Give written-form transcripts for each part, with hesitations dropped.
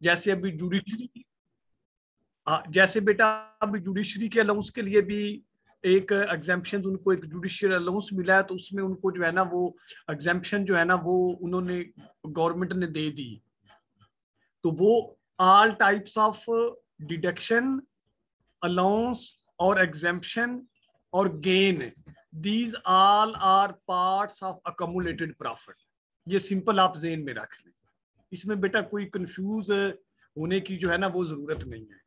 जैसे अभी जुडिशरी, जैसे बेटा अभी जुडिशरी के अलाउंस के लिए भी एक एग्जाम्पशन, उनको एक जुडिशियल अलाउंस मिला है, तो उसमें उनको जो है ना वो एग्जाम्पशन जो है ना वो उन्होंने गवर्नमेंट ने दे दी। तो वो all types of deduction, allowance और एग्जाम्पशन और gain, these all are parts of accumulated profit. ये सिंपल आप ज़हन में रख लें, इसमें बेटा कोई कंफ्यूज होने की जो है ना वो जरूरत नहीं है।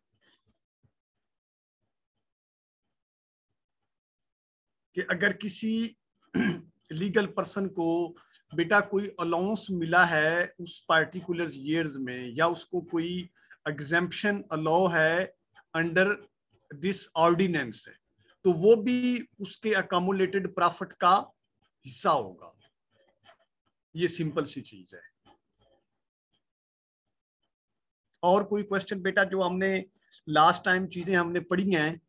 कि अगर किसी लीगल पर्सन को बेटा कोई अलाउंस मिला है उस पार्टिकुलर ईयर्स में, या उसको कोई एग्जेम्पशन अलाउ है अंडर दिस ऑर्डिनेंस है, तो वो भी उसके अकामुलेटेड प्रॉफिट का हिस्सा होगा। ये सिंपल सी चीज है। और कोई क्वेश्चन बेटा? जो हमने लास्ट टाइम चीजें हमने पढ़ी हैं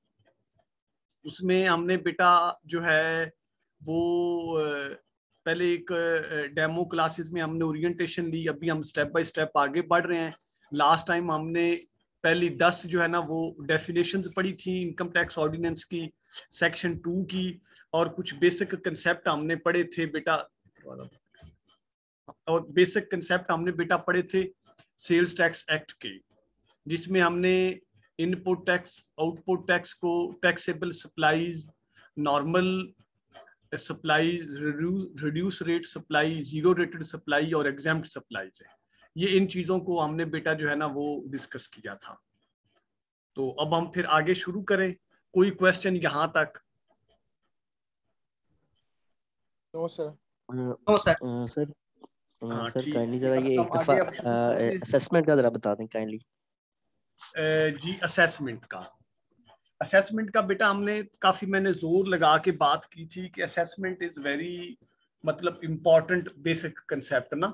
उसमें हमने बेटा जो है वो पहले एक डेमो क्लासेस में हमने ओरिएंटेशन ली, अभी हम स्टेप बाय स्टेप आगे बढ़ रहे हैं। लास्ट टाइम हमने पहली 10 जो है ना वो डेफिनेशंस पढ़ी थी इनकम टैक्स ऑर्डिनेंस की, सेक्शन 2 की, और कुछ बेसिक कंसेप्ट हमने पढ़े थे बेटा, और बेसिक कंसेप्ट हमने बेटा पढ़े थे सेल्स टैक्स एक्ट के, जिसमें हमने इनपुट टैक्स, आउटपुट टैक्स को taxable supplies, normal supplies, reduce rate supply, zero rated supply और एग्जेम्प्ट सप्लाईज है। ये इन चीजों को हमने बेटा जो है ना वो डिस्कस किया था। तो अब हम फिर आगे शुरू करें। कोई क्वेश्चन यहाँ तक? No sir. No sir. Sir हाँ सर ठीक काइंडली है, जरा ये एक अब दफा आगे अब शुरू करते हैं। असेसमेंट का जरा बता दें काइंडली। जी असेसमेंट का, असेसमेंट का बेटा हमने काफी, मैंने जोर लगा के बात की थी कि असेसमेंट इज वेरी मतलब इम्पोर्टेंट बेसिक कंसेप्ट ना।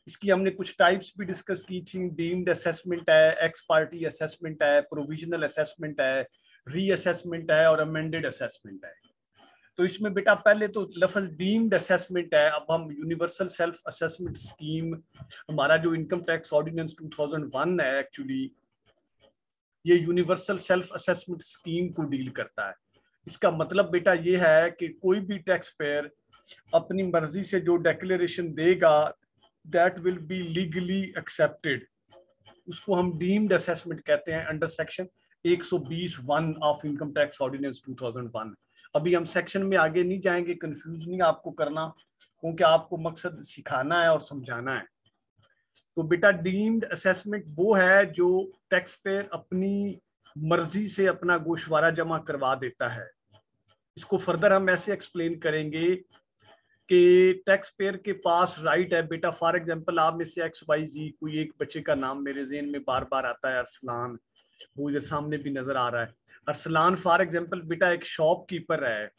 इसकी हमने कुछ टाइप्स भी डिस्कस की थी। डीम्ड असेसमेंट है, एक्स पार्टी असेसमेंट है, प्रोविजनल असेसमेंट है, री असेसमेंट है और अमेंडेड असेसमेंट है। तो इसमें बेटा पहले तो लफ्ज डीम्ड असेसमेंट है। अब हम यूनिवर्सल सेल्फ असेसमेंट स्कीम, हमारा जो इनकम टैक्स ऑर्डिनेंस 2001 है, एक्चुअली ये यूनिवर्सल सेल्फ असेसमेंट स्कीम को डील करता है। इसका मतलब बेटा ये है कि कोई भी टैक्स पेयर अपनी मर्जी से जो डिक्लेरेशन देगा that will be legally accepted, उसको हम डीम्ड असेसमेंट कहते हैं under section 120(1) of income tax ordinance 2001। अभी हम सेक्शन में आगे नहीं जाएंगे, कंफ्यूज नहीं आपको करना, क्योंकि आपको मकसद सिखाना है और समझाना है। तो बेटा डीम्ड असेसमेंट वो है जो टैक्स पेयर अपनी मर्जी से अपना गोशवारा जमा करवा देता है। इसको फर्दर हम ऐसे एक्सप्लेन करेंगे कि टैक्स पेयर के पास राइट है बेटा, फॉर एग्जांपल आप में से XYZ कोई एक बच्चे का नाम मेरे ज़हन में बार बार आता है, अरसलान, वो इधर सामने भी नजर आ रहा है। अरसलान फॉर एग्जांपल बेटा एक शॉपकीपर है,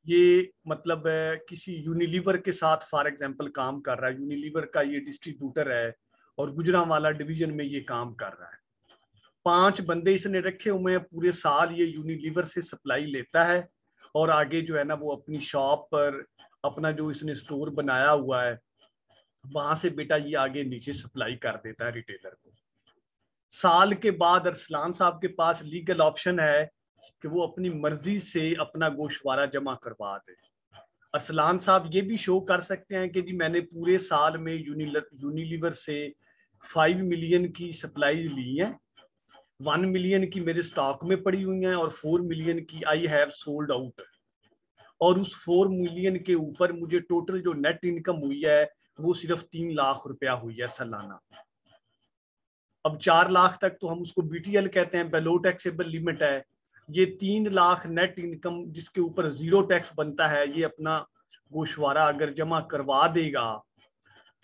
ये मतलब किसी यूनिलीवर के साथ फॉर एग्जांपल काम कर रहा है, यूनिलीवर का ये डिस्ट्रीब्यूटर है और गुजरांवाला डिवीजन में ये काम कर रहा है। 5 बंदे इसने रखे हुए हैं, पूरे साल ये यूनिलीवर से सप्लाई लेता है और आगे जो है ना वो अपनी शॉप पर अपना जो इसने स्टोर बनाया हुआ है वहां से बेटा ये आगे नीचे सप्लाई कर देता है रिटेलर को। साल के बाद अरसलान साहब के पास लीगल ऑप्शन है कि वो अपनी मर्जी से अपना गोशवारा जमा करवा दे। अरसलान साहब ये भी शो कर सकते हैं कि जी मैंने पूरे साल में यूनिलीवर से 5 मिलियन की सप्लाई ली है, 1 मिलियन की मेरे स्टॉक में पड़ी हुई हैं और 4 मिलियन की आई हैव सोल्ड आउट, और उस 4 मिलियन के ऊपर मुझे टोटल जो नेट इनकम हुई है वो सिर्फ 3 लाख रुपया हुई है सालाना। अब 4 लाख तक तो हम उसको BTL कहते हैं, बेलो टैक्सेबल लिमिट है। ये 3 लाख नेट इनकम जिसके ऊपर 0 टैक्स बनता है, ये अपना गोशवारा अगर जमा करवा देगा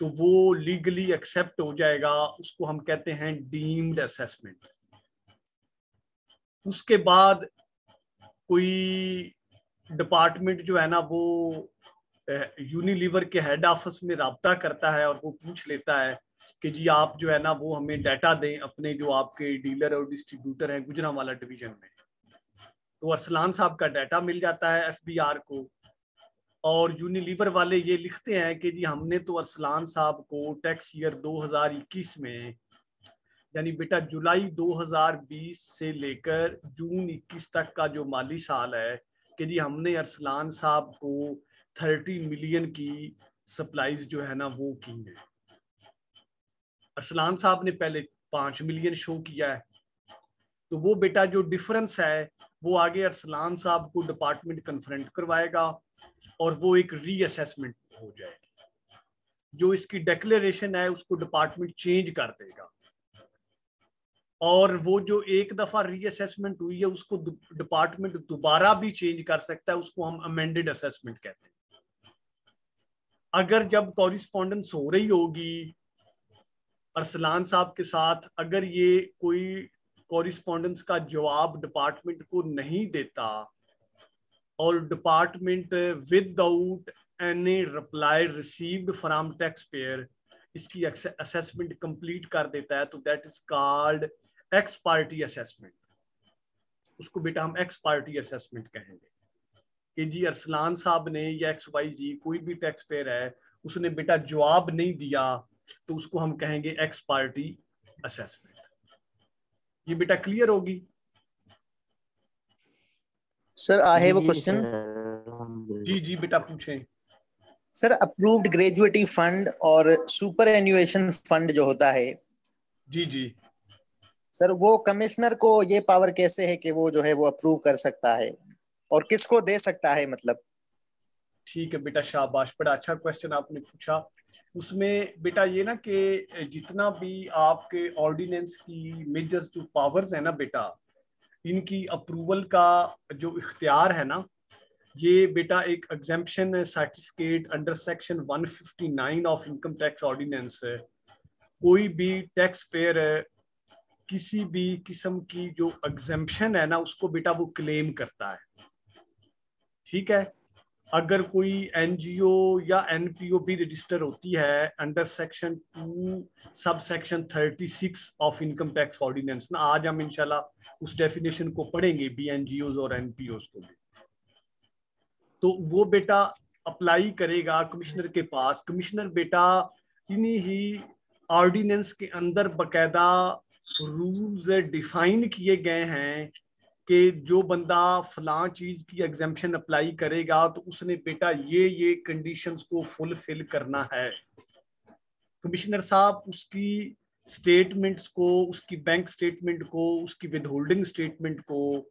तो वो लीगली एक्सेप्ट हो जाएगा, उसको हम कहते हैं डीम्ड असेसमेंट। उसके बाद कोई डिपार्टमेंट जो है ना वो यूनिलीवर के हेड ऑफिस में राब्ता करता है और वो पूछ लेता है कि जी आप जो है ना वो हमें डाटा दें अपने जो आपके डीलर और डिस्ट्रीब्यूटर हैं गुजरांवाला डिवीजन में। तो अरसलान साहब का डाटा मिल जाता है FBR को, और यूनिलीवर वाले ये लिखते हैं कि जी हमने तो अरसलान साहब को टैक्स ईयर 2021 में यानी बेटा जुलाई 2020 से लेकर जून 21 तक का जो माली साल है कि जी हमने अरसलान साहब को 30 मिलियन की सप्लाईज जो है ना वो की है। अरसलान साहब ने पहले 5 मिलियन शो किया है, तो वो बेटा जो डिफरेंस है वो आगे अरसलान साहब को डिपार्टमेंट कन्फ्रंट करवाएगा और वो एक रीअसेसमेंट हो जाएगी। जो इसकी डिक्लेरेशन है उसको डिपार्टमेंट चेंज कर देगा और वो जो एक दफा रीअसेसमेंट हुई है उसको डिपार्टमेंट दोबारा भी चेंज कर सकता है, उसको हम अमेंडेड असेसमेंट कहते हैं। अगर जब कॉरिस्पॉन्डेंस हो रही होगी अरसलान साहब के साथ, अगर ये कोई कॉरिस्पॉन्डेंस का जवाब डिपार्टमेंट को नहीं देता और department without any reply received from tax payer इसकी असेसमेंट कंप्लीट कर देता है, तो that is called x party assessment. उसको बेटा हम एक्स पार्टी असेसमेंट कहेंगे कि जी अरसलान साहब ने या XYZ कोई भी टैक्स पेयर है उसने बेटा जवाब नहीं दिया, तो उसको हम कहेंगे एक्स पार्टी असेसमेंट। ये बेटा क्लियर होगी? Sir I have a question. जी जी बेटा पूछें। सर अप्रूव्ड ग्रेजुएटी फंड और सुपर एन्युएशन फंड जो होता है, जी जी सर वो कमिश्नर को ये पावर कैसे है कि वो जो है वो अप्रूव कर सकता है और किसको दे सकता है मतलब? ठीक है बेटा, शाबाश, बड़ा अच्छा क्वेश्चन आपने पूछा। उसमें बेटा ये ना कि जितना भी आपके ऑर्डिनेंस की मेजर जो पावर्स है ना बेटा, इनकी अप्रूवल का जो इख्तियार है ना, ये बेटा एक exemption certificate under section 159 of income tax ordinance, कोई भी टैक्स पेयर किसी भी किस्म की जो एग्जेम्पशन है ना उसको बेटा वो क्लेम करता है। ठीक है, अगर कोई एनजीओ या एनपीओ भी रजिस्टर होती है under section 2 sub section 36 of income tax ordinance ना, आज हम इंशाल्लाह उस डेफिनेशन को पढ़ेंगे भी एनजीओ और एनपीओ को भी, तो वो बेटा अप्लाई करेगा कमिश्नर के पास। कमिश्नर बेटा इन्हीं ही ऑर्डिनेंस के अंदर बकायदा रूल्स डिफाइन किए गए हैं कि जो बंदा फलां चीज की एग्जेम्पशन अप्लाई करेगा तो उसने बेटा ये कंडीशंस को फुलफिल करना है। कमिश्नर साहब उसकी स्टेटमेंट्स को, उसकी बैंक स्टेटमेंट को, उसकी विदहोल्डिंग स्टेटमेंट को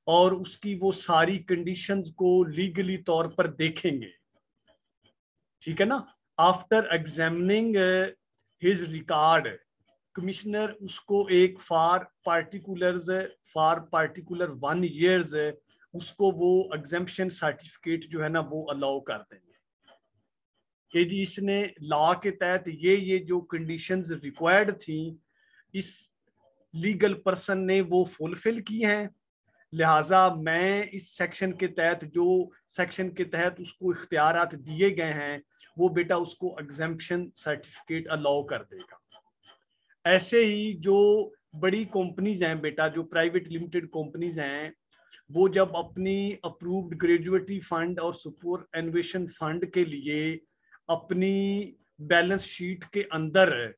और उसकी वो सारी कंडीशंस को लीगली तौर पर देखेंगे। ठीक है ना, after examining his record, commissioner उसको एक फॉर पार्टिकुलर 1 ईयर्स उसको वो एग्जेम्पशन सर्टिफिकेट जो है ना वो अलाउ कर देंगे कि जी इसने लॉ के तहत ये जो कंडीशंस रिक्वायर्ड थी इस लीगल पर्सन ने वो फुलफिल की हैं, लिहाजा मैं इस सेक्शन के तहत जो सेक्शन के तहत उसको इख्तियारात दिए गए हैं वो बेटा उसको एग्जेम्पशन सर्टिफिकेट अलाउ कर देगा। ऐसे ही जो बड़ी कंपनीज हैं बेटा, जो प्राइवेट लिमिटेड कंपनीज हैं, वो जब अपनी अप्रूव्ड ग्रेजुएटी फंड और सुपर एनुएशन फंड के लिए अपनी बैलेंस शीट के अंदर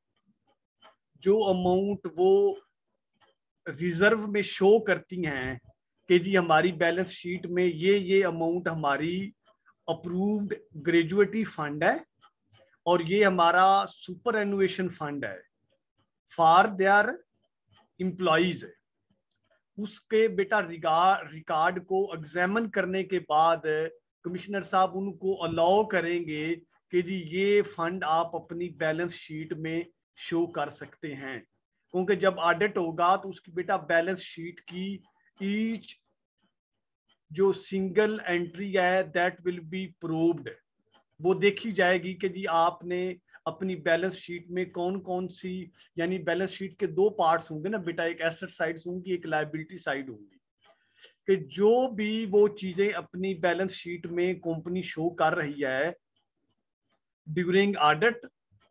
जो अमाउंट वो रिजर्व में शो करती हैं कि जी हमारी बैलेंस शीट में ये अमाउंट हमारी अप्रूव्ड ग्रेजुएटी फंड है और ये हमारा सुपर एनुएशन फंड है फॉर देयर एम्प्लॉइज, उसके बेटा रिकॉर्ड को एग्जामिन करने के बाद कमिश्नर साहब उनको अलाउ करेंगे कि जी ये फंड आप अपनी बैलेंस शीट में शो कर सकते हैं, क्योंकि जब ऑडिट होगा तो उसकी बेटा बैलेंस शीट की ईच जो सिंगल एंट्री है दैट विल बी प्रूव्ड, वो देखी जाएगी कि जी आपने अपनी बैलेंस शीट में कौन कौन सी, यानी बैलेंस शीट के 2 पार्ट्स होंगे ना बेटा, एक एसेट साइड होंगी एक लायबिलिटी साइड होंगी, कि जो भी वो चीजें अपनी बैलेंस शीट में कंपनी शो कर रही है ड्यूरिंग ऑडिट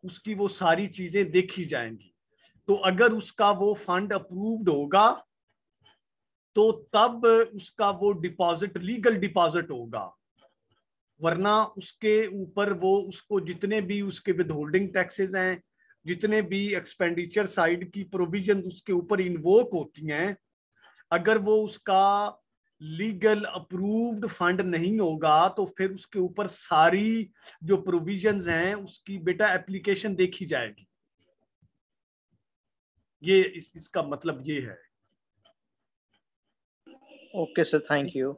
उसकी वो सारी चीजें देखी जाएंगी। तो अगर उसका वो फंड अप्रूव्ड होगा तो तब उसका वो डिपॉजिट लीगल डिपॉजिट होगा, वरना उसके ऊपर वो उसको जितने भी उसके विदहोल्डिंग टैक्सेस हैं जितने भी एक्सपेंडिचर साइड की प्रोविजन उसके ऊपर इन्वोक होती हैं, अगर वो उसका लीगल अप्रूव्ड फंड नहीं होगा तो फिर उसके ऊपर सारी जो प्रोविजंस हैं उसकी बेटा एप्लीकेशन देखी जाएगी। ये इसका मतलब ये है। Okay sir, thank you.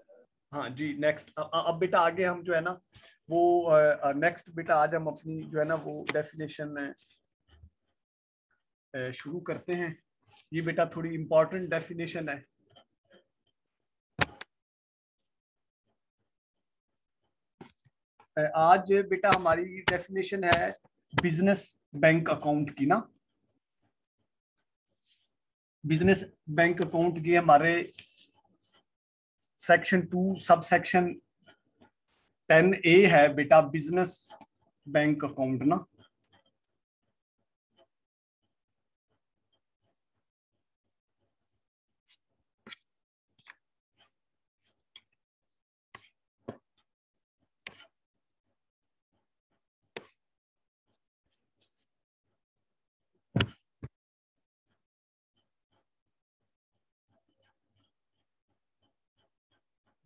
हाँ जी, नेक्स्ट। अब बेटा आगे हम जो है ना वो नेक्स्ट बेटा आज हम अपनी जो है ना वो डेफिनेशन शुरू करते हैं। ये बेटा थोड़ी इंपॉर्टेंट डेफिनेशन है। आज बेटा हमारी डेफिनेशन है बिजनेस बैंक अकाउंट की ना। बिजनेस बैंक अकाउंट की हमारे सेक्शन 2 सब सेक्शन 10A है बेटा, बिजनेस बैंक अकाउंट ना।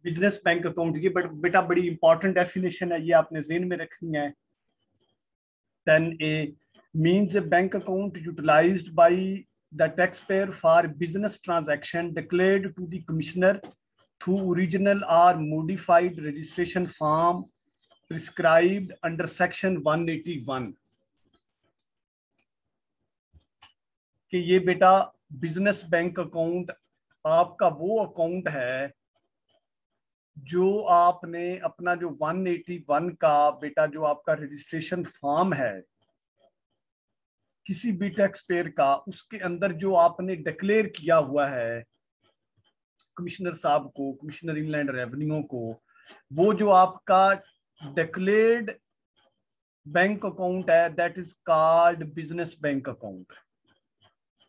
बिजनेस बैंक अकाउंट की बेटा बड़ी इंपॉर्टेंट डेफिनेशन है, ये आपने ज़हन में रखनी है। 10A means a bank account utilized by the taxpayer for business transaction declared to the commissioner through original or modified registration form prescribed under section 181। कि ये बेटा बिजनेस बैंक अकाउंट आपका वो अकाउंट है जो आपने अपना जो 181 का बेटा जो आपका रजिस्ट्रेशन फॉर्म है किसी भी टैक्स पेयर का, उसके अंदर जो आपने डिक्लेयर किया हुआ है कमिश्नर साहब को, कमिश्नर इनलैंड रेवेन्यू को, वो जो आपका डिक्लेयर्ड बैंक अकाउंट है that is called business bank account.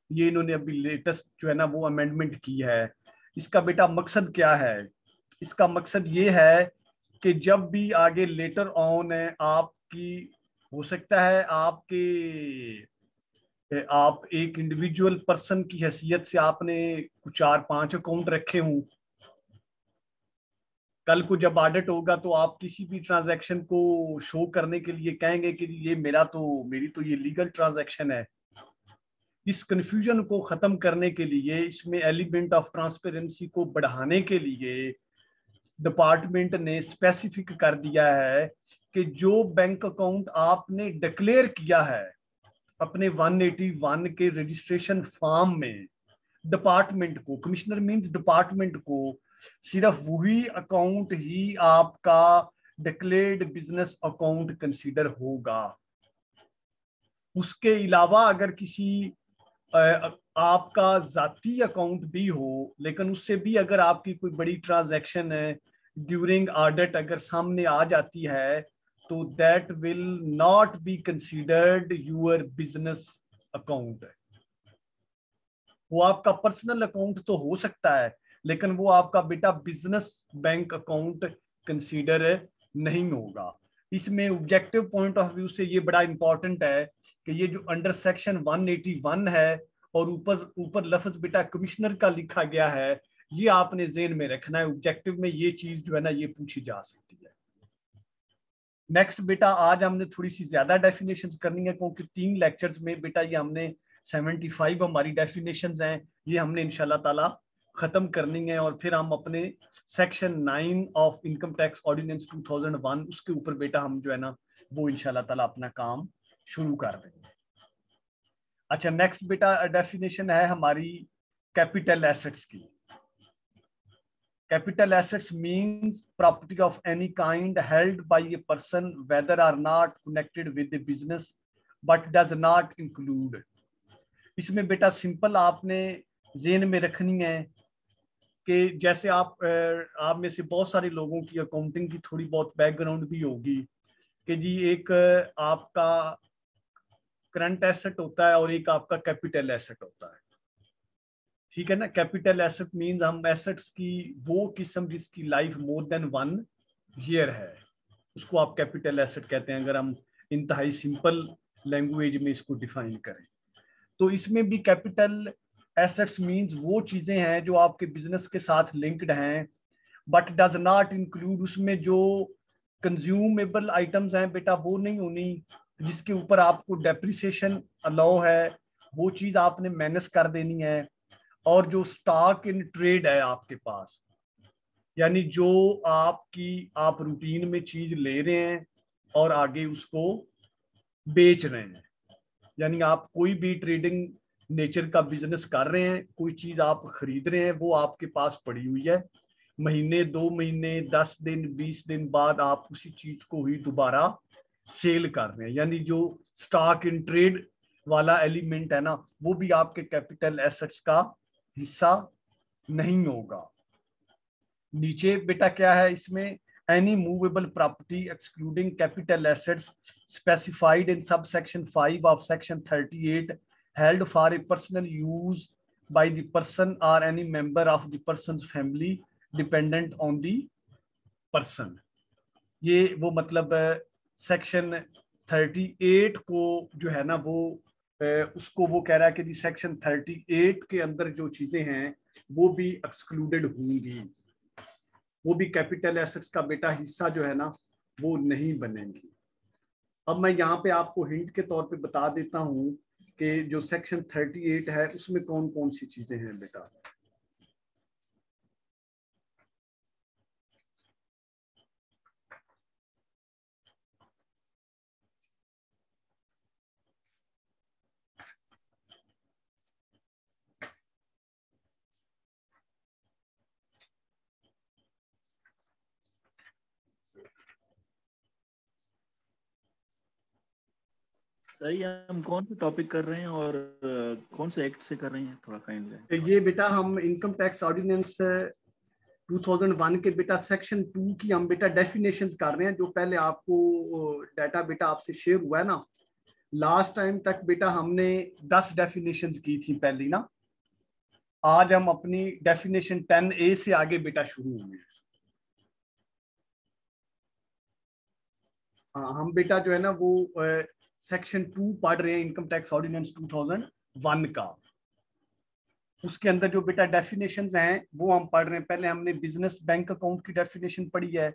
ये इन्होंने अभी लेटेस्ट जो है ना वो अमेंडमेंट की है। इसका बेटा मकसद क्या है? इसका मकसद ये है कि जब भी आगे लेटर ऑन है आपकी हो सकता है आप एक इंडिविजुअल पर्सन की हैसियत से आपने कुछ 4-5 अकाउंट रखे हों, कल को जब ऑडिट होगा तो आप किसी भी ट्रांजैक्शन को शो करने के लिए कहेंगे कि ये मेरी तो ये लीगल ट्रांजैक्शन है। इस कंफ्यूजन को खत्म करने के लिए, इसमें एलिमेंट ऑफ ट्रांसपेरेंसी को बढ़ाने के लिए डिपार्टमेंट ने स्पेसिफिक कर दिया है कि जो बैंक अकाउंट आपने डिक्लेयर किया है अपने 181 के रजिस्ट्रेशन फॉर्म में, डिपार्टमेंट को, कमिश्नर मींस डिपार्टमेंट को, सिर्फ वही अकाउंट ही आपका डिक्लेयर्ड बिजनेस अकाउंट कंसीडर होगा। उसके अलावा अगर किसी आपका जाती अकाउंट भी हो, लेकिन उससे भी अगर आपकी कोई बड़ी ट्रांजैक्शन है ड्यूरिंग ऑडिट अगर सामने आ जाती है तो that will not be considered your business account. वो आपका पर्सनल अकाउंट तो हो सकता है लेकिन वो आपका बेटा बिजनेस बैंक अकाउंट कंसीडर नहीं होगा। इसमें ऑब्जेक्टिव पॉइंट ऑफ व्यू से ये बड़ा इंपॉर्टेंट है कि ये जो अंडर सेक्शन 181 है और ऊपर लफ्ज बेटा कमिश्नर का लिखा गया है, ये आपने ज़हन में रखना है। ऑब्जेक्टिव में ये चीज जो है ना ये पूछी जा सकती है। नेक्स्ट बेटा आज हमने थोड़ी सी ज्यादा डेफिनेशंस करनी है क्योंकि 3 लेक्चर्स में बेटा ये हमने 75 हमारी डेफिनेशंस हैं, ये हमने इंशाल्लाह ताला खत्म करनी है और फिर हम अपने section 9 of income tax ordinance 2001 उसके ऊपर बेटा हम जो है ना वो इंशाल्लाह ताला अपना काम शुरू कर देंगे। अच्छा, नेक्स्ट बेटा डेफिनेशन है हमारी कैपिटल एसेट्स की। Capital assets means property of any kind held by a person whether or not connected with the business but does not include। इसमें बेटा सिंपल आपने ज़हन में रखनी है कि जैसे आप में से बहुत सारे लोगों की अकाउंटिंग की थोड़ी बहुत बैकग्राउंड भी होगी कि जी एक आपका करंट एसेट होता है और एक आपका कैपिटल एसेट होता है, ठीक है ना। कैपिटल एसेट मींस हम एसेट्स की वो किस्म जिसकी लाइफ मोर देन 1 ईयर है उसको आप कैपिटल एसेट कहते हैं। अगर हम इंतहाई सिंपल लैंग्वेज में इसको डिफाइन करें। तो इसमें भी कैपिटल एसेट्स मींस वो चीजें हैं जो आपके बिजनेस के साथ लिंक्ड हैं, बट डज नॉट इंक्लूड, उसमें जो कंज्यूमेबल आइटम्स हैं बेटा वो नहीं होनी, जिसके ऊपर आपको डेप्रिसिएशन अलाउ है वो चीज आपने माइनस कर देनी है। और जो स्टॉक इन ट्रेड है आपके पास, यानी जो आप रूटीन में चीज ले रहे हैं और आगे उसको बेच रहे हैं, यानी आप कोई भी ट्रेडिंग नेचर का बिजनेस कर रहे हैं, कोई चीज आप खरीद रहे हैं वो आपके पास पड़ी हुई है, महीने 2 महीने 10 दिन 20 दिन बाद आप उसी चीज को ही दोबारा सेल कर रहे हैं, यानी जो स्टॉक इन ट्रेड वाला एलिमेंट है ना वो भी आपके कैपिटल एसेट्स का हिस्सा नहीं होगा। नीचे बेटा क्या है इसमें, any movable property excluding capital assets specified in sub section 5 of section 38 held for a personal use by the person or any member of the person's family dependent on the person। ये वो मतलब section 38 को जो है ना वो उसको वो कह रहा है कि सेक्शन 38 के अंदर जो चीजें हैं वो भी एक्सक्लूडेड होंगी, वो भी कैपिटल एसेट्स का बेटा हिस्सा जो है ना वो नहीं बनेंगी। अब मैं यहाँ पे आपको हिंट के तौर पे बता देता हूँ कि जो सेक्शन 38 है उसमें कौन कौन सी चीजें हैं बेटा। सर ये हम कौन सा टॉपिक कर रहे हैं और कौन से एक्ट से कर रहे हैं, थोड़ा काइंडली। ये बेटा हम इनकम टैक्स ऑर्डिनेंस 2001 के बेटा सेक्शन 2 की हम बेटा डेफिनेशंस कर रहे हैं, जो पहले आपको डाटा बेटा आपसे शेयर हुआ है ना लास्ट टाइम तक बेटा हमने 10 डेफिनेशंस की थी पहली ना, आज हम अपनी डेफिनेशन 10A से आगे बेटा शुरू होंगे। हाँ हम बेटा जो है ना वो सेक्शन 2 पढ़ रहे हैं इनकम टैक्स ऑर्डिनेंस 2001 का, उसके अंदर जो बेटा डेफिनेशंस हैं वो हम पढ़ रहे हैं। पहले हमने बिजनेस बैंक अकाउंट की डेफिनेशन पढ़ी है,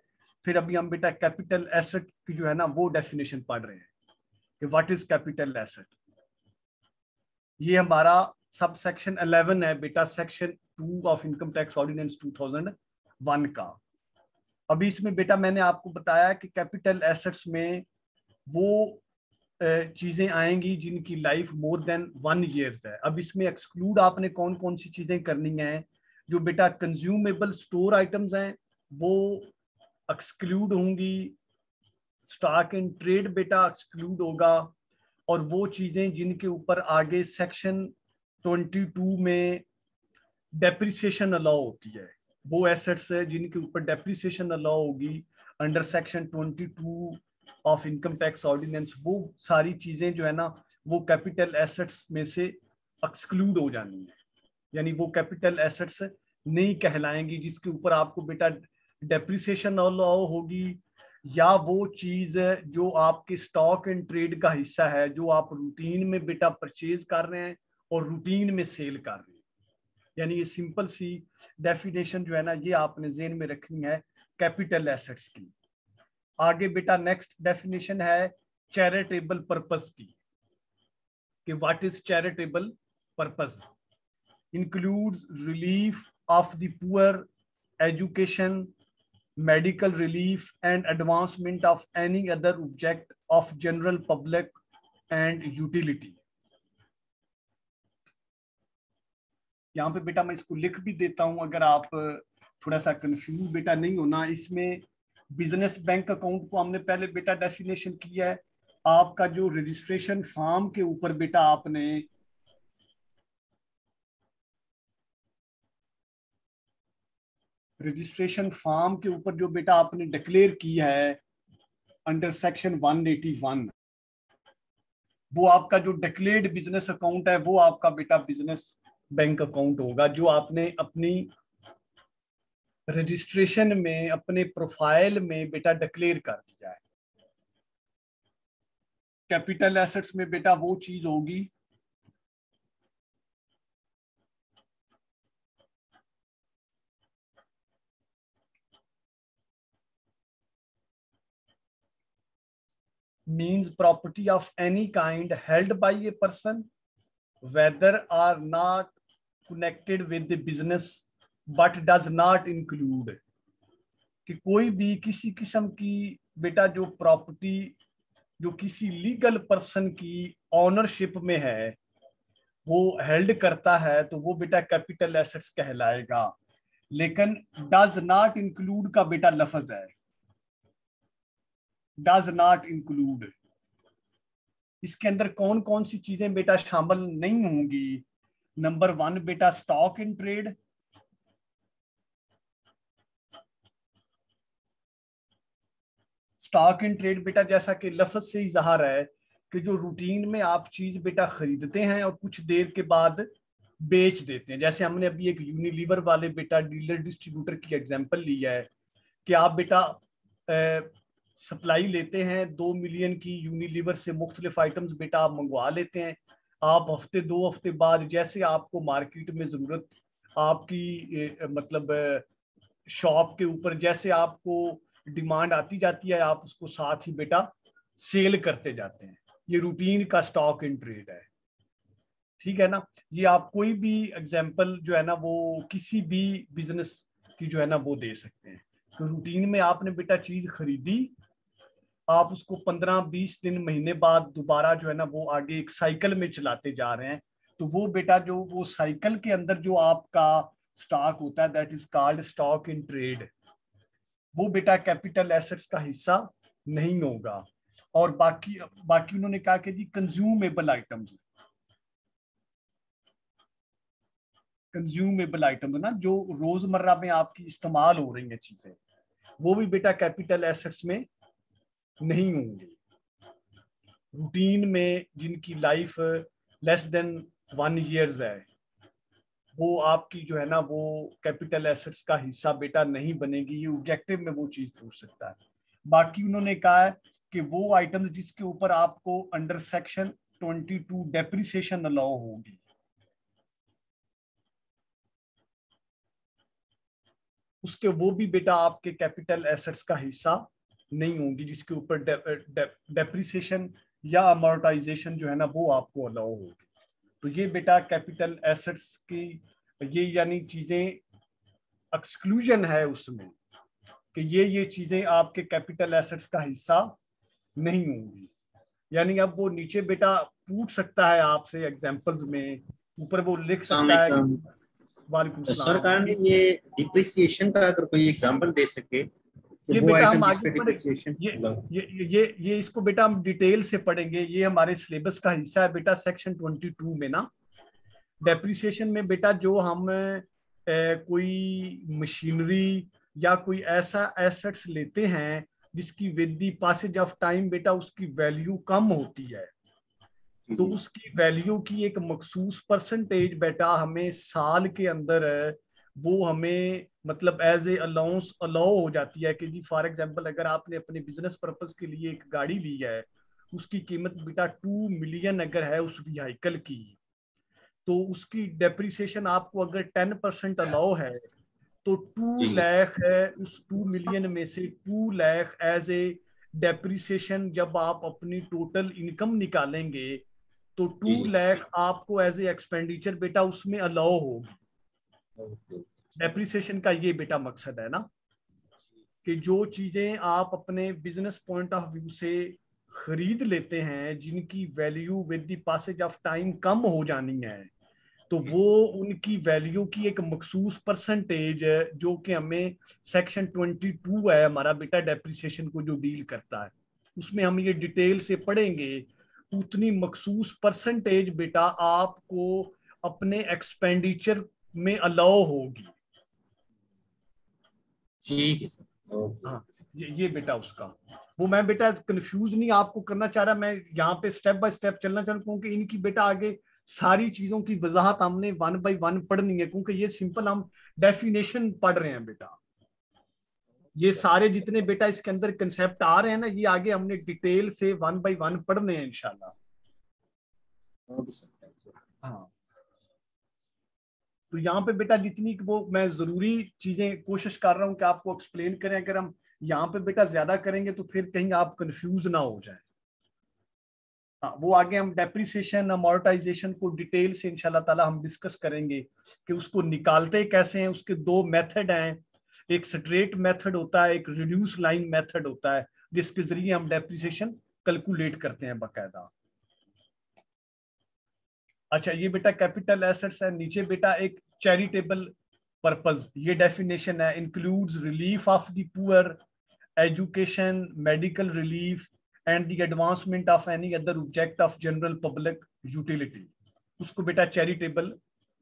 फिर अभी हम बेटा कैपिटल एसेट की जो है ना वो डेफिनेशन पढ़ रहे हैं कि व्हाट इज कैपिटल एसेट। ये हमारा सब सेक्शन 11 है बेटा section 2 of income tax ordinance 2001 का। अभी इसमें बेटा मैंने आपको बताया कि कैपिटल एसेट्स में वो चीजें आएंगी जिनकी लाइफ मोर देन 1 ईयर है। अब इसमें एक्सक्लूड आपने कौन कौन सी चीजें करनी है, जो बेटा कंज्यूमेबल स्टोर आइटम्स हैं वो एक्सक्लूड होंगी, स्टॉक इन ट्रेड बेटा एक्सक्लूड होगा, और वो चीजें जिनके ऊपर आगे सेक्शन 22 में डेप्रिसिएशन अलाउ होती है, वो एसेट्स है जिनके ऊपर डेप्रिसिएशन अलाउ होगी under section 22 of income tax ordinance, वो सारी चीजें जो है ना वो कैपिटल एसेट्स में से एक्सक्लूड हो जानी है, यानी वो कैपिटल एसेट्स नहीं कहलाएंगी जिसके ऊपर आपको बेटा डेप्रिसिएशन अलाउ होगी, या वो चीज जो आपके स्टॉक एंड ट्रेड का हिस्सा है जो आप रूटीन में बेटा परचेज कर रहे हैं और रूटीन में सेल कर रहे हैं। यानी ये सिंपल सी डेफिनेशन जो है ना ये आपने ज़हन में रखनी है कैपिटल एसेट्स की। आगे बेटा नेक्स्ट डेफिनेशन है चैरिटेबल पर्पस की, कि what is charitable purpose, includes relief of the poor, education, medical relief and advancement of any other object of general public and utility। यहाँ पे बेटा मैं इसको लिख भी देता हूँ अगर आप थोड़ा सा कंफ्यूज बेटा नहीं होना। इसमें बिजनेस बैंक अकाउंट को हमने पहले बेटा डेफिनेशन किया है, आपका जो रजिस्ट्रेशन फॉर्म के ऊपर बेटा आपने रजिस्ट्रेशन फॉर्म के ऊपर जो बेटा आपने डिक्लेयर की है अंडर सेक्शन 181, वो आपका जो डिक्लेयर्ड बिजनेस अकाउंट है वो आपका बेटा बिजनेस बैंक अकाउंट होगा, जो आपने अपनी रजिस्ट्रेशन में अपने प्रोफाइल में बेटा डिक्लेयर कर दिया है। कैपिटल एसेट्स में बेटा वो चीज होगी means property of any kind held by a person whether or not connected with the business but does not include कि कोई भी किसी किस्म की बेटा जो प्रॉपर्टी जो किसी लीगल पर्सन की ऑनरशिप में है वो हेल्ड करता है तो वो बेटा कैपिटल एसेट्स कहलाएगा। लेकिन डज नॉट इंक्लूड का बेटा लफ्ज है, डज नॉट इंक्लूड। इसके अंदर कौन कौन सी चीजें बेटा शामिल नहीं होंगी? नंबर 1 बेटा stock in trade, stock in trade बेटा जैसा कि लफ्ज से ही ज़ाहिर है कि जो रूटीन में आप चीज बेटा खरीदते हैं और कुछ देर के बाद बेच देते हैं। जैसे हमने अभी एक यूनिलीवर वाले बेटा डीलर डिस्ट्रीब्यूटर की एग्जांपल ली है कि आप बेटा सप्लाई लेते हैं 2 मिलियन की यूनिलीवर से मुख्तलिफ आइटम्स बेटा आप मंगवा लेते हैं। आप हफ्ते 2 हफ्ते बाद जैसे आपको मार्केट में ज़रूरत आपकी मतलब शॉप के ऊपर जैसे आपको डिमांड आती जाती है आप उसको साथ ही बेटा सेल करते जाते हैं। ये रूटीन का स्टॉक इन ट्रेड है, ठीक है ना। ये आप कोई भी एग्जांपल जो है ना वो किसी भी बिजनेस की जो है ना वो दे सकते हैं। तो रूटीन में आपने बेटा चीज खरीदी, आप उसको 15-20 दिन महीने बाद दोबारा जो है ना वो आगे एक साइकिल में चलाते जा रहे हैं, तो वो बेटा जो वो साइकिल के अंदर जो आपका स्टॉक होता है that is called stock in trade, वो बेटा कैपिटल एसेट्स का हिस्सा नहीं होगा। और बाकी उन्होंने कहा कि जी कंज्यूमेबल आइटम्स, कंज्यूमेबल आइटम ना जो रोजमर्रा में आपकी इस्तेमाल हो रही हैं चीजें, वो भी बेटा कैपिटल एसेट्स में नहीं होंगे। रूटीन में जिनकी लाइफ लेस देन 1 ईयर्स है वो आपकी जो है ना वो कैपिटल एसेट्स का हिस्सा बेटा नहीं बनेगी। ये ऑब्जेक्टिव में वो चीज पूछ सकता है। बाकी उन्होंने कहा है कि वो आइटम्स जिसके ऊपर आपको अंडर सेक्शन 22 डेप्रिसिएशन अलाउ होगी, उसके वो भी बेटा आपके कैपिटल एसेट्स का हिस्सा नहीं होगी, जिसके ऊपर डेप्रिसिएशन या अमोर्टाइजेशन जो है ना वो आपको अलाउ होगी। तो ये बेटा कैपिटल एसेट्स की ये यानी चीजें एक्सक्लूजन है उसमें कि ये चीजें आपके कैपिटल एसेट्स का हिस्सा नहीं होंगी। यानी अब वो नीचे बेटा पूछ सकता है आपसे एग्जांपल्स में, ऊपर वो लिख सकता है। वालेकुम सलाम। सरकार ने ये डिप्रिसिएशन का अगर कोई एग्जांपल दे सके, ये बेटा हम आगे ये इसको बेटा हम डिटेल से पढ़ेंगे। ये हमारे सिलेबस का हिस्सा है बेटा सेक्शन 22 में ना। डेप्रिसिएशन में बेटा जो हम कोई मशीनरी या कोई ऐसा एसेट्स लेते हैं जिसकी with the passage of time बेटा उसकी वैल्यू कम होती है, तो उसकी वैल्यू की एक मखसूस परसेंटेज बेटा हमें साल के अंदर वो हमें मतलब एज ए अलाउंस अलाउ हो जाती है कि जी फॉर एग्जांपल अगर आपने अपने बिजनेस पर्पस के लिए एक गाड़ी ली है, उसकी कीमत बेटा 2 मिलियन अगर है उस व्हीकल की, तो उसकी डेप्रिसिएशन आपको अगर 10% अलाउ है तो 2 लाख है उस 2 मिलियन में से 2 लाख एज ए डेप्रिसिएशन जब आप अपनी टोटल इनकम निकालेंगे तो 2 लाख आपको एज ए एक्सपेंडिचर बेटा उसमें अलाउ होगी। डेप्रिसिएशन का ये बेटा मकसद है ना कि जो चीजें आप अपने बिजनेस पॉइंट ऑफ व्यू से खरीद लेते हैं जिनकी value with the passage of time कम हो जानी है, तो वो उनकी वैल्यू की एक मखसूस परसेंटेज जो कि हमें सेक्शन 22 है हमारा बेटा डेप्रिसिएशन को जो डील करता है, उसमें हम ये डिटेल से पढ़ेंगे। उतनी मखसूस परसेंटेज बेटा आपको अपने एक्सपेंडिचर में अलाउ होगी। ठीक है सर। हाँ ये बेटा उसका वो मैं बेटा कंफ्यूज नहीं आपको करना चाह रहा, मैं यहाँ पे स्टेप बाय स्टेप चलना चाह रहा हूँ क्योंकि इनकी बेटा आगे सारी चीजों की वजाहत हमने 1 by 1 पढ़नी है, क्योंकि ये सिंपल हम डेफिनेशन पढ़ रहे हैं बेटा। ये सारे जितने बेटा इसके अंदर कंसेप्ट आ रहे हैं ना, ये आगे हमने डिटेल से 1 by 1 पढ़ने हैं इंशाल्लाह। हाँ, तो यहाँ पे बेटा जितनी वो मैं जरूरी चीजें कोशिश कर रहा हूँ कि आपको एक्सप्लेन करें। अगर हम यहाँ पे बेटा ज्यादा करेंगे तो फिर कहीं आप कंफ्यूज ना हो जाए। हाँ, वो आगे हम डेप्रिसिएशन अमोर्टाइजेशन को डिटेल से इंशाल्लाह ताला हम डिस्कस करेंगे कि उसको निकालते कैसे हैं। उसके दो मेथड हैं, एक स्ट्रेट मेथड होता है, एक रिड्यूस लाइन मेथड होता है, जिसके जरिए हम डेप्रिसिएशन कैलकुलेट करते हैं बाकायदा। अच्छा, ये बेटा कैपिटल एसेट्स है। नीचे बेटा एक चैरिटेबल पर्पस, ये डेफिनेशन है, includes relief of the poor, education, medical relief and the advancement of any other object of general public utility. उसको बेटा चैरिटेबल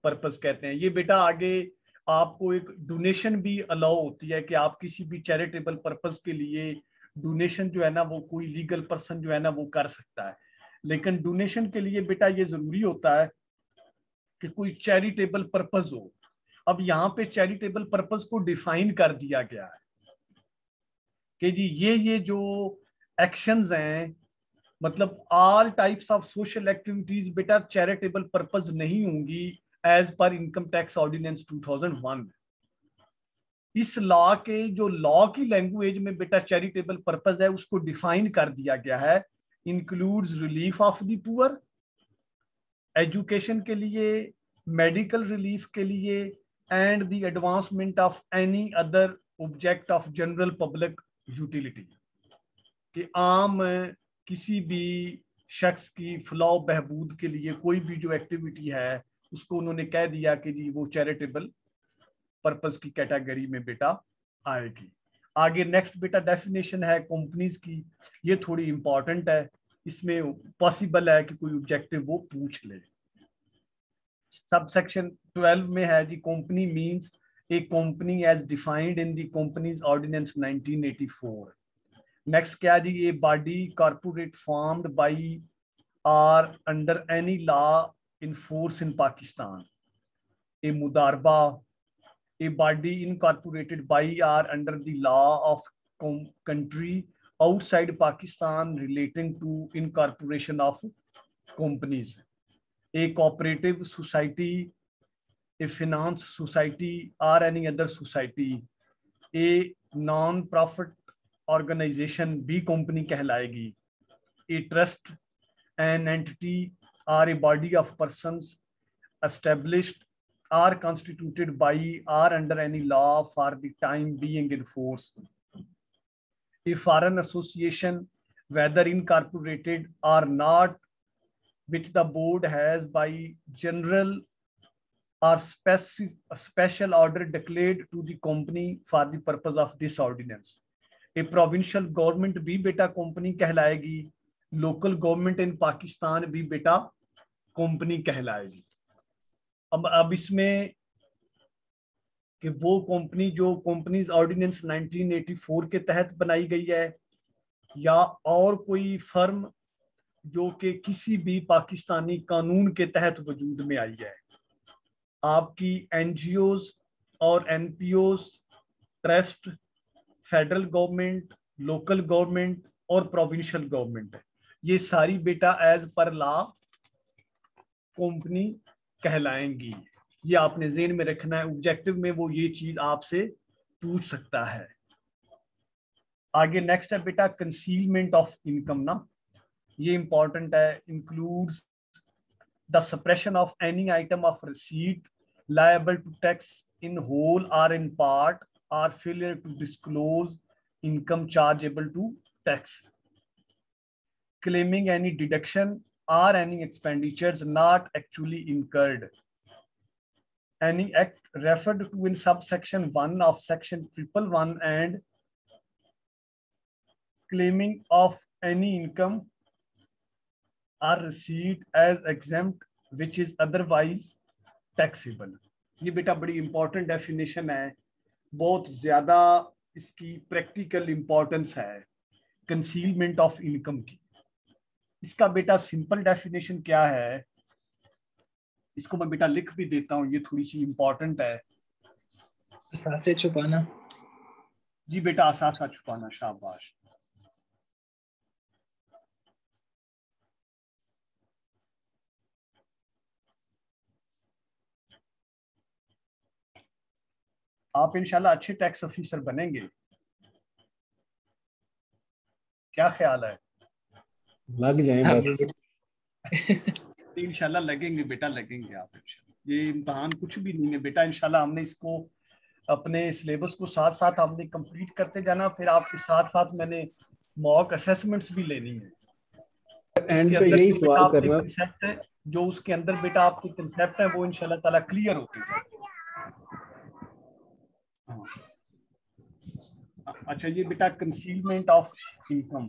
पर्पस कहते हैं। ये बेटा आगे आपको एक डोनेशन भी अलाउ होती है कि आप किसी भी चैरिटेबल पर्पस के लिए डोनेशन जो है ना वो कोई लीगल पर्सन जो है ना वो कर सकता है। लेकिन डोनेशन के लिए बेटा ये जरूरी होता है कि कोई चैरिटेबल पर्पस हो। अब यहाँ पे चैरिटेबल पर्पस को डिफाइन कर दिया गया है कि जी ये जो एक्शंस हैं, मतलब all types of social activities बेटा चैरिटेबल पर्पस नहीं होंगी as per income tax ordinance 2001। इस लॉ के जो लॉ की लैंग्वेज में बेटा चैरिटेबल पर्पस है उसको डिफाइन कर दिया गया है, includes relief of the poor, education के लिए, मेडिकल रिलीफ के लिए and the advancement of any other object of general public utility. कि आम किसी भी शख्स की फलाह बहबूद के लिए कोई भी जो एक्टिविटी है उसको उन्होंने कह दिया कि जी वो चैरिटेबल पर्पस की कैटेगरी में बेटा आएगी। आगे नेक्स्ट बेटा डेफिनेशन है कंपनीज की, ये थोड़ी इंपॉर्टेंट है, इसमें पॉसिबल है कि कोई ऑब्जेक्टिव वो पूछ ले। सब सेक्शन 12 में है जी, company means a company as defined in the companies ordinance 1984। Next क्या जी, a body corporate formed by or under any law in force in Pakistan. A मुदारबा, a body incorporated by or under the law of country outside Pakistan relating to incorporation of companies, a cooperative society, a finance society or any other society, a non-profit organization भी company कहलाएगी, a trust, an entity or a body of persons established are constituted by or under any law for the time being in force, a foreign association whether incorporated or not, which the board has by general or special order declared to the company for the purpose of this ordinance. A provincial government भी बेटा company कहलाएगी, local government in Pakistan भी बेटा company कहलाएगी। अब इसमें कि वो कंपनी जो कंपनीज ऑर्डिनेंस 1984 के तहत बनाई गई है या और कोई फर्म जो कि किसी भी पाकिस्तानी कानून के तहत वजूद में आई है। आपकी एनजीओज और NPOs, trust, federal government, local government और प्रोविंशियल गवर्नमेंट, ये सारी बेटा एज पर लॉ कंपनी कहलाएंगी। ये आपने ज़हन में रखना है, ऑब्जेक्टिव में वो ये चीज आपसे पूछ सकता है। आगे नेक्स्ट है बेटा कंसीलमेंट ऑफ इनकम ना, ये इंपॉर्टेंट है, includes the suppression of any item of receipt liable to tax in whole or in part or failure to disclose income chargeable to tax, claiming any deduction or any expenditures not actually incurred. Any act referred to in subsection 1 of section 111 and claiming of any income or receipt as exempt which is otherwise taxable. ये बेटा बड़ी important definition है, बहुत ज्यादा इसकी practical importance है concealment of income की। इसका बेटा सिंपल डेफिनेशन क्या है, इसको मैं बेटा लिख भी देता हूं, ये थोड़ी सी इंपॉर्टेंट है। सांसें छुपाना, जी बेटा असासा छुपाना, शाबाश। आप इंशाल्लाह अच्छे टैक्स ऑफिसर बनेंगे, क्या ख्याल है? लग जाए बस। इंशाल्लाह लगेंगे बेटा, लगेंगे आप इंशाल्लाह। ये इम्तहान कुछ भी नहीं है बेटा, इंशाल्लाह हमने इसको अपने सिलेबस को साथ साथ हमने कंप्लीट करते जाना, फिर आपके साथ साथ मैंने मॉक असेसमेंट्स भी लेनी है। एंड उसके पे अंदर यही जो बेटा सवाल आपके करना, कंसेप्ट है, जो उसके अंदर बेटा आपके कंसेप्ट है वो इंशाल्लाह ताला क्लियर होते हैं। हाँ। अच्छा ये बेटा कंसीलमेंट ऑफ इनकम,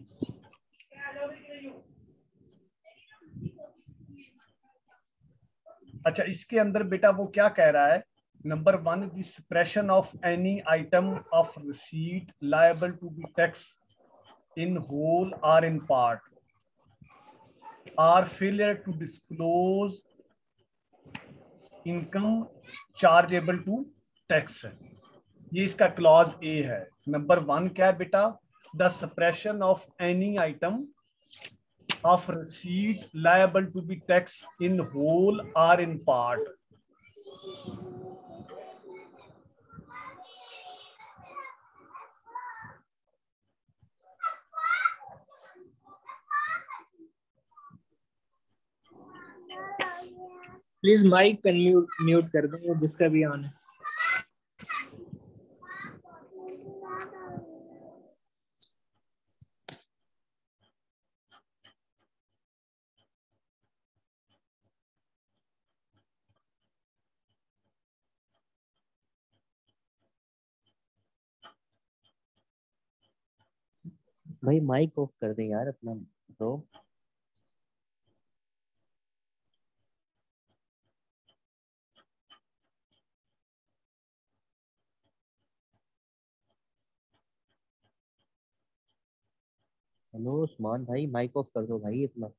अच्छा इसके अंदर बेटा वो क्या कह रहा है, number 1 the suppression of any item of receipt liable to be tax in whole or in part or failure to disclose income chargeable to tax है। ये इसका क्लॉज ए है। नंबर 1 क्या है बेटा, the suppression of any item of receipt liable to be taxed in whole or in part. Please mic mute कर दें जिसका भी ऑन है। भाई माइक ऑफ कर दे यार अपना ब्रो। हेलो उस्मान भाई, माइक ऑफ कर दो भाई अपना।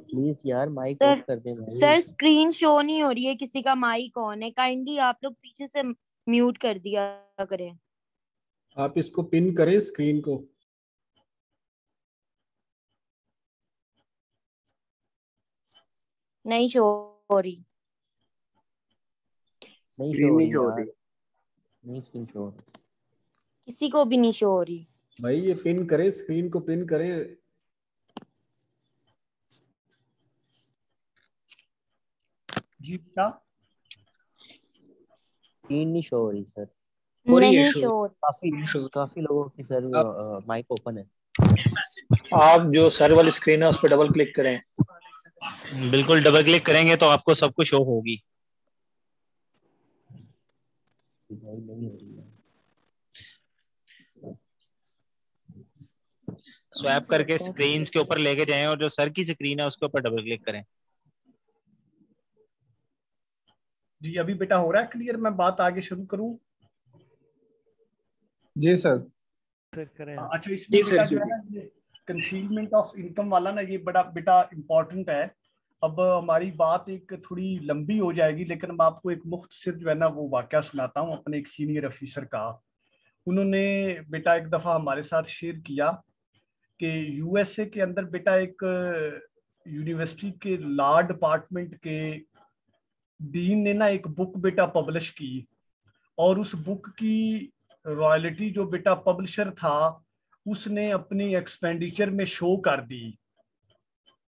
प्लीज यार माइक ऑफ कर दे भाई। सर स्क्रीन शो नहीं हो रही है, किसी का माइक ऑन है, काइंडली आप लोग पीछे से म्यूट कर दिया करें। आप इसको पिन करें स्क्रीन को। नहीं शो हो रही, नहीं शो हो रही यार, नहीं स्क्रीन शो हो रही, किसी को भी नहीं शो हो रही। भाई ये पिन करें, स्क्रीन को पिन करें। जी बेटा स्क्रीन नहीं शो हो रही सर। नहीं शो हो रही। काफी लोगों की सर माइक ओपन है। आप जो सर वाली स्क्रीन है उस पर डबल क्लिक करें। बिल्कुल डबल क्लिक करेंगे तो आपको सब कुछ शो होगी। भाई नहीं हो रही है। स्वैप करके स्क्रीन के ऊपर लेके जाएं और जो सर की स्क्रीन है उसके ऊपर डबल क्लिक करें। जी अभी बेटा हो रहा है क्लियर, मैं बात आगे शुरू करूं? जी सर। अच्छा इसमें बेटा जो है ना ये कंसीलमेंट ऑफ इनकम वाला ना ये बड़ा बेटा इम्पोर्टेंट है। अब हमारी बात एक थोड़ी लंबी हो जाएगी, लेकिन मैं आपको एक मुख्तसर जो है ना वो वाकया सुनाता हूँ अपने एक सीनियर अफिसर का। उन्होंने बेटा एक दफ़ा हमारे साथ शेयर किया कि यूएसए के अंदर बेटा एक यूनिवर्सिटी के लॉ डिपार्टमेंट के डीन ने ना एक बुक बेटा पब्लिश की, और उस बुक की रॉयल्टी जो बेटा पब्लिशर था उसने अपनी एक्सपेंडिचर में शो कर दी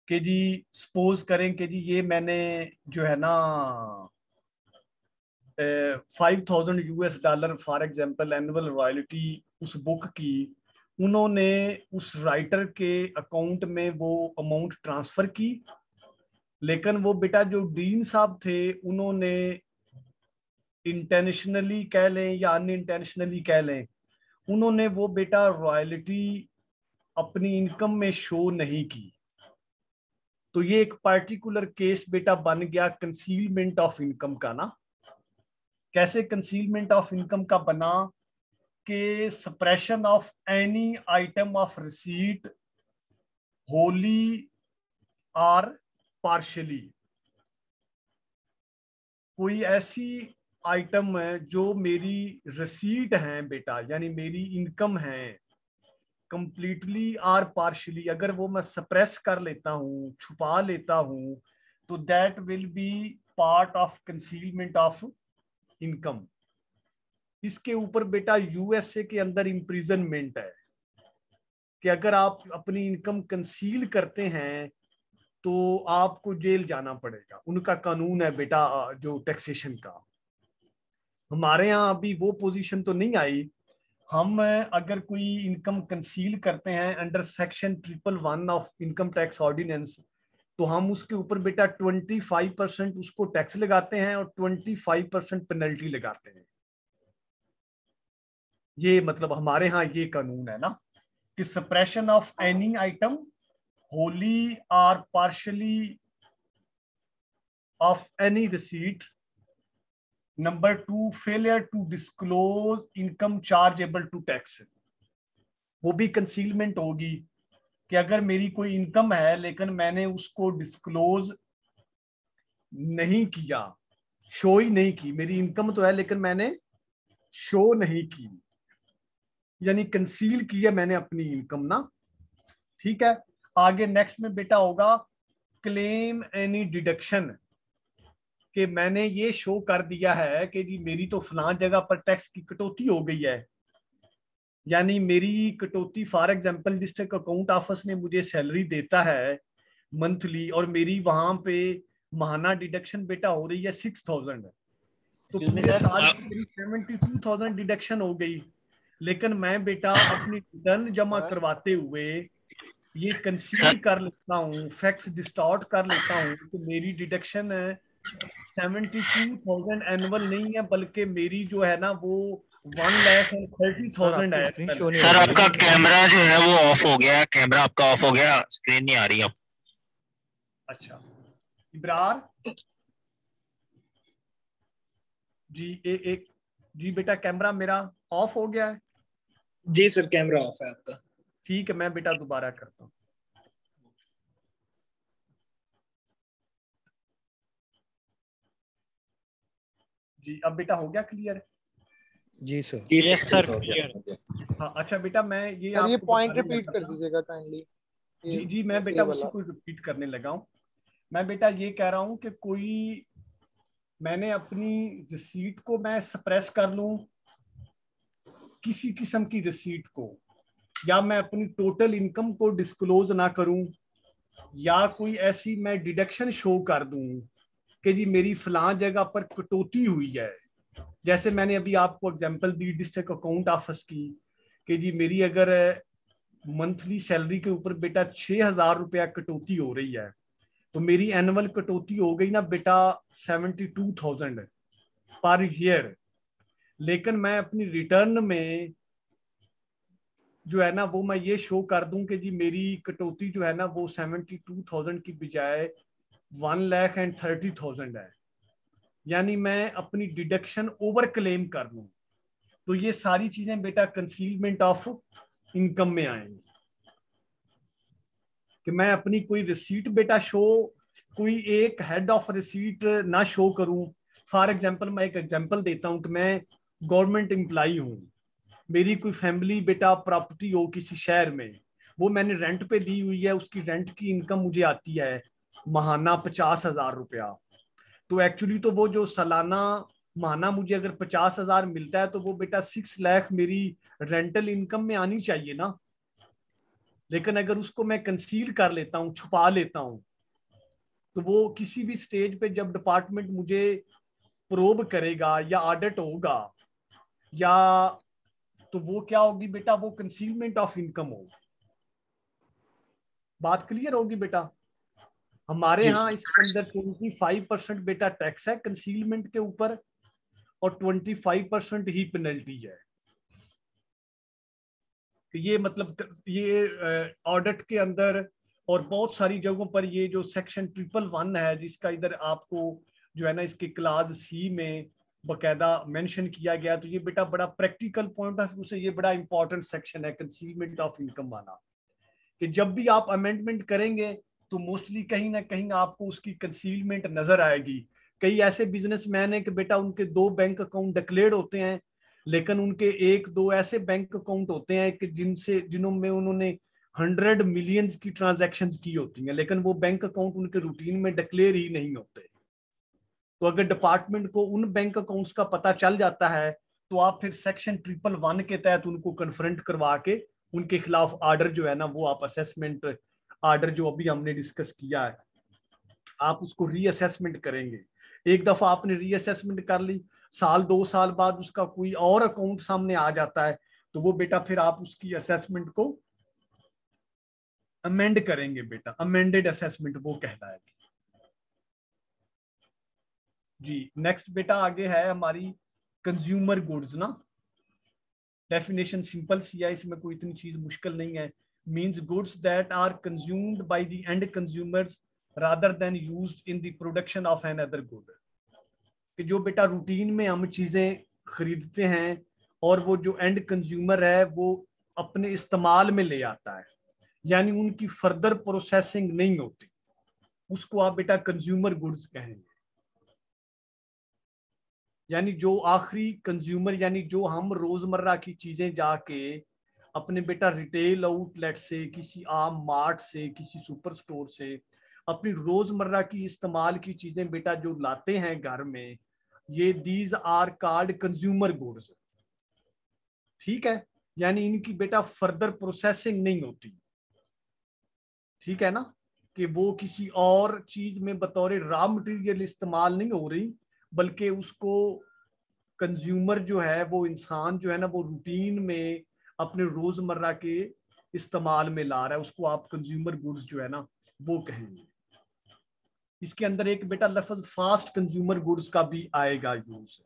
कि जी सपोज करें कि जी ये मैंने जो है ना $5,000 फॉर एग्जांपल एनुअल रॉयल्टी उस बुक की, उन्होंने उस राइटर के अकाउंट में वो अमाउंट ट्रांसफर की, लेकिन वो बेटा जो डीन साहब थे उन्होंने इंटेंशनली कह लें या अनइंटेंशनली कह लें, उन्होंने वो बेटा रॉयल्टी अपनी इनकम में शो नहीं की। तो ये एक पार्टिकुलर केस बेटा बन गया कंसीलमेंट ऑफ इनकम का ना। कैसे कंसीलमेंट ऑफ इनकम का बना कि suppression of any item of receipt Holi और पार्शियली। कोई ऐसी आइटम है जो मेरी रिसीट है बेटा, यानी मेरी इनकम है, कंप्लीटली और पार्शियली अगर वो मैं सप्रेस कर लेता हूँ, छुपा लेता हूँ, तो that will B part of concealment of income. इसके ऊपर बेटा यूएसए के अंदर इम्प्रिजनमेंट है कि अगर आप अपनी इनकम कंसील करते हैं तो आपको जेल जाना पड़ेगा। उनका कानून है बेटा जो टैक्सेशन का। हमारे यहाँ अभी वो पोजीशन तो नहीं आई। हम अगर कोई इनकम कंसील करते हैं under section 111 of income tax ordinance, तो हम उसके ऊपर बेटा 25% उसको टैक्स लगाते हैं और 25% पेनल्टी लगाते हैं। ये मतलब हमारे यहाँ ये कानून है ना कि suppression of any item wholly और partially of any receipt. Number 2, failure to disclose income chargeable to tax. वो भी कंसीलमेंट होगी कि अगर मेरी कोई इनकम है लेकिन मैंने उसको डिस्क्लोज नहीं किया, शो ही नहीं की। मेरी इनकम तो है लेकिन मैंने शो नहीं की, यानी कंसील किया मैंने अपनी इनकम ना। ठीक है, आगे नेक्स्ट में बेटा होगा क्लेम एनी डिडक्शन, कि मैंने ये शो कर दिया है कि जी मेरी तो फलां जगह पर टैक्स की कटौती हो गई है, यानी मेरी कटौती for example district account office ने मुझे सैलरी देता है मंथली और मेरी वहां पे महाना डिडक्शन बेटा हो रही है 6000, तो पूरे साल की मेरी 72,000 डिडक्शन हो गई। लेकिन मैं बेटा अपनी रिटर्न जमा करवाते हुए ये कंसील कर लेता हूँ, फैक्ट्स डिस्टॉर्ट कर लेता हूँ, तो मेरी डिडक्शन 72,000 एनुअल नहीं है, बल्कि मेरी जो है ना वो 1,30,000 है। सर आपका कैमरा जो है वो ऑफ हो गया, कैमरा आपका ऑफ हो गया, स्क्रीन नहीं आ रही अब। अच्छा इब्रार जी, एक जी बेटा कैमरा मेरा ऑफ हो गया है। जी सर कैमरा ऑफ है आपका। ठीक है, मैं बेटा दोबारा करता हूँ। जी अब बेटा हो गया क्लियर? जी सर। जी यस सर सर। हाँ अच्छा बेटा, मैं ये सर ये आपको पॉइंट बताने रिपीट लगा कर था। दीजिएगा काइंडली। जी मैं बेटा उसी को रिपीट करने लगा हूँ। मैं बेटा ये कह रहा हूँ कि कोई मैंने अपनी रिसीट को मैं सप्रेस कर लूँ, किसी किस्म की रिसीट को, या मैं अपनी टोटल इनकम को डिस्क्लोज ना करूं, या कोई ऐसी मैं डिडक्शन शो कर दूं कि जी मेरी फलां जगह पर कटौती हुई है। जैसे मैंने अभी आपको एग्जांपल दी डिस्ट्रिक्ट अकाउंट ऑफिस की कि जी मेरी अगर मंथली सैलरी के ऊपर बेटा 6,000 रुपया कटौती हो रही है, तो मेरी एनुअल कटौती हो गई ना बेटा 72,000 पर ईयर। लेकिन मैं अपनी रिटर्न में जो है ना वो मैं ये शो कर दूं कि जी मेरी कटौती जो है ना वो 72,000 की बजाय 1,30,000 है, यानी मैं अपनी डिडक्शन ओवर क्लेम कर लूं। तो ये सारी चीजें बेटा कंसीलमेंट ऑफ इनकम में आएंगी कि मैं अपनी कोई रिसीट बेटा शो, कोई एक हेड ऑफ रिसीट ना शो करूं। फॉर एग्जांपल मैं एक एग्जांपल देता हूं कि मैं गवर्नमेंट एम्प्लॉई हूं, मेरी कोई फैमिली बेटा प्रॉपर्टी हो किसी शहर में, वो मैंने रेंट पे दी हुई है, उसकी रेंट की इनकम मुझे आती है महाना 50,000 रुपया। तो एक्चुअली तो वो जो सालाना महाना मुझे अगर 50,000 मिलता है तो वो बेटा 6 लाख मेरी रेंटल इनकम में आनी चाहिए ना। लेकिन अगर उसको मैं कंसील कर लेता हूँ, छुपा लेता हूँ, तो वो किसी भी स्टेज पे जब डिपार्टमेंट मुझे प्रोब करेगा या ऑडिट होगा या तो वो क्या होगी बेटा, वो कंसीलमेंट ऑफ इनकम होगी। बात क्लियर होगी बेटा? हमारे यहाँ इसके अंदर 25% बेटा टैक्स है कंसीलमेंट के ऊपर और 25% ही पेनल्टी है। ये मतलब ये ऑडिट के अंदर और बहुत सारी जगहों पर ये जो सेक्शन 111 है, जिसका इधर आपको जो है ना इसके क्लास सी में बकायदा मेंशन किया गया, तो ये बेटा बड़ा प्रैक्टिकल पॉइंट ऑफ व्यू से ये बड़ा इंपॉर्टेंट सेक्शन है कंसीलमेंट ऑफ इनकम वाला, कि जब भी आप अमेंडमेंट करेंगे तो मोस्टली कहीं ना कहीं आपको उसकी कंसीलमेंट नजर आएगी। कई ऐसे बिजनेसमैन है कि बेटा उनके 2 बैंक अकाउंट डिक्लेयर्ड होते हैं, लेकिन उनके 1-2 ऐसे बैंक अकाउंट होते हैं कि जिनों में उन्होंने 100 मिलियंस की ट्रांजैक्शंस की होती हैं, लेकिन वो बैंक अकाउंट उनके रूटीन में डिक्लेयर ही नहीं होते। तो अगर डिपार्टमेंट को उन बैंक अकाउंट्स का पता चल जाता है तो आप फिर सेक्शन 111 के तहत उनको कन्फ्रंट करवा के उनके खिलाफ ऑर्डर जो है ना वो आप असेसमेंट ऑर्डर जो अभी हमने डिस्कस किया है आप उसको रीअसेसमेंट करेंगे। एक दफा आपने रीअसेसमेंट कर ली, साल 2 साल बाद उसका कोई और अकाउंट सामने आ जाता है तो वो बेटा फिर आप उसकी असेसमेंट को अमेंड करेंगे बेटा, अमेंडेड असेसमेंट वो कहलाएगी। जी नेक्स्ट बेटा आगे है हमारी कंज्यूमर गुड्स ना। डेफिनेशन सिंपल सी है, इसमें कोई इतनी चीज मुश्किल नहीं है। Means goods that are consumed by the end consumers rather than used in the production of another good, कि जो बेटा रूटीन में हम चीजें खरीदते हैं और वो जो एंड कंज्यूमर है वो अपने इस्तेमाल में ले आता है, यानी उनकी फर्दर प्रोसेसिंग नहीं होती, उसको आप बेटा कंज्यूमर गुड्स कहेंगे। यानी जो आखिरी कंज्यूमर, यानी जो हम रोजमर्रा की चीजें जाके अपने बेटा रिटेल आउटलेट से, किसी आम मार्ट से, किसी सुपर स्टोर से अपनी रोजमर्रा की इस्तेमाल की चीजें बेटा जो लाते हैं घर में, ये these are called consumer goods. ठीक है, यानी इनकी बेटा फर्दर प्रोसेसिंग नहीं होती, ठीक है ना, कि वो किसी और चीज में बतौर रॉ मटेरियल इस्तेमाल नहीं हो रही, बल्कि उसको कंज्यूमर जो है वो इंसान जो है ना वो रूटीन में अपने रोजमर्रा के इस्तेमाल में ला रहा है, उसको आप कंज्यूमर गुड्स जो है ना वो कहेंगे। इसके अंदर एक बेटा लफ्ज फास्ट कंज्यूमर गुड्स का भी आएगा यूज।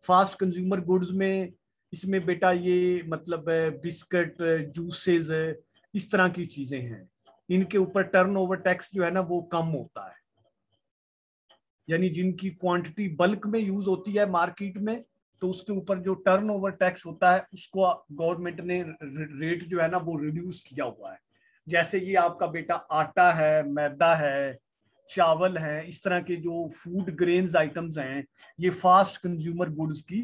फास्ट कंज्यूमर गुड्स में इसमें बेटा ये मतलब बिस्किट, जूसेस, इस तरह की चीजें हैं, इनके ऊपर टर्नओवर टैक्स जो है ना वो कम होता है, यानी जिनकी क्वांटिटी बल्क में यूज होती है मार्केट में तो उसके ऊपर जो टर्नओवर टैक्स होता है उसको गवर्नमेंट ने रेट जो है ना वो रिड्यूस किया हुआ है। जैसे ये आपका बेटा आटा है, मैदा है, चावल है, इस तरह के जो फूड ग्रेन्स आइटम्स हैं ये फास्ट कंज्यूमर गुड्स की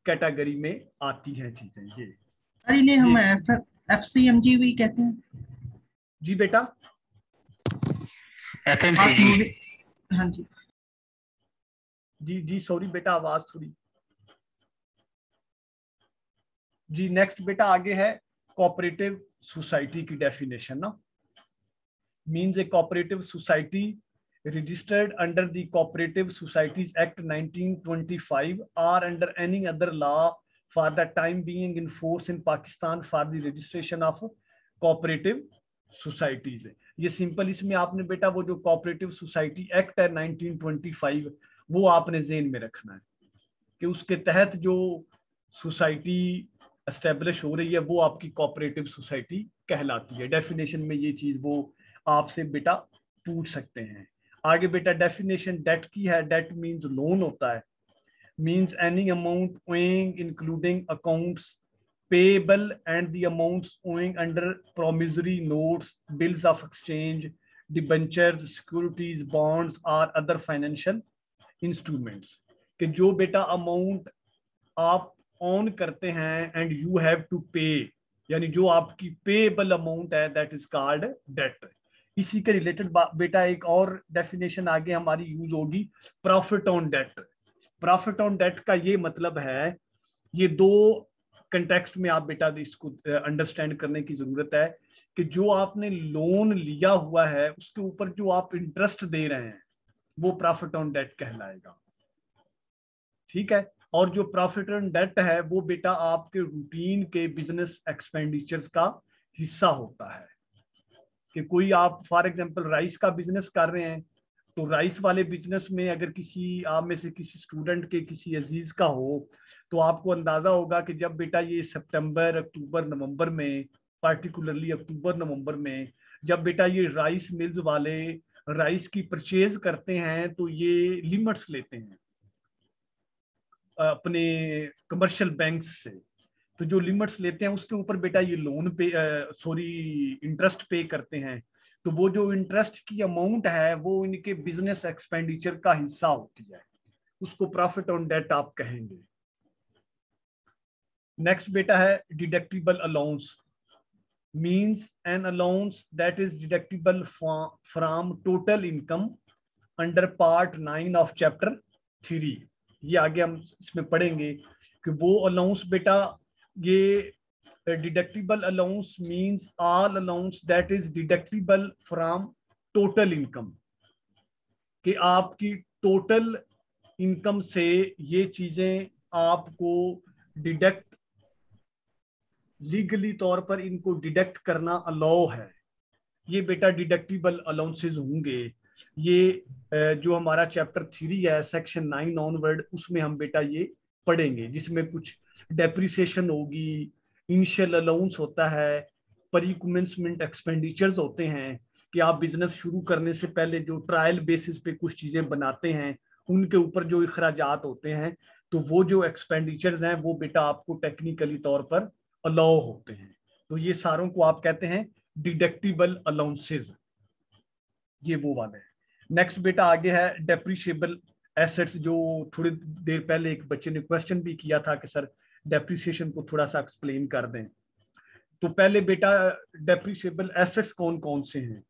कैटेगरी में आती हैं चीजें। ये इन्हें हम FCMG भी कहते हैं। जी बेटा, FMCG। हाँ जी जी जी सॉरी बेटा आवाज थोड़ी। जी नेक्स्ट बेटा आगे है कोऑपरेटिव सोसाइटी की डेफिनेशन ना। Means A cooperative society registered under the Cooperative Societies Act 1925 or under any other law for the time being in force in Pakistan for the registration of cooperative societies। ये simple, इसमें आपने बेटा वो जो cooperative society act है 1925 वो आपने ज़हन में रखना है कि उसके तहत जो सोसाइटी एस्टेब्लिश हो रही है वो आपकी कोऑपरेटिव सोसाइटी कहलाती है। डेफिनेशन में ये चीज वो आपसे बेटा पूछ सकते हैं। आगे बेटा डेफिनेशन डेट की है। डेट मींस लोन होता है, means any amount owing including accounts payable and the amounts owing under promissory notes, bills of exchange, debentures, securities, bonds और अदर फाइनेंशियल इंस्ट्रूमेंट्स, कि जो बेटा अमाउंट आप ऑन करते हैं एंड यू हैव टू पे, यानी जो आपकी पेएबल अमाउंट है दैट इज कॉल्ड डेट। इसी के रिलेटेड बेटा एक और डेफिनेशन आगे हमारी यूज होगी, profit on debt. Profit on debt का ये मतलब है, ये दो कंटेक्स्ट में आप बेटा इसको अंडरस्टैंड करने की जरूरत है कि जो आपने लोन लिया हुआ है उसके ऊपर जो आप इंटरेस्ट दे रहे हैं वो प्रॉफिट ऑन डेट कहलाएगा। ठीक है, और जो प्रॉफिट ऑन डेट है वो बेटा आपके रूटीन के बिजनेस एक्सपेंडिचर्स का हिस्सा होता है। कि कोई आप फॉर एग्जांपल राइस का बिजनेस कर रहे हैं तो राइस वाले बिजनेस में अगर किसी आप में से किसी स्टूडेंट के किसी अजीज का हो तो आपको अंदाजा होगा कि जब बेटा ये सितंबर, अक्टूबर, नवंबर में, पार्टिकुलरली अक्टूबर नवंबर में जब बेटा ये राइस मिल्स वाले राइस की परचेज करते हैं तो ये लिमिट्स लेते हैं अपने कमर्शियल बैंक्स से, तो जो लिमिट्स लेते हैं उसके ऊपर बेटा ये लोन पे इंटरेस्ट पे करते हैं। तो वो जो इंटरेस्ट की अमाउंट है वो इनके बिजनेस एक्सपेंडिचर का हिस्सा होती है, उसको प्रॉफिट ऑन डेट आप कहेंगे। नेक्स्ट बेटा है deductible allowance, means an allowance that is deductible from total income under part 9 of chapter 3। ये आगे हम इसमें पढ़ेंगे कि वो अलाउंस बेटा, ये deductible allowance means all allowance that is deductible from total income, कि आपकी टोटल इनकम से ये चीजें आपको डिडक्ट, लीगली तौर पर इनको डिडक्ट करना अलाउ है। ये बेटा डिडक्टिबल अलाउंसेस होंगे। ये जो हमारा चैप्टर 3 है सेक्शन 9 ऑनवर्ड, उसमें हम बेटा ये पढ़ेंगे, जिसमें कुछ डेप्रिसिएशन होगी, इनिशियल अलाउंस होता है, प्री कमेंसमेंट एक्सपेंडिचर्स होते हैं कि आप बिजनेस शुरू करने से पहले जो ट्रायल बेसिस पे कुछ चीजें बनाते हैं उनके ऊपर जो इखराजात होते हैं, तो वो जो एक्सपेंडिचर्स हैं वो बेटा आपको टेक्निकली तौर पर अलाउ होते हैं। तो ये सारों को आप कहते हैं डिडक्टिबल अलाउंसेस, ये वो वाले हैं। नेक्स्ट बेटा आगे है डेप्रिशिएबल एसेट्स, जो थोड़ी देर पहले एक बच्चे ने क्वेश्चन भी किया था कि सर डेप्रिसिएशन को थोड़ा सा एक्सप्लेन कर दें। तो पहले बेटा डेप्रिशिएबल एसेट्स कौन कौन से हैं?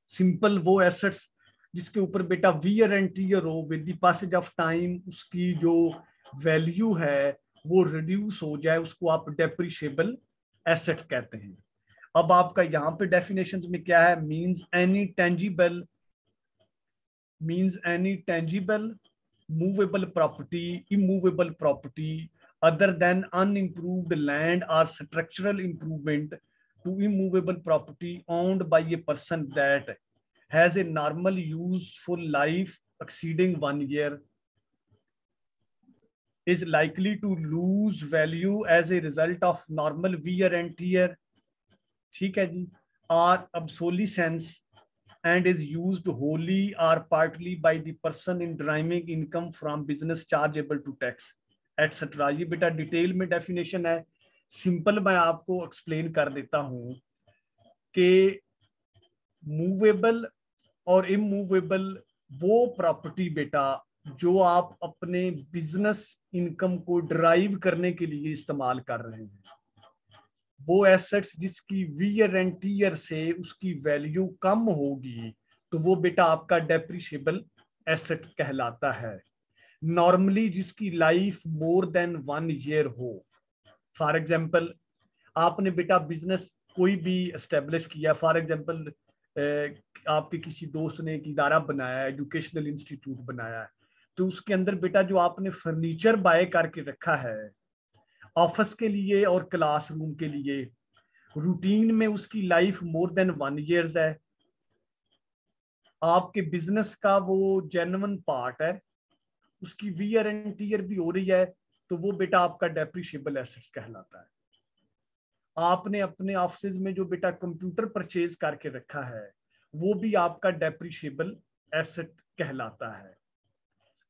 सिंपल वो एसेट्स जिसके ऊपर बेटा वियर एंड टीयर हो, with the passage of time उसकी जो वैल्यू है वो रिड्यूस हो जाए, उसको आप डेप्रिशिएबल एसेट कहते हैं। अब आपका यहाँ पे डेफिनेशंस में क्या है? Means any tangible movable property, immovable property other than unimproved land और structural improvement to immovable property owned by a person that has a normal useful life exceeding 1 year is likely to lose value as a result of normal wear and tear, ठीक है जी, or obsolescence and is used wholly or partly by the person in deriving income from business chargeable to tax etc। ये बेटा detail में definition है, simple मैं आपको explain कर देता हूं कि मूवेबल और इमूवेबल वो प्रॉपर्टी बेटा जो आप अपने बिजनेस इनकम को ड्राइव करने के लिए इस्तेमाल कर रहे हैं, वो एसेट्स जिसकी वियर एंड टीयर से उसकी वैल्यू कम होगी, तो वो बेटा आपका डेप्रिशिएबल एसेट कहलाता है। नॉर्मली जिसकी लाइफ मोर देन 1 ईयर हो, फॉर एग्जांपल आपने बेटा बिजनेस कोई भी एस्टेब्लिश किया, फॉर एग्जांपल आपके किसी दोस्त ने एक इदारा बनाया, एजुकेशनल इंस्टीट्यूट बनाया है, तो उसके अंदर बेटा जो आपने फर्नीचर बाय करके रखा है ऑफिस के लिए और क्लासरूम के लिए, रूटीन में उसकी लाइफ मोर देन 1 ईयर्स है, आपके बिजनेस का वो जेन्युइन पार्ट है, उसकी वियर एंड टीयर भी हो रही है, तो वो बेटा आपका डेप्रिशिएबल एसेट्स कहलाता है। आपने अपने ऑफिस में जो बेटा कंप्यूटर परचेज करके रखा है वो भी आपका डेप्रिशिएबल एसेट कहलाता है।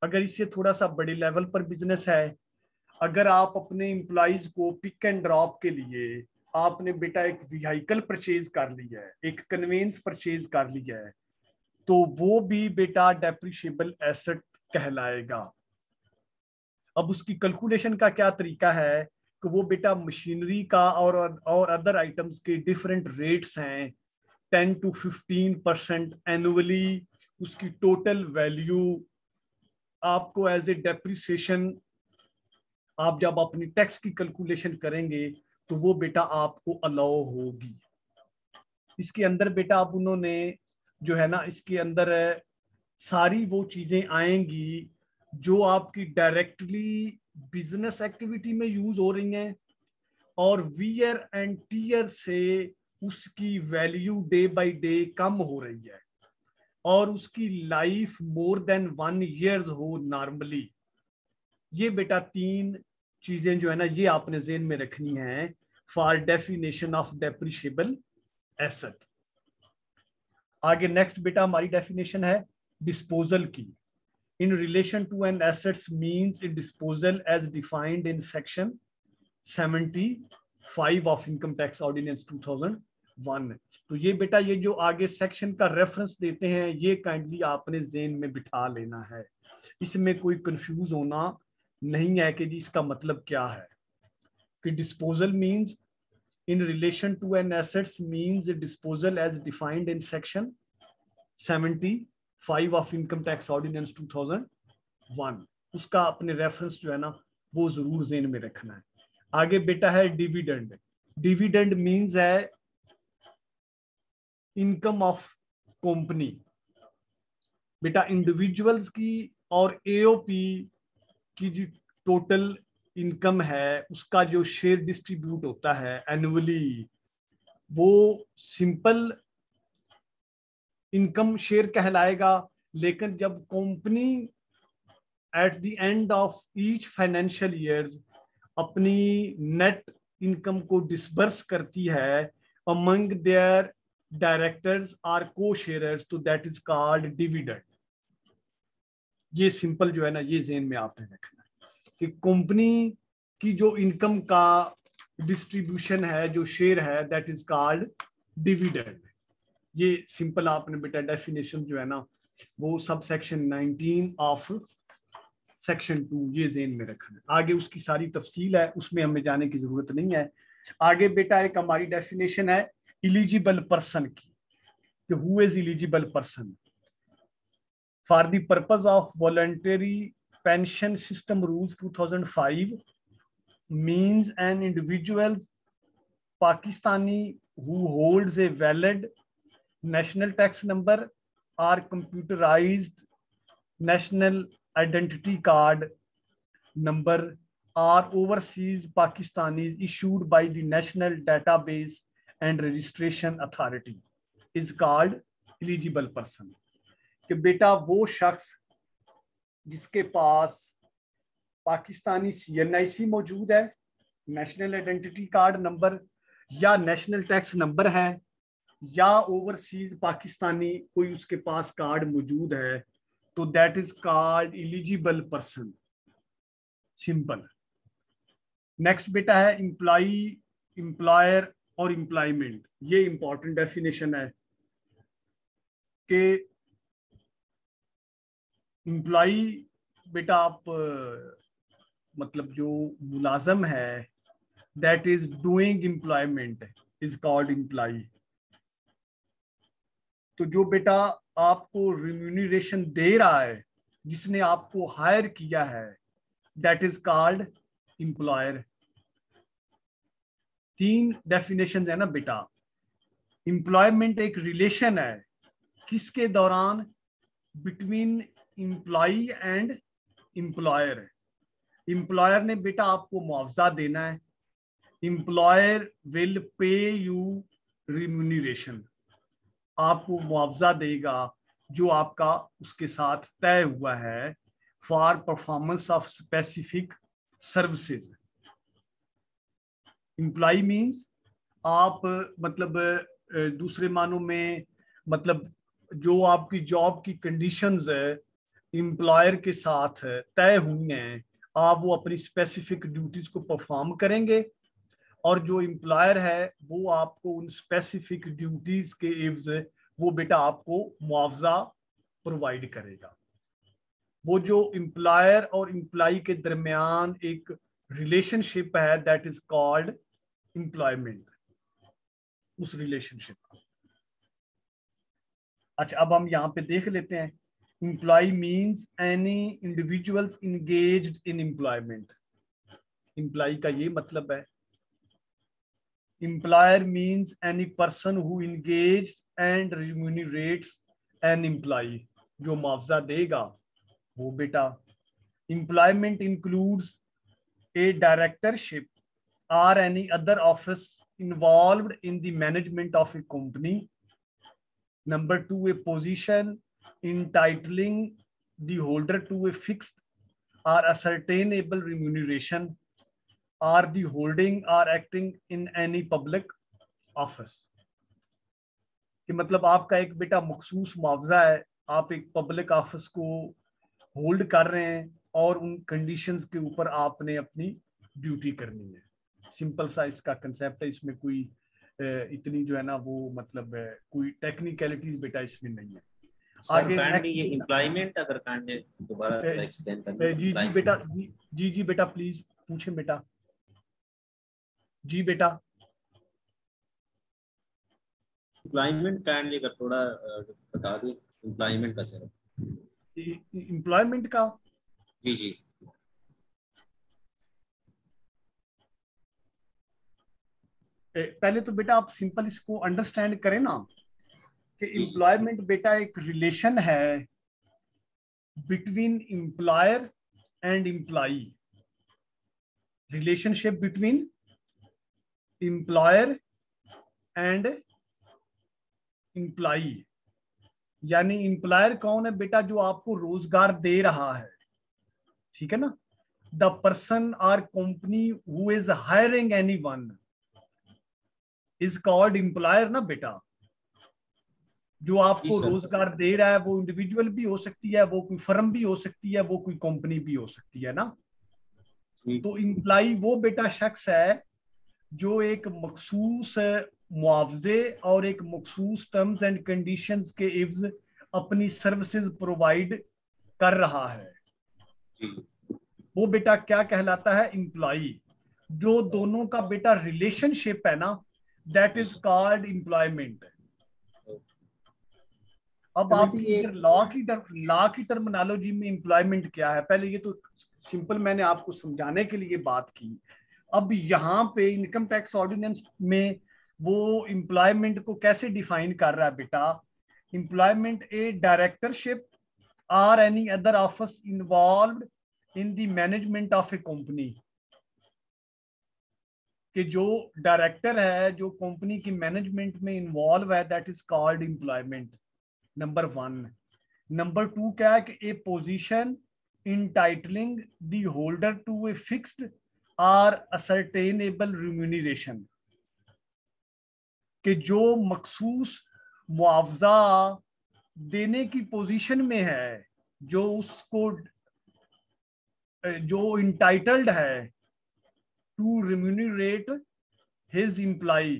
अगर इससे थोड़ा सा बड़े लेवल पर बिजनेस है, अगर आप अपने एम्प्लॉइज को पिक एंड ड्रॉप के लिए आपने बेटा एक व्हीकल परचेज कर लिया है, एक कन्वेंस परचेज कर लिया है, तो वो भी बेटा डेप्रिशिएबल एसेट कहलाएगा। अब उसकी कैलकुलेशन का क्या तरीका है कि वो बेटा मशीनरी का और अदर आइटम्स के डिफरेंट रेट्स हैं, 10 to 15% एनुअली उसकी टोटल वैल्यू आपको एज ए डेप्रिसिएशन, आप जब अपनी टैक्स की कैलकुलेशन करेंगे तो वो बेटा आपको अलाउ होगी। इसके अंदर बेटा अब उन्होंने जो है ना, इसके अंदर सारी वो चीजें आएंगी जो आपकी डायरेक्टली बिजनेस एक्टिविटी में यूज हो रही हैं और वियर एंड टीयर से उसकी वैल्यू डे बाय डे कम हो रही है और उसकी लाइफ मोर देन 1 ईयर्स हो नॉर्मली। ये बेटा 3 चीजें जो है ना, ये आपने ज़हन में रखनी है for definition of depreciable asset. आगे नेक्स्ट बेटा हमारी डेफिनेशन है डिस्पोजल की। In relation to an assets means in disposal as defined in section 75 of income tax ordinance 2001। तो ये बेटा ये जो आगे सेक्शन का रेफरेंस देते हैं ये काइंडली आपने ज़हन में बिठा लेना है, इसमें कोई कंफ्यूज होना नहीं है कि जी इसका मतलब क्या है। कि disposal means in relation to an assets means disposal as defined in section 75 of income tax ordinance 2001। उसका अपने रेफरेंस जो है ना वो जरूर ज़हन में रखना है। आगे बेटा है डिविडेंड। डिविडेंड मींस है इनकम ऑफ कंपनी। बेटा इंडिविजुअल्स की और एओपी की जो टोटल इनकम है उसका जो शेयर डिस्ट्रीब्यूट होता है एनुअली वो सिंपल इनकम शेयर कहलाएगा। लेकिन जब company at the end of each financial years अपनी नेट इनकम को डिसबर्स करती है अमंग देयर डायरेक्टर्स आर को शेयर्स तो दैट इज कॉल्ड डिविडेंड। ये सिंपल जो है ना ये ज़हन में आपने रखना कि कंपनी की जो इनकम का डिस्ट्रीब्यूशन है जो शेयर है दैट इज कॉल्ड डिविडेंड। ये सिंपल आपने बेटा डेफिनेशन जो है ना वो सब सेक्शन 19 ऑफ सेक्शन 2 ये ज़हन में रखना है। आगे उसकी सारी तफसील है उसमें हमें जाने की जरूरत नहीं है। आगे बेटा एक हमारी डेफिनेशन है इलिजिबल पर्सन की कि who is eligible person for the purpose of voluntary pension system rules 2005 means an individual Pakistani who holds a valid national tax number or computerized national identity card number or overseas Pakistanis issued by the National Database and Registration Authority is called eligible person। कि बेटा वो शख्स जिसके पास Pakistani CNIC मौजूद है, national identity card number या national tax number है या ओवरसीज पाकिस्तानी कोई उसके पास कार्ड मौजूद है तो that is called eligible person. Simple. Next बेटा है एम्प्लॉई, एम्प्लॉयर और एम्प्लॉयमेंट। ये इंपॉर्टेंट डेफिनेशन है कि एम्प्लॉई बेटा आप मतलब जो मुलाजम है that is doing employment is called employee. तो जो बेटा आपको रिम्यूनरेशन दे रहा है जिसने आपको हायर किया है that is called employer. 3 definition है ना बेटा। एम्प्लॉयमेंट एक रिलेशन है किसके दौरान between employee and employer. Employer ने बेटा आपको मुआवजा देना है, employer will pay you remuneration, आपको मुआवजा देगा जो आपका उसके साथ तय हुआ है for performance of specific services. Employ means आप मतलब दूसरे मानों में मतलब जो आपकी जॉब की कंडीशंस है एम्प्लॉयर के साथ तय हुई हैं, आप वो अपनी स्पेसिफिक ड्यूटीज को परफॉर्म करेंगे और जो एम्प्लॉयर है वो आपको उन स्पेसिफिक ड्यूटीज के एवज वो बेटा आपको मुआवजा प्रोवाइड करेगा। वो जो एम्प्लॉयर और एम्प्लॉय के दरमियान एक रिलेशनशिप है दैट इज कॉल्ड एम्प्लॉयमेंट, उस रिलेशनशिप को। अच्छा अब हम यहाँ पे देख लेते हैं। Employee means any individuals engaged in employment. Employee का ये मतलब है। Employer means any person who engage and remunerates an employee, जो मुआवजा देगा वो बेटा। Employment includes a directorship or any other office involved in the management of a company. Number 2, a position entitling the holder to a fixed or ascertainable remuneration, or the holding or acting in any public office. कि मतलब आपका एक बेटा मखसूस मुआवजा है, आप एक पब्लिक ऑफिस को होल्ड कर रहे हैं और उन कंडीशंस के ऊपर आपने अपनी ड्यूटी करनी है। सिंपल सा इसका कंसेप्ट है, इसमें कोई इतनी जो है ना वो मतलब कोई टेक्निकलिटीज बेटा इसमें नहीं है। सर काइंडली ये एम्प्लॉयमेंट अगर काइंडली दोबारा एक्सप्लेन करें। जी बेटा, जी बेटा प्लीज पूछें बेटा। जी बेटा एम्प्लॉयमेंट काइंडली अगर थोड़ा बता दो एम्प्लॉयमेंट का सर। एम्प्लॉयमेंट का जी जी पहले तो बेटा आप सिंपल इसको अंडरस्टैंड करें ना कि एम्प्लॉयमेंट बेटा एक रिलेशन है between employer and employee. Relationship between employer and employee, यानी एम्प्लॉयर कौन है बेटा? जो आपको रोजगार दे रहा है, ठीक है ना। द पर्सन और company who is hiring anyone is called employer ना बेटा। जो आपको रोजगार दे रहा है वो इंडिविजुअल भी हो सकती है, वो कोई फर्म भी हो सकती है, वो कोई कंपनी भी हो सकती है ना। तो एम्प्लॉई वो बेटा शख्स है जो एक मखसूस मुआवजे और एक मखसूस टर्म्स एंड कंडीशंस के इव्ज अपनी सर्विसेज प्रोवाइड कर रहा है, वो बेटा क्या कहलाता है? एम्प्लॉई। जो दोनों का बेटा रिलेशनशिप है ना, दैट इज कॉल्ड एम्प्लॉयमेंट। अब आप लॉ की टर्मिनोलॉजी में एम्प्लॉयमेंट क्या है, पहले ये तो सिंपल मैंने आपको समझाने के लिए बात की। अब यहाँ पे इनकम टैक्स ऑर्डिनेंस में वो एम्प्लॉयमेंट को कैसे डिफाइन कर रहा है बेटा? एम्प्लॉयमेंट ए डायरेक्टरशिप और any other office involved in the management of A company. कि जो डायरेक्टर है जो कंपनी की मैनेजमेंट में इन्वॉल्व है, that is called employment, number 1। Number 2 क्या है कि a position entitling the holder to a fixed और असर्टेनेबल रिम्यूनरेशन। कि जो मखसूस मुआवजा देने की पोजीशन में है, जो उसको जो इंटाइटल्ड है to remunerate his employee,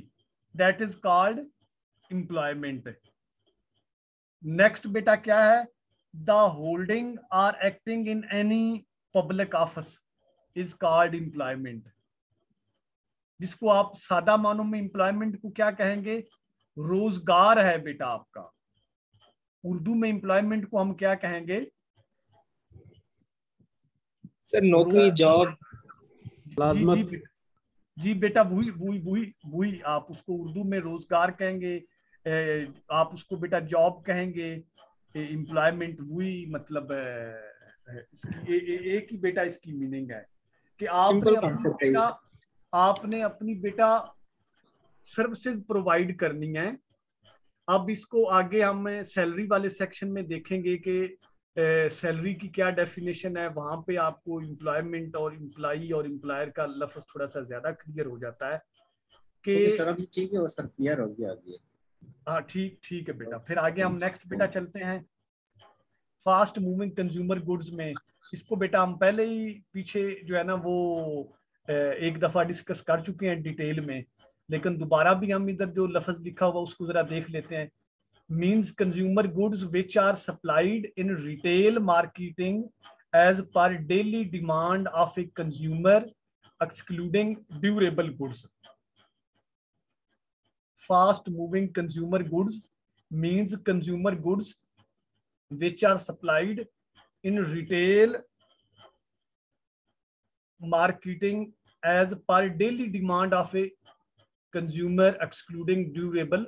that is called employment. Next बेटा क्या है? द होल्डिंग और acting in any public office is called employment, जिसको आप सादा मानों में एम्प्लॉयमेंट को क्या कहेंगे? रोजगार है बेटा आपका। उर्दू में एम्प्लॉयमेंट को हम क्या कहेंगे? सर नौकरी, जॉब, जी, जी बेटा वही वही वही वही आप उसको उर्दू में रोजगार कहेंगे, आप उसको बेटा जॉब कहेंगे। एम्प्लॉयमेंट वही मतलब एक ही बेटा इसकी मीनिंग है कि आपने अपनी बेटा सर्विसेज प्रोवाइड करनी है। अब इसको आगे हम सैलरी वाले सेक्शन में देखेंगे कि सैलरी की क्या डेफिनेशन है। वहां पे आपको एम्प्लॉयमेंट और एम्प्लॉई और एम्प्लॉयर का लफ्ज थोड़ा सा ज्यादा क्लियर हो जाता है कि सर अभी ठीक है, वो सर क्लियर हो गया अभी। हाँ ठीक है बेटा। फिर आगे हम नेक्स्ट बेटा चलते हैं फास्ट मूविंग कंज्यूमर गुड्स में। इसको बेटा हम पहले ही पीछे जो है ना वो एक दफा डिस्कस कर चुके हैं डिटेल में, लेकिन दोबारा भी हम इधर जो लफ्ज लिखा हुआ उसको जरा देख लेते हैं। Means consumer goods which are supplied in retail marketing as per daily demand of a consumer excluding durable goods. Fast moving consumer goods means consumer goods which are supplied in retail marketing as per daily demand of a consumer excluding durable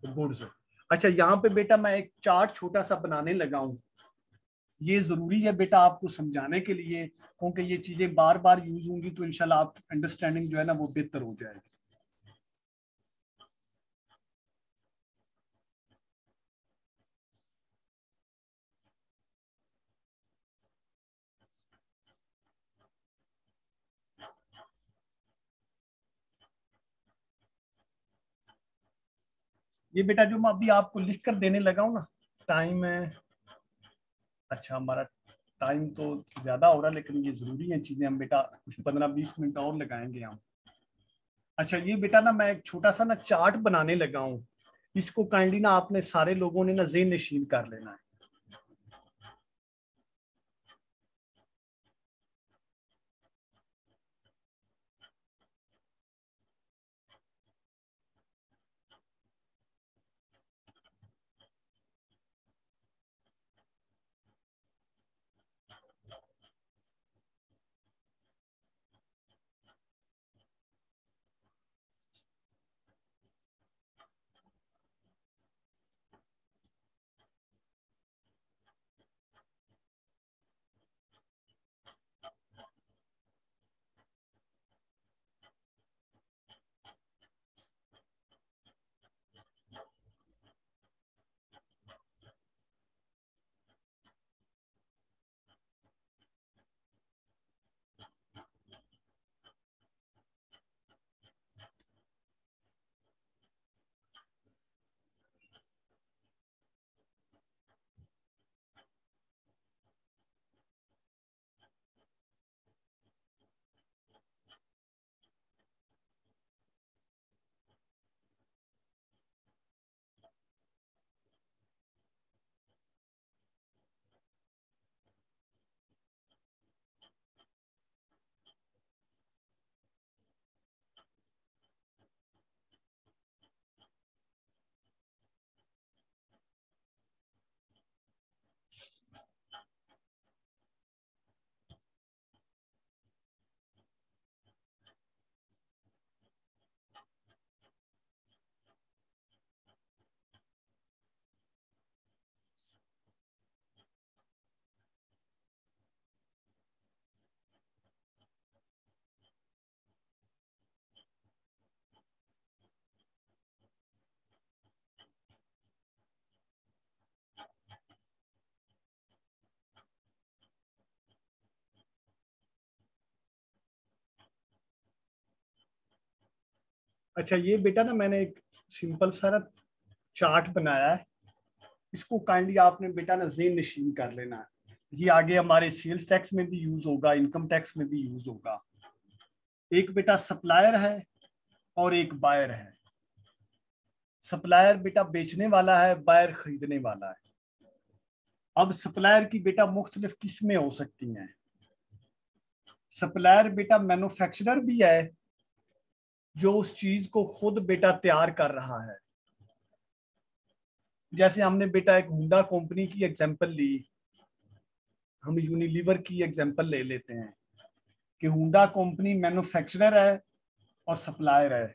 goods। अच्छा, यहाँ पे बेटा मैं एक chart छोटा सा बनाने लगा हूँ। ये जरूरी है बेटा आपको समझाने के लिए, क्योंकि ये चीजें बार बार यूज होंगी तो इंशाल्लाह आपकी अंडरस्टैंडिंग जो है ना वो बेहतर हो जाएगी। ये बेटा जो मैं अभी आपको लिख कर देने लगा हूँ ना, टाइम है, अच्छा हमारा टाइम तो ज्यादा हो रहा है, लेकिन ये जरूरी है चीजें, हम बेटा कुछ 15-20 मिनट और लगाएंगे हम। अच्छा ये बेटा ना मैं एक छोटा सा ना चार्ट बनाने लगा हूँ, इसको काइंडली ना आपने सारे लोगों ने ना ज़हन नशीन कर लेना है। अच्छा ये बेटा ना मैंने एक सिंपल सा चार्ट बनाया है, इसको काइंडली आपने बेटा ना ज़हन नशीन कर लेना है। ये आगे हमारे सेल्स टैक्स में भी यूज होगा, इनकम टैक्स में भी यूज होगा। एक बेटा सप्लायर है और एक बायर है। सप्लायर बेटा बेचने वाला है, बायर खरीदने वाला है। अब सप्लायर की बेटा मुख्तलिफ किस्में हो सकती हैं। सप्लायर बेटा मैन्युफैक्चरर भी है, जो उस चीज को खुद बेटा तैयार कर रहा है। जैसे हमने बेटा एक हुंडा कंपनी की एग्जांपल ली, हम यूनिलीवर की एग्जांपल ले लेते हैं कि हुंडा कंपनी मैन्युफैक्चरर है और सप्लायर है,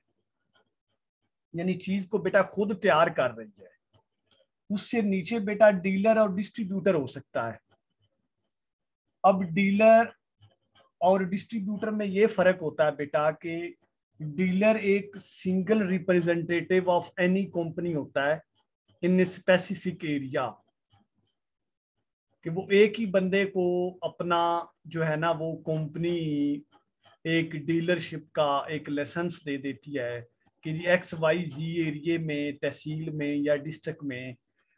यानी चीज को बेटा खुद तैयार कर रही है। उससे नीचे बेटा डीलर और डिस्ट्रीब्यूटर हो सकता है। अब डीलर और डिस्ट्रीब्यूटर में ये फर्क होता है बेटा कि डीलर एक single representative of any company होता है इन स्पेसिफिक एरिया, कि वो एक ही बंदे को अपना जो है ना वो कंपनी एक डीलरशिप का एक लाइसेंस दे देती है कि XYZ एरिया में, तहसील में या डिस्ट्रिक्ट में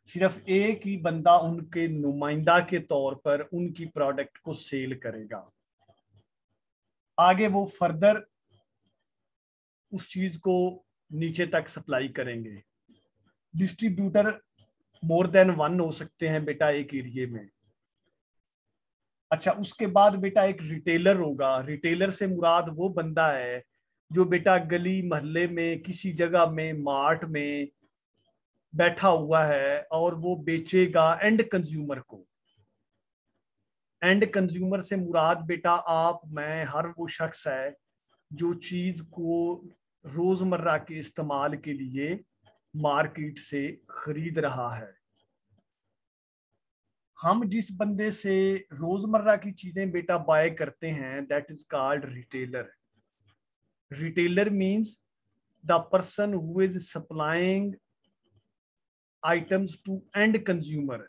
सिर्फ एक ही बंदा उनके नुमाइंदा के तौर पर उनकी प्रोडक्ट को सेल करेगा। आगे वो फर्दर उस चीज को नीचे तक सप्लाई करेंगे। डिस्ट्रीब्यूटर मोर देन वन हो सकते हैं बेटा एक एरिया में। अच्छा उसके बाद बेटा एक रिटेलर होगा। रिटेलर से मुराद वो बंदा है जो बेटा गली मोहल्ले में किसी जगह में मार्ट में बैठा हुआ है और वो बेचेगा एंड कंज्यूमर को। एंड कंज्यूमर से मुराद बेटा आप, मैं, हर वो शख्स है जो चीज को रोजमर्रा के इस्तेमाल के लिए मार्केट से खरीद रहा है। हम जिस बंदे से रोजमर्रा की चीजें बेटा बाय करते हैं that is called retailer. Retailer means the person who is supplying items to end consumer.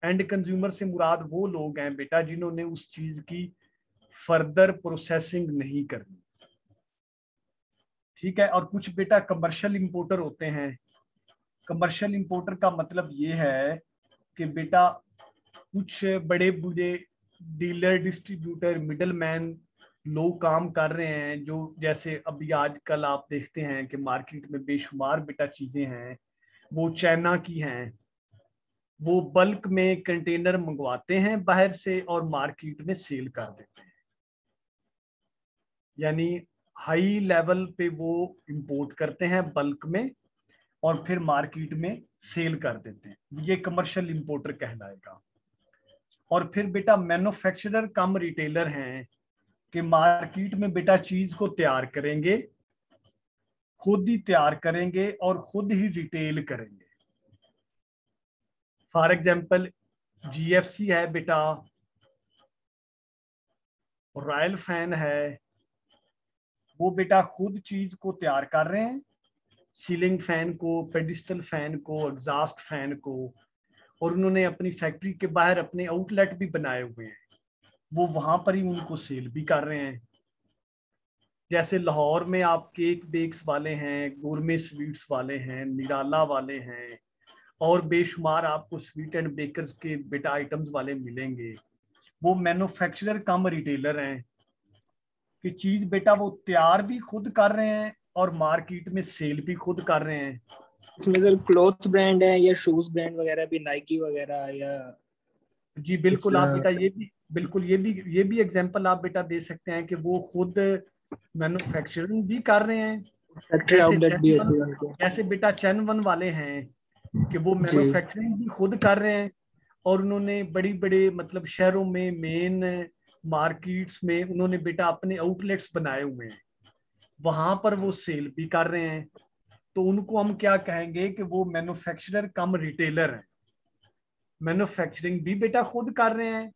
End consumer से मुराद वो लोग हैं बेटा जिन्होंने उस चीज की फर्दर प्रोसेसिंग नहीं करनी। ठीक है। और कुछ बेटा कमर्शियल इंपोर्टर होते हैं। कमर्शियल इंपोर्टर का मतलब ये है कि बेटा कुछ बड़े बड़े डीलर, डिस्ट्रीब्यूटर, मिडल मैन लोग काम कर रहे हैं, जो जैसे अभी आजकल आप देखते हैं कि मार्केट में बेशुमार बेटा चीजें हैं वो चाइना की हैं, वो बल्क में कंटेनर मंगवाते हैं बाहर से और मार्केट में सेल कर देते हैं। यानी हाई लेवल पे वो इंपोर्ट करते हैं बल्क में और फिर मार्केट में सेल कर देते हैं, ये कमर्शियल इंपोर्टर कहलाएगा। और फिर बेटा मैन्युफैक्चरर कम रिटेलर हैं कि मार्केट में बेटा चीज को तैयार करेंगे, खुद ही तैयार करेंगे और खुद ही रिटेल करेंगे। फॉर एग्जाम्पल जीएफसी है बेटा, रॉयल फैन है, वो बेटा खुद चीज को तैयार कर रहे हैं, सीलिंग फैन को, पेडिस्टल फैन को, एग्जॉस्ट फैन को, और उन्होंने अपनी फैक्ट्री के बाहर अपने आउटलेट भी बनाए हुए हैं, वो वहां पर ही उनको सेल भी कर रहे हैं। जैसे लाहौर में आप केक बेक्स वाले हैं, गोरमे स्वीट्स वाले हैं, निराला वाले हैं, और बेशुमार आपको स्वीट एंड बेकर्स के बेटा आइटम्स वाले मिलेंगे। वो मैन्युफैक्चरर कम रिटेलर हैं कि चीज बेटा वो तैयार भी खुद कर रहे हैं और मार्केट में सेल भी खुद कर रहे हैं। इसमें सर क्लॉथ ब्रांड है या शूज ब्रांड वगैरह भी, नाइकी वगैरह या? जी बिल्कुल, आप बेटा ये भी बिल्कुल ये भी एग्जांपल आप बेटा दे सकते हैं कि वो खुद मैन्युफैक्चरिंग भी कर रहे हैं। फैक्ट्री आउटलेट भी होती है उनके। जैसे बेटा चैनवन वाले हैं कि वो मैन्युफैक्चरिंग भी खुद कर रहे हैं और उन्होंने बड़ी बड़े मतलब शहरों में, मेन मार्केट्स में उन्होंने बेटा अपने आउटलेट्स बनाए हुए हैं, वहां पर वो सेल भी कर रहे हैं। तो उनको हम क्या कहेंगे कि वो मैन्युफैक्चरर कम रिटेलर हैं। मैन्युफैक्चरिंग भी बेटा खुद कर रहे हैं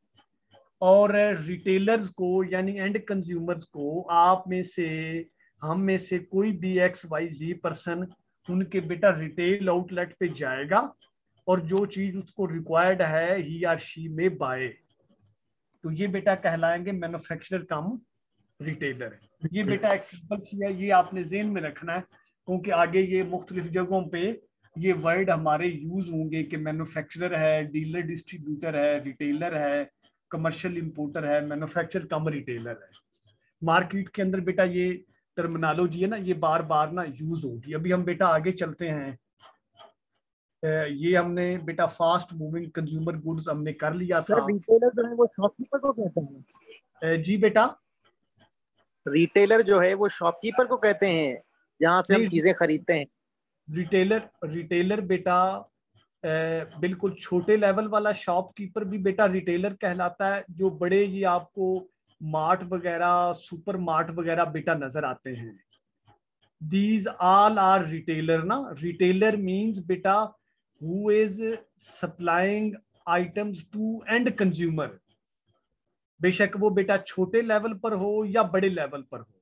और रिटेलर्स को यानी एंड कंज्यूमर्स को आप में से, हम में से कोई भी XYZ पर्सन उनके बेटा रिटेल आउटलेट पे जाएगा और जो चीज उसको रिक्वायर्ड है ही आर शी में बाय, तो ये बेटा कहलाएंगे मैन्युफैक्चरर कम रिटेलर। ये बेटा एक सिंपल सी है, ये आपने ज़हन में रखना है क्योंकि आगे ये मुख्तलिफ जगहों पे ये वर्ड हमारे यूज होंगे कि मैन्युफैक्चरर है, डीलर डिस्ट्रीब्यूटर है, रिटेलर है, कमर्शियल इंपोर्टर है, मैन्युफैक्चरर कम रिटेलर है। मार्केट के अंदर बेटा ये टर्मिनोलॉजी है ना, ये बार बार ना यूज होगी। अभी हम बेटा आगे चलते हैं। ये हमने बेटा फास्ट मूविंग कंज्यूमर गुड्स हमने कर लिया था। रिटेलर जो है वो शॉपकीपर को कहते हैं? जी बेटा, रिटेलर जो है वो शॉपकीपर को कहते हैं जहां से हम चीजें खरीदते हैं। रिटेलर बेटा बिल्कुल छोटे लेवल वाला शॉपकीपर भी बेटा रिटेलर कहलाता है। जो बड़े ये आपको मार्ट वगैरह, सुपर मार्ट वगैरह बेटा नजर आते हैं, दीज ऑल आर रिटेलर ना। रिटेलर मींस बेटा who is supplying items to end consumer, बेशक वो बेटा छोटे लेवल पर हो या बड़े लेवल पर हो,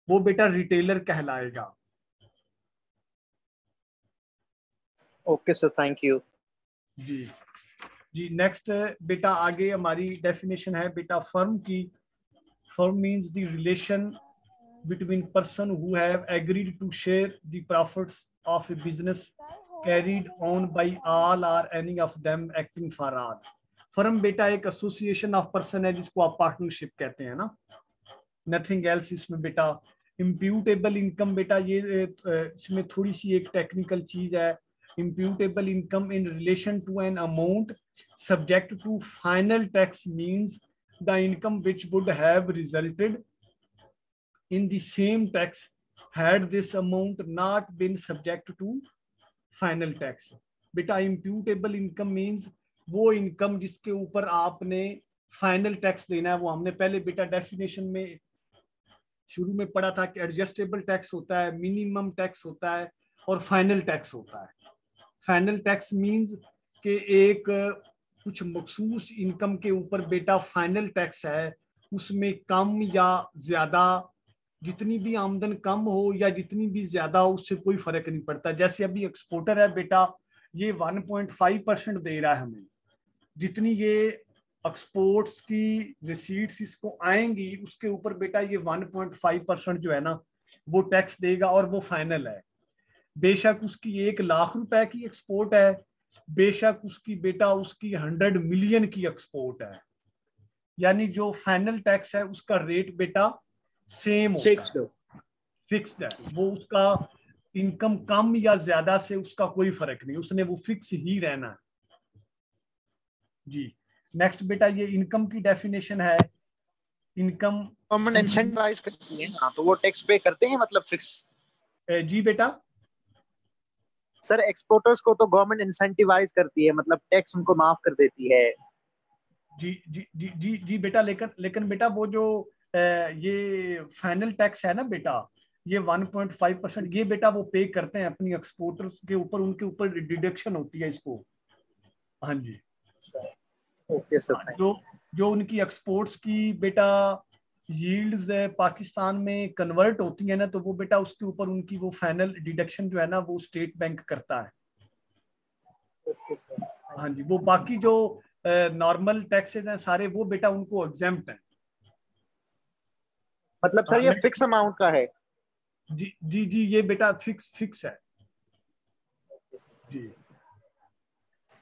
वो बेटा रिटेलर कहलाएगा। Okay sir, thank you. जी जी, नेक्स्ट बेटा आगे हमारी डेफिनेशन है बेटा फर्म की। Firm means the relation between person who have agreed to share the profits of a business carried on by all और any of them acting for all. Firm बेटा एक एसोसिएशन ऑफ पर्सन है जिसको आप partnership कहते हैं ना, nothing else. इसमें बेटा इम्प्यूटेबल इनकम बेटा ये इसमें थोड़ी सी एक टेक्निकल चीज है। Imputable income in relation to an amount subject to final tax means the income which would have resulted in the same tax had this amount not been subject to final tax। बेटा imputable income means वो income जिसके ऊपर आपने final tax देना है। वो हमने पहले बेटा डेफिनेशन में शुरू में पढ़ा था कि एडजस्टेबल टैक्स होता है, मिनिमम टैक्स होता है और फाइनल टैक्स होता है। फाइनल टैक्स मींस कि एक कुछ मखसूस इनकम के ऊपर बेटा फाइनल टैक्स है, उसमें कम या ज्यादा, जितनी भी आमदन कम हो या जितनी भी ज्यादा हो उससे कोई फर्क नहीं पड़ता। जैसे अभी एक्सपोर्टर है बेटा, ये 1.5% दे रहा है हमें, जितनी ये एक्सपोर्ट्स की रिसीट्स इसको आएंगी उसके ऊपर बेटा ये 1.5% जो है ना वो टैक्स देगा और वो फाइनल है। बेशक उसकी 1 लाख रुपए की एक्सपोर्ट है, बेशक उसकी बेटा उसकी 100 मिलियन की एक्सपोर्ट है, यानी जो फाइनल टैक्स है उसका रेट बेटा सेम होता है, फिक्स्ड है। वो उसका इनकम कम या ज्यादा से उसका कोई फर्क नहीं, उसने वो फिक्स ही रहना है जी। नेक्स्ट बेटा ये इनकम की डेफिनेशन है। इनकम गवर्नमेंट इंसेंटिवाइज करती है ना, तो वो टैक्स पे करते हैं मतलब फिक्स। जी बेटा सर एक्सपोर्टर्स को तो गवर्नमेंट इंसेंटिवाइज करती है, मतलब टैक्स उनको माफ कर देती है। जी जी जी जी जी बेटा, लेकिन बेटा वो जो ये फाइनल टैक्स है ना बेटा, ये 1.5% ये बेटा वो पे करते हैं अपनी एक्सपोर्टर्स के ऊपर, उनके ऊपर डिडक्शन होती है इसको। हाँ जी ओके सर। जो उनकी एक्सपोर्ट्स की बेटा यील्ड्स पाकिस्तान में कन्वर्ट होती है ना, तो वो बेटा उसके ऊपर उनकी वो फाइनल डिडक्शन जो है ना वो स्टेट बैंक करता है। हाँ जी, वो बाकी जो नॉर्मल टैक्सेस हैं सारे वो बेटा उनको एग्जेम्प्ट है। मतलब सर ये फिक्स अमाउंट का है? जी जी जी ये बेटा फिक्स है जी।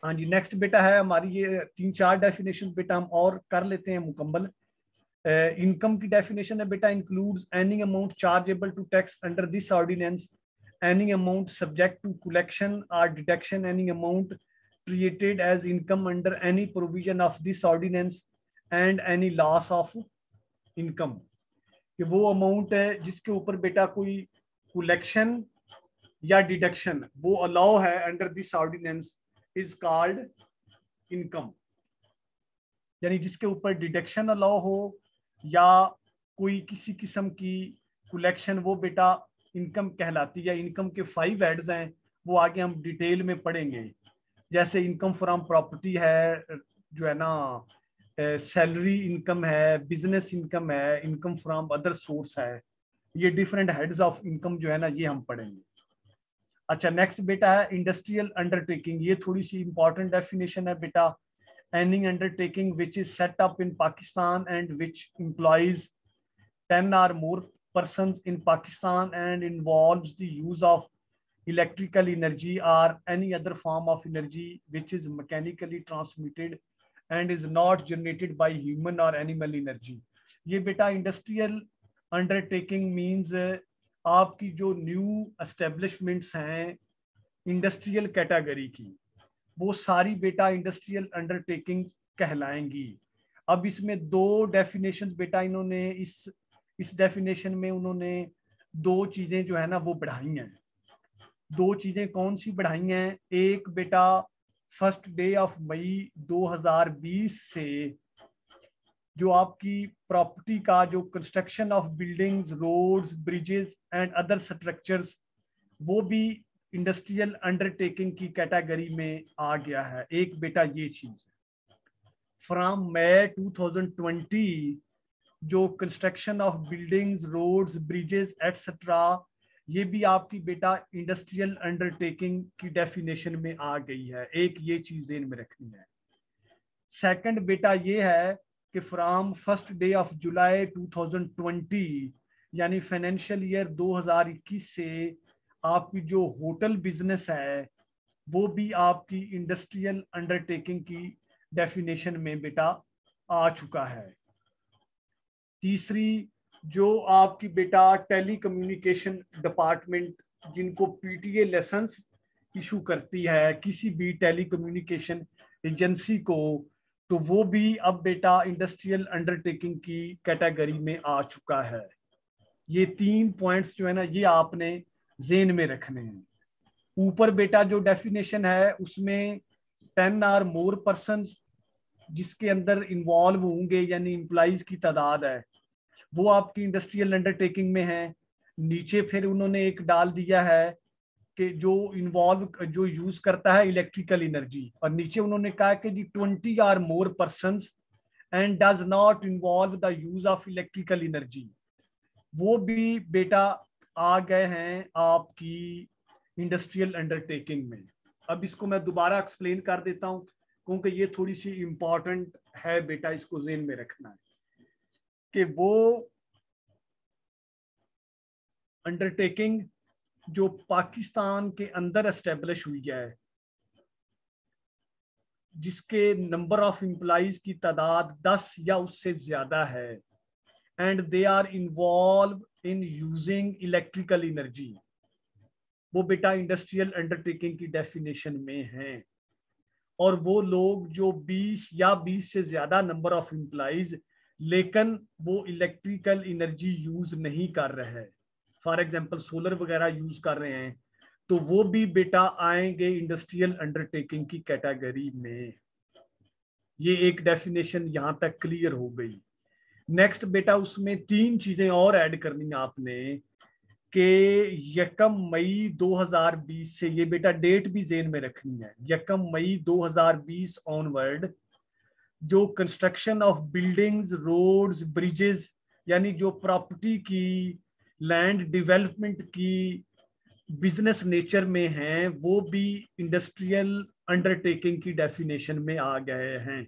हाँ जी नेक्स्ट बेटा है हमारी ये 3-4 डेफिनेशन बेटा हम और कर लेते हैं मुकम्मल। इनकम की डेफिनेशन है बेटा, includes any amount chargeable to tax under this ordinance, any amount subject to collection और deduction, any amount created as income under any provision of this ordinance and any loss of income। कि वो amount है जिसके ऊपर बेटा कोई collection या deduction वो अलाउ है under this ordinance is called income. यानी जिसके ऊपर डिडक्शन अलाउ हो या कोई किसी किस्म की कलेक्शन, वो बेटा इनकम कहलाती है। इनकम के 5 हेड्स हैं, वो आगे हम डिटेल में पढ़ेंगे। जैसे इनकम फ्रॉम प्रॉपर्टी है जो है ना, सैलरी इनकम है, बिजनेस इनकम है, इनकम फ्रॉम अदर सोर्स है। ये डिफरेंट हेड्स ऑफ इनकम जो है ना ये हम पढ़ेंगे। अच्छा नेक्स्ट बेटा है इंडस्ट्रियल अंडरटेकिंग। ये थोड़ी सी इंपॉर्टेंट डेफिनेशन है बेटा। Any undertaking which is set up in Pakistan and which employees 10 or more persons in Pakistan and involves the use of electrical energy or any other form of energy which is mechanically transmitted and is not generated by human or animal energy। ये बेटा industrial undertaking means आपकी जो new establishments हैं industrial category की, वो सारी बेटा industrial undertaking कहलाएंगी। अब इसमें 2 डेफिनेशंस बेटा इन्होंने इस डेफिनेशन में उन्होंने 2 चीजें जो है ना वो बढ़ाई हैं। 2 चीजें कौन सी बढ़ाई हैं? एक बेटा 1 डे ऑफ मई 2020 से जो आपकी प्रॉपर्टी का जो construction of buildings, roads, bridges and other structures, वो भी इंडस्ट्रियल अंडरटेकिंग की कैटेगरी में आ गया है। एक बेटा ये चीज है। फ्रॉम मई 2020 जो construction of buildings, roads, bridges etcetera, ये भी आपकी बेटा इंडस्ट्रियल अंडरटेकिंग की डेफिनेशन में आ गई है। एक ये चीज ध्यान में रखनी है। सेकंड बेटा ये है कि फ्रॉम 1 डे ऑफ जुलाई 2020 यानी फाइनेंशियल ईयर 2021 से आपकी जो होटल बिजनेस है वो भी आपकी इंडस्ट्रियल अंडरटेकिंग की डेफिनेशन में बेटा आ चुका है। तीसरी जो आपकी बेटा टेली कम्युनिकेशन डिपार्टमेंट जिनको पीटीए लाइसेंस इशू करती है किसी भी टेली कम्युनिकेशन एजेंसी को, तो वो भी अब बेटा इंडस्ट्रियल अंडरटेकिंग की कैटेगरी में आ चुका है। ये 3 पॉइंट्स जो है ना ये आपने ज़हन में रखने हैं। ऊपर बेटा जो डेफिनेशन है उसमें 10 or more persons जिसके अंदर इन्वॉल्व होंगे यानी एम्प्लॉइज की तादाद है वो आपकी इंडस्ट्रियल अंडरटेकिंग में है। नीचे फिर उन्होंने एक डाल दिया है कि जो यूज करता है इलेक्ट्रिकल एनर्जी, और नीचे उन्होंने कहा कि जी 20 or more persons and does not involve the use of electrical energy, वो भी बेटा आ गए हैं आपकी इंडस्ट्रियल अंडरटेकिंग में। अब इसको मैं दोबारा एक्सप्लेन कर देता हूं क्योंकि ये थोड़ी सी इंपॉर्टेंट है बेटा, इसको ज़हन में रखना है कि वो अंडरटेकिंग जो पाकिस्तान के अंदर एस्टेब्लिश हुई है, जिसके नंबर ऑफ एम्प्लॉइज की तादाद 10 या उससे ज्यादा है, and they are involve in using electrical energy, वो बेटा इंडस्ट्रियल अंडरटेकिंग की डेफिनेशन में है। और वो लोग जो 20 या 20 से ज्यादा नंबर ऑफ एम्प्लॉइज, लेकिन वो इलेक्ट्रिकल एनर्जी यूज नहीं कर रहे हैं, फॉर एग्जांपल सोलर वगैरह यूज कर रहे हैं, तो वो भी बेटा आएंगे इंडस्ट्रियल अंडरटेकिंग की कैटेगरी में। ये एक डेफिनेशन यहां तक क्लियर हो गई। नेक्स्ट बेटा उसमें 3 चीजें और ऐड करनी है आपने कि 1 मई 2020 से, ये बेटा डेट भी जेन में रखनी है, 1 मई 2020 ऑनवर्ड जो construction of buildings, roads, bridges, यानी जो प्रॉपर्टी की, लैंड डेवलपमेंट की बिजनेस नेचर में हैं, वो भी इंडस्ट्रियल अंडरटेकिंग की डेफिनेशन में आ गए हैं।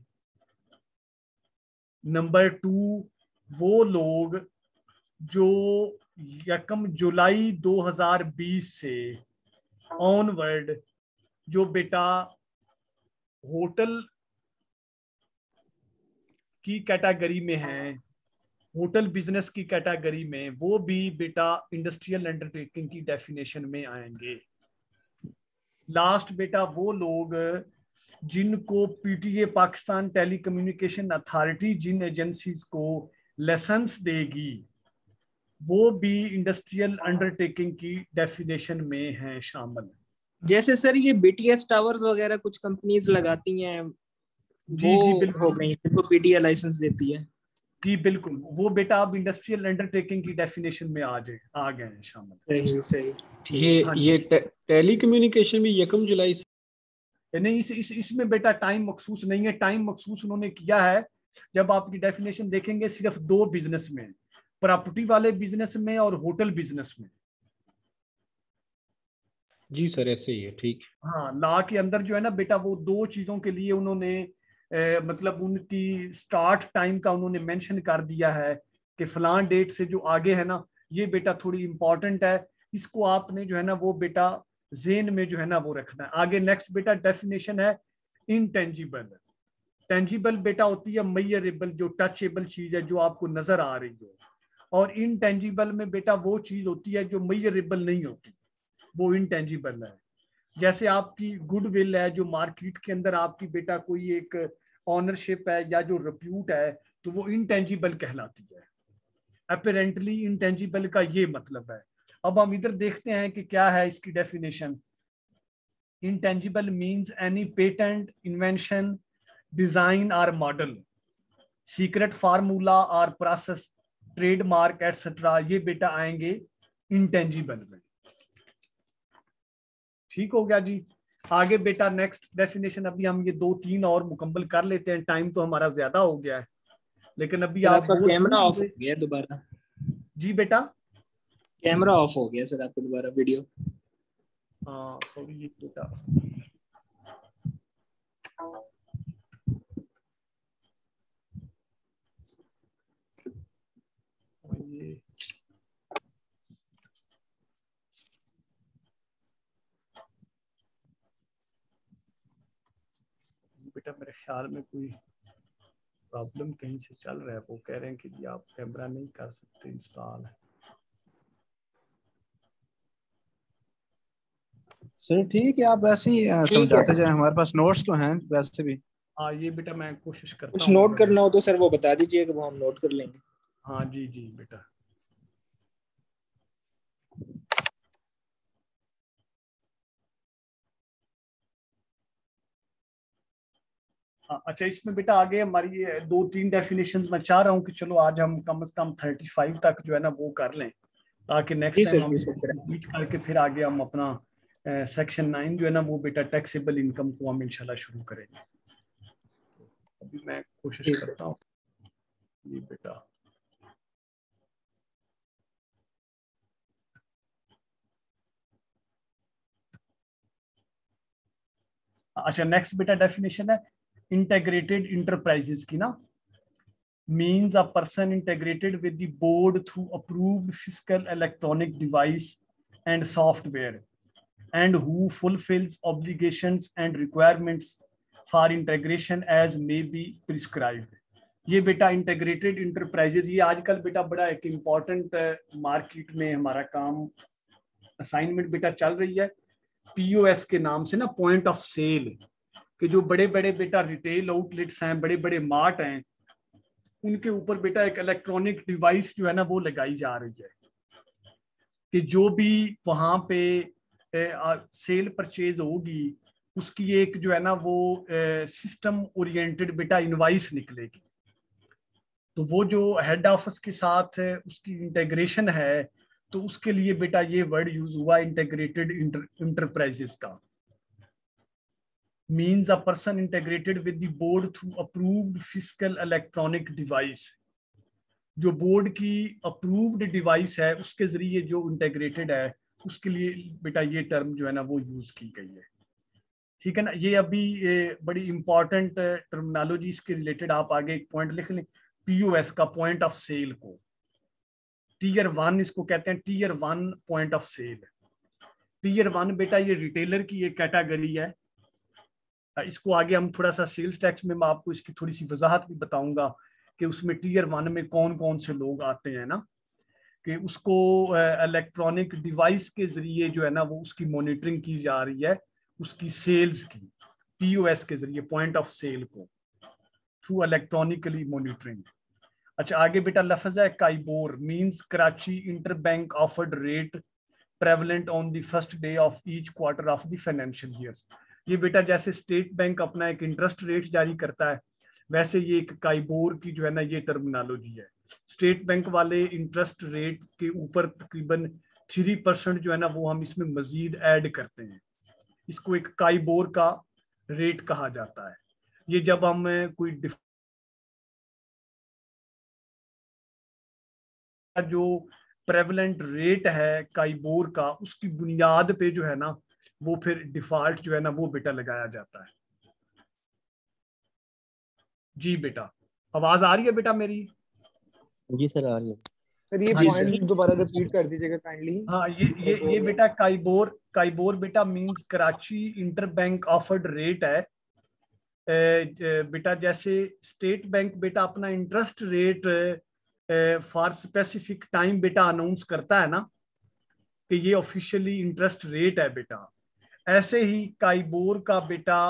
नंबर 2, वो लोग जो 1 जुलाई 2020 से ऑनवर्ड जो बेटा होटल की कैटेगरी में हैं, होटल बिजनेस की कैटेगरी में, वो भी बेटा इंडस्ट्रियल अंडरटेकिंग की डेफिनेशन में आएंगे। लास्ट बेटा वो लोग जिनको पीटीए पाकिस्तान टेलीकम्युनिकेशन अथॉरिटी जिन एजेंसीज को लाइसेंस देगी, वो भी इंडस्ट्रियल अंडरटेकिंग की डेफिनेशन में है शामिल। जैसे सर ये बीटीएस टावर्स वगैरह कुछ कंपनीज लगाती हैं, जी जी बिल्कुल हो गई, जिनको पीटीए लाइसेंस देती है। जी बिल्कुल, वो बेटा अब इंडस्ट्रियल अंडरटेकिंग की डेफिनेशन में आ गए हैं शामिल। सही सही, ये टेलीकम्युनिकेशन भी 1 जुलाई से नहीं, इसमें बेटा टाइम मखसूस नहीं है। टाइम मखसूस उन्होंने किया है, जब आपकी डेफिनेशन देखेंगे सिर्फ 2 बिजनेस में, प्रॉपर्टी वाले बिजनेस में और होटल बिजनेस में। जी सर, ऐसे ही है, ठीक। हाँ, लॉ के अंदर जो है ना बेटा, वो 2 चीजों के लिए उन्होंने मतलब उनकी स्टार्ट टाइम का उन्होंने मेंशन कर दिया है कि फलां डेट से जो आगे है ना, ये बेटा थोड़ी इंपॉर्टेंट है, इसको आपने जो है ना वो बेटा जेन में जो है ना वो रखना है। आगे नेक्स्ट बेटा डेफिनेशन है इनटेंजिबल। टेंजिबल बेटा होती है मेजरेबल, जो टचेबल चीज है, जो आपको नजर आ रही हो, और इनटेंजिबल में बेटा वो चीज होती है जो मेजरेबल नहीं होती, वो इनटेंजिबल है। जैसे आपकी गुडविल है, जो मार्केट के अंदर आपकी बेटा कोई एक ऑनरशिप है या जो रिप्यूट है, तो वो इनटेंजिबल कहलाती है। अपेरेंटली इनटेंजिबल का ये मतलब है। अब हम इधर देखते हैं कि क्या है इसकी definition. Intangible means any patent, invention, design और मॉडल, सीक्रेट फार्मूला और प्रोसेस, ट्रेडमार्क एटसेट्रा, ये बेटा आएंगे इनटेंजिबल में। ठीक हो गया जी। आगे बेटा नेक्स्ट डेफिनेशन, अभी हम ये 2-3 और मुकम्मल कर लेते हैं, टाइम तो हमारा ज्यादा हो गया है, लेकिन अभी आपका कैमरा ऑफ हो गया दोबारा। जी बेटा, कैमरा ऑफ हो गया सर आपका दोबारा, वीडियो। हाँ सॉरी ये बेटा, ये बेटा मेरे ख्याल में कोई प्रॉब्लम कहीं से चल रहा है, वो कह रहे हैं कि जी आप कैमरा नहीं कर सकते इंस्टॉल। सर ठीक है, आप वैसे ही समझाते जाए, हमारे पास नोट्स तो हैं वैसे भी। हाँ ये बेटा मैं कोशिश करता हूँ, कुछ नोट करना हो तो सर वो बता दीजिएगा, वो हम नोट कर लेंगे। हाँ जी जी बेटा। अच्छा, इसमें बेटा आगे हमारी ये 2-3 डेफिनेशंस मैं चाह रहा हूँ कि चलो आज हम कम से कम 35 तक जो है ना वो कर लें, ताकि नेक्स्ट टाइम हम कंप्लीट करके फिर आगे हम अपना सेक्शन 9 जो है ना वो बेटा टैक्सेबल इनकम को हम इंशाल्लाह शुरू करेंगे। अभी मैं कोशिश करता हूँ ये बेटा। अच्छा, नेक्स्ट बेटा डेफिनेशन है इंटीग्रेटेड इंटरप्राइजेस की ना। means a person integrated with the board through approved physical electronic device and software and who fulfills obligations and requirements for integration as may be prescribed. ये बेटा इंटीग्रेटेड इंटरप्राइजेज, ये आजकल बेटा बड़ा एक इम्पॉर्टेंट मार्केट में हमारा काम असाइनमेंट बेटा चल रही है POS के नाम से ना, पॉइंट ऑफ सेल, कि जो बड़े बड़े बेटा रिटेल आउटलेट्स हैं, बड़े बड़े मार्ट हैं, उनके ऊपर बेटा एक इलेक्ट्रॉनिक डिवाइस जो है ना वो लगाई जा रही है कि जो भी वहां पे सेल परचेज होगी उसकी एक जो है ना वो सिस्टम ओरिएंटेड बेटा इनवाइस निकलेगी। तो वो जो हेड ऑफिस के साथ उसकी इंटीग्रेशन है, तो उसके लिए बेटा ये वर्ड यूज हुआ इंटीग्रेटेड इंटरप्राइजेस का। Means a person integrated with the board through approved physical electronic device, जो बोर्ड की अप्रूव्ड डिवाइस है उसके जरिए जो इंटीग्रेटेड है, उसके लिए बेटा ये टर्म जो है ना वो यूज की गई है। ठीक है ना, ये अभी बड़ी इंपॉर्टेंट टर्मिनोलॉजी, इसके रिलेटेड आप आगे एक पॉइंट लिख लें। POS का पॉइंट ऑफ सेल को Tier 1 इसको कहते हैं, Tier 1 point of sale. Tier 1 बेटा ये रिटेलर की एक कैटेगरी है। इसको आगे हम थोड़ा सा सेल्स टैक्स में मैं आपको इसकी थोड़ी सी वजाहत भी बताऊंगा कि उसमें Tier 1 में कौन कौन से लोग आते हैं ना, कि उसको इलेक्ट्रॉनिक डिवाइस के जरिए जो है ना वो उसकी मॉनिटरिंग की जा रही है, उसकी सेल्स की POS के जरिए, पॉइंट ऑफ सेल को थ्रू इलेक्ट्रॉनिकली मॉनिटरिंग। अच्छा आगे बेटा लफ्ज है KIBOR, means Karachi inter bank offered rate prevalent on the first day of each quarter of the financial years. ये बेटा जैसे स्टेट बैंक अपना एक इंटरेस्ट रेट जारी करता है, वैसे ये एक काइबोर की जो है ना ये टर्मिनोलॉजी है। स्टेट बैंक वाले इंटरेस्ट रेट के ऊपर तकरीबन 3% जो है ना वो हम इसमें मजीद ऐड करते हैं, इसको एक काइबोर का रेट कहा जाता है। ये जब हम कोई जो प्रेवलेंट रेट है काइबोर का, उसकी बुनियाद पे जो है ना वो फिर डिफॉल्ट जो है ना वो बेटा लगाया जाता है। जी बेटा आवाज आ रही है बेटा मेरी? जी सर आ रही है सर। ये पॉइंट दोबारा रिपीट कर दीजिएगा काइंडली। हाँ ये बेटा काइबोर बेटा means Karachi inter bank offered rate है। बेटा जैसे स्टेट बैंक बेटा अपना interest rate for specific time बेटा अनाउंस करता है ना कि ये ऑफिशियली इंटरेस्ट रेट है बेटा, ऐसे ही काइबोर का बेटा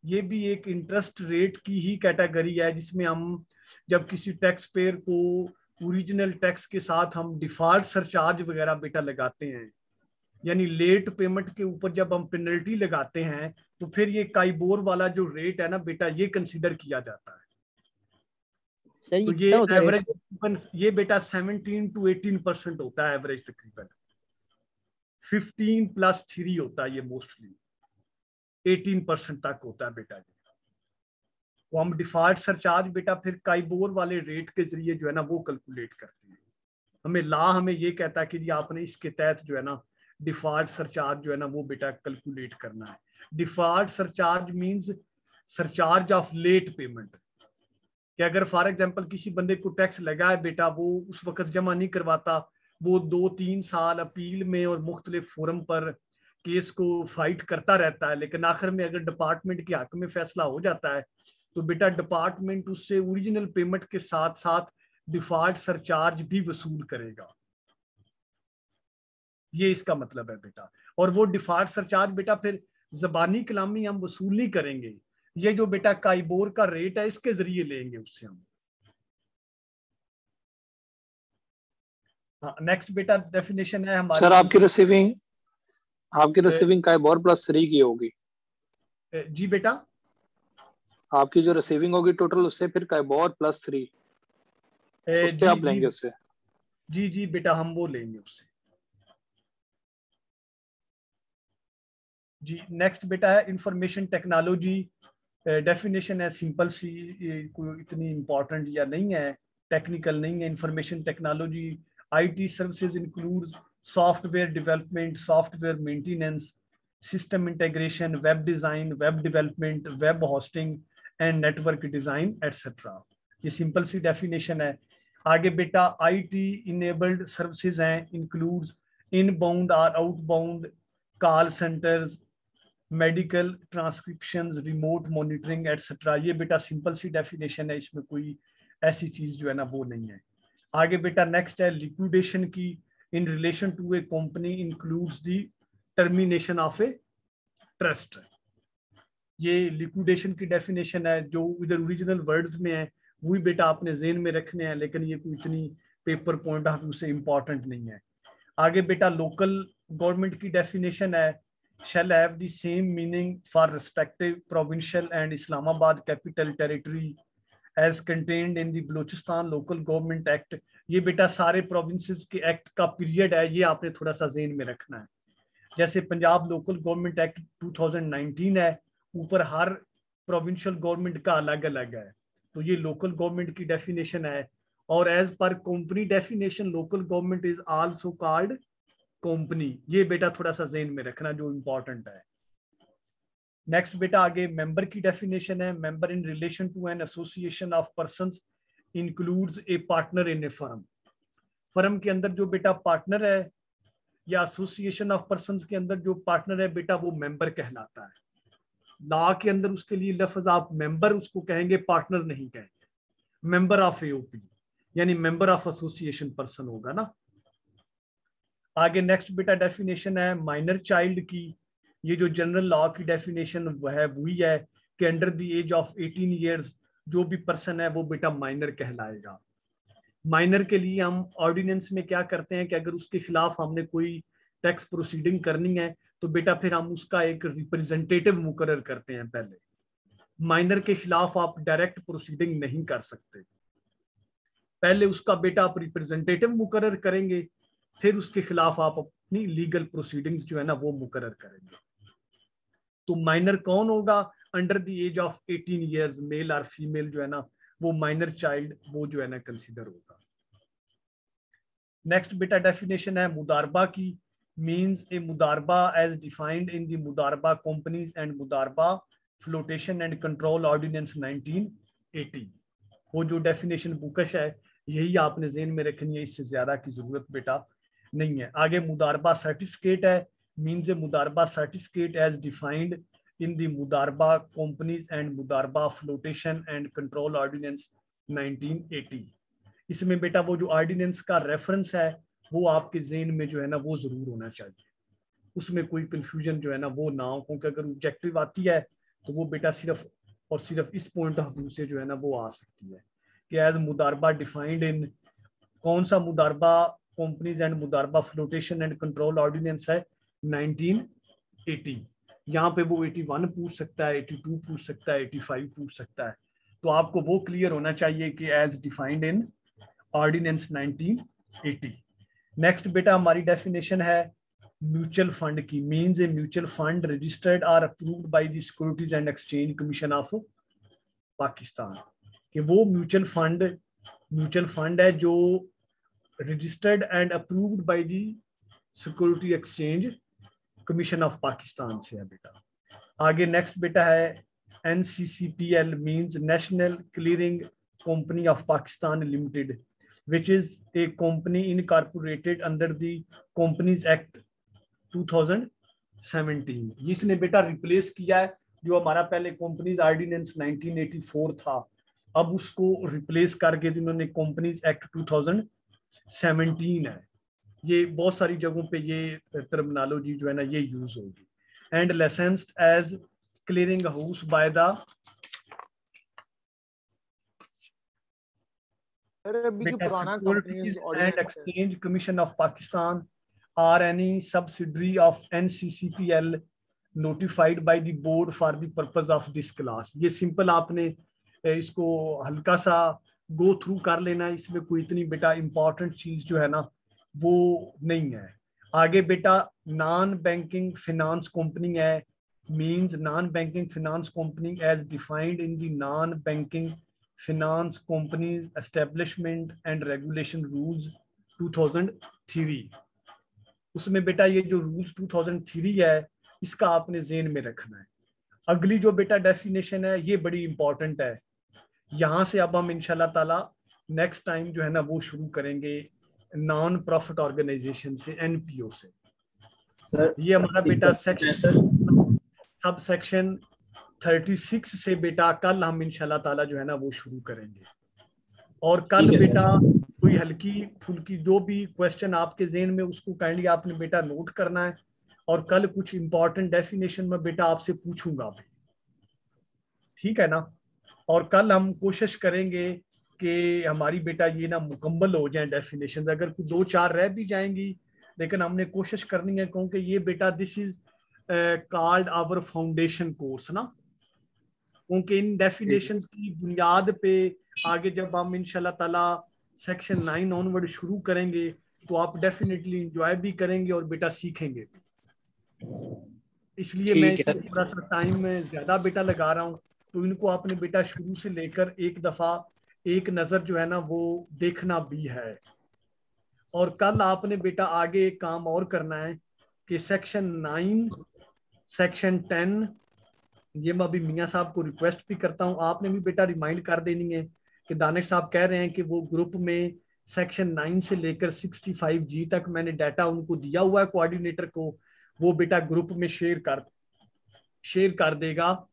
ये भी एक इंटरेस्ट रेट की ही कैटेगरी है, जिसमें हम जब किसी टैक्स पेयर को ओरिजिनल टैक्स के साथ हम डिफॉल्ट सरचार्ज वगैरह बेटा लगाते हैं, यानी लेट पेमेंट के ऊपर जब हम पेनल्टी लगाते हैं, तो फिर ये काइबोर वाला जो रेट है ना बेटा ये कंसीडर किया जाता है। सर तो ये एवरेज ये बेटा 17 to 18% होता है एवरेज, तकरीबन 15+3 होता है ये, मोस्टली 18% तक होता है बेटा जी। वो हम डिफॉल्ट सरचार्ज बेटा फिर काइबोर वाले रेट के जरिए जो है ना वो कैलकुलेट करते हैं। हमें ये कहता है कि जी आपने इसके तहत जो है ना डिफॉल्ट सरचार्ज जो है ना वो बेटा कैलकुलेट करना है। Default surcharge means surcharge of late payment, कि अगर फॉर एग्जांपल किसी बंदे को टैक्स लगा है बेटा, वो उस वक्त जमा नहीं करवाता, वो 2-3 साल अपील में और मुख्तलिफ फोरम पर केस को फाइट करता रहता है, लेकिन आखिर में अगर डिपार्टमेंट के हक में फैसला हो जाता है तो बेटा डिपार्टमेंट उससे ओरिजिनल पेमेंट के साथ साथ डिफॉल्ट सरचार्ज भी वसूल करेगा। ये इसका मतलब है बेटा। और वो डिफॉल्ट सरचार्ज बेटा फिर ज़बानी कलामी हम वसूल नहीं करेंगे, ये जो बेटा काइबोर का रेट है इसके जरिए लेंगे उससे हम। नेक्स्ट बेटा डेफिनेशन है हमारी। सर आपकी रिसीविंग काइबोर +3 की होगी। जी बेटा आपकी जो रिसीविंग होगी टोटल, उससे फिर काइबोर +3 उससे आप लेंगे उससे। जी बेटा हम वो लेंगे उससे। जी नेक्स्ट बेटा है इंफॉर्मेशन टेक्नोलॉजी। डेफिनेशन है सिंपल सी, कोई इतनी इंपॉर्टेंट या नहीं है, टेक्निकल नहीं है। Information technology IT services includes software development, software maintenance, system integration, web design, web development, web hosting and network design etcetera. ये सिंपल सी डेफिनेशन है। आगे बेटा आईटी इनेबल्ड सर्विसेज हैं, इंक्लूड्स इनबाउंड और outbound call centres, medical transcriptions, remote monitoring etcetera. ये बेटा simple सी डेफिनेशन है, इसमें कोई ऐसी चीज जो है ना वो नहीं है। आगे बेटा नेक्स्ट है लिक्विडेशन की, in relation to a company includes the termination of a trust. ये लिक्विडेशन की डेफिनेशन है, जो इधर ओरिजिनल वर्ड्स में है वही बेटा आपने ज़हन में रखने हैं, लेकिन ये कोई इतनी पेपर पॉइंट ऑफ व्यू से इम्पॉर्टेंट नहीं है। आगे बेटा लोकल गवर्नमेंट की डेफिनेशन है, shall have the same meaning for respective provincial and Islamabad capital territory as contained in the Balochistan Local Government Act। ये बेटा सारे प्रोविंसेस के एक्ट का पीरियड है, ये आपने थोड़ा सा ज़हन में रखना है। जैसे पंजाब लोकल गवर्नमेंट एक्ट 2019 है, ऊपर हर प्रोविंशियल गवर्नमेंट का अलग अलग है, तो ये लोकल गवर्नमेंट की डेफिनेशन है। और as per company definition local government is also called company. ये बेटा थोड़ा सा ज़हन में रखना जो इंपॉर्टेंट है। नेक्स्ट बेटा आगे मेंबर की डेफिनेशन है, member in relation to an association of persons includes a partner in a firm. Firm के अंदर जो बेटा पार्टनर है या एसोसिएशन ऑफ पर्संस के अंदर जो पार्टनर है बेटा वो मेंबर कहलाता है। लॉ के अंदर उसके लिए लफ्ज आप मेंबर उसको कहेंगे, पार्टनर नहीं कहेंगे। मेंबर ऑफ एओपी यानी मेंबर ऑफ एसोसिएशन पर्सन होगा ना। आगे नेक्स्ट बेटा डेफिनेशन है माइनर चाइल्ड की। ये जो जनरल लॉ की डेफिनेशन है वही है कि under the age of 18 years जो भी पर्सन है वो बेटा माइनर कहलाएगा। माइनर के लिए हम ऑर्डिनेंस में क्या करते हैं कि अगर उसके खिलाफ हमने कोई टैक्स प्रोसीडिंग करनी है तो बेटा फिर हम उसका एक रिप्रेजेंटेटिव मुकर्रर करते हैं। पहले माइनर के खिलाफ आप डायरेक्ट प्रोसीडिंग नहीं कर सकते, पहले उसका बेटा आप रिप्रेजेंटेटिव मुकर्रर करेंगे, फिर उसके खिलाफ आप अपनी लीगल प्रोसीडिंग्स जो है ना वो मुकर्रर करेंगे। तो माइनर कौन होगा? Under the age of 18 years male और फीमेल जो है ना वो माइनर चाइल्ड वो जो है ना कंसीडर होगा। नेक्स्ट बेटा डेफिनेशन है मुदारबा की, मींस ए मुदारबा एज डिफाइंड इन द मुदारबा कंपनीज एंड मुदारबा फ्लोटेशन एंड कंट्रोल ऑर्डिनेंस 1980। वो जो डेफिनेशन बुकश है यही आपने ज़हन में रखनी है, इससे ज्यादा की जरूरत बेटा नहीं है। आगे मुदारबा सर्टिफिकेट है, मींस ए मुदारबा certificate as defined in the मुदारबा कंपनीज एंड मुदारबा फ्लोटेशन एंड कंट्रोल ऑर्डिनेंस 1980। इसमें बेटा वो जो ऑर्डिनेंस का रेफरेंस है वो आपके ज़हन में जो है ना वो जरूर होना चाहिए, उसमें कोई कंफ्यूजन जो है ना वो ना हो, क्योंकि अगर ऑब्जेक्टिव आती है तो वो बेटा सिर्फ और सिर्फ इस पॉइंट ऑफ व्यू से जो है ना वो आ सकती है कि एज मुदारबा डिफाइंड इन, कौन सा मुदारबा कंपनीज एंड मुदारबा फ्लोटेशन एंड कंट्रोल ऑर्डिनेंस है 1980। यहाँ पे वो 81 पूछ सकता है, 82 पूछ सकता है, 85 पूछ सकता है, तो आपको वो क्लियर होना चाहिए कि as defined in ordinance 1980। Next बेटा हमारी डेफिनेशन है म्यूचुअल फंड की, means a mutual fund registered और approved by the securities and exchange commission of Pakistan. कि वो म्यूचुअल फंड है जो registered and approved by the security exchange commission of Pakistan से है बेटा। आगे नेक्स्ट बेटा है NCCPL, means national clearing company of Pakistan limited, which is a company incorporated under the Companies Act 2017। जिसने बेटा रिप्लेस किया है जो हमारा पहले कंपनीज ऑर्डिनेंस 1984 था, अब उसको रिप्लेस करके इन्होंने कंपनीज एक्ट 2017 है। ये बहुत सारी जगहों पे ये टर्मिनोलॉजी जो है ना ये यूज होगी। And licensed as clearing house by the Securities and Exchange Commission of Pakistan or any subsidiary of NCCPL notified by the board for the purpose of this class। ये सिंपल आपने इसको हल्का सा गो थ्रू कर लेना है, इसमें कोई इतनी बेटा इंपॉर्टेंट चीज जो है ना वो नहीं है। आगे बेटा नॉन बैंकिंग फिनांस कंपनी है, means non banking finance company as defined in the non banking finance companies establishment and regulation rules 2003। उसमें बेटा ये जो रूल्स 2003 है इसका आपने ज़हन में रखना है। अगली जो बेटा डेफिनेशन है ये बड़ी इंपॉर्टेंट है यहाँ से अब हम इंशाल्लाह ताला नेक्स्ट टाइम जो है ना वो शुरू करेंगे नॉन प्रॉफिट ऑर्गेनाइजेशन से, एनपीओ से। सर ये हमारा बेटा सेक्शन सब सेक्शन 36 से बेटा कल हम इंशाल्लाह ताला जो है ना वो शुरू करेंगे। और कल बेटा कोई हल्की फुल्की जो भी क्वेश्चन आपके ज़हन में उसको काइंडली आपने बेटा नोट करना है, और कल कुछ इंपॉर्टेंट डेफिनेशन में बेटा आपसे पूछूंगा भी, ठीक है ना। और कल हम कोशिश करेंगे कि हमारी बेटा ये ना मुकम्मल हो जाए डेफिनेशन, अगर कोई 2-4 रह भी जाएंगी लेकिन हमने कोशिश करनी है, क्योंकि ये बेटा this is called our foundation course ना, क्योंकि इन डेफिनेशंस की बुनियाद पे आगे जब हम इंशाल्लाह ताला सेक्शन 9 ऑनवर्ड शुरू करेंगे तो आप डेफिनेटली इंजॉय भी करेंगे और बेटा सीखेंगे भी। इसलिए मैं थोड़ा सा टाइम ज्यादा बेटा लगा रहा हूँ, तो इनको आपने बेटा शुरू से लेकर एक दफा एक नजर जो है ना वो देखना भी है। और कल आपने बेटा आगे एक काम और करना है कि सेक्शन 9, सेक्शन 10, ये मैं अभी मियाँ साहब को रिक्वेस्ट भी करता हूँ, आपने भी बेटा रिमाइंड कर देनी है कि दानिश साहब कह रहे हैं कि वो ग्रुप में सेक्शन 9 से लेकर 65G तक मैंने डाटा उनको दिया हुआ है कोऑर्डिनेटर को, वो बेटा ग्रुप में शेयर कर देगा।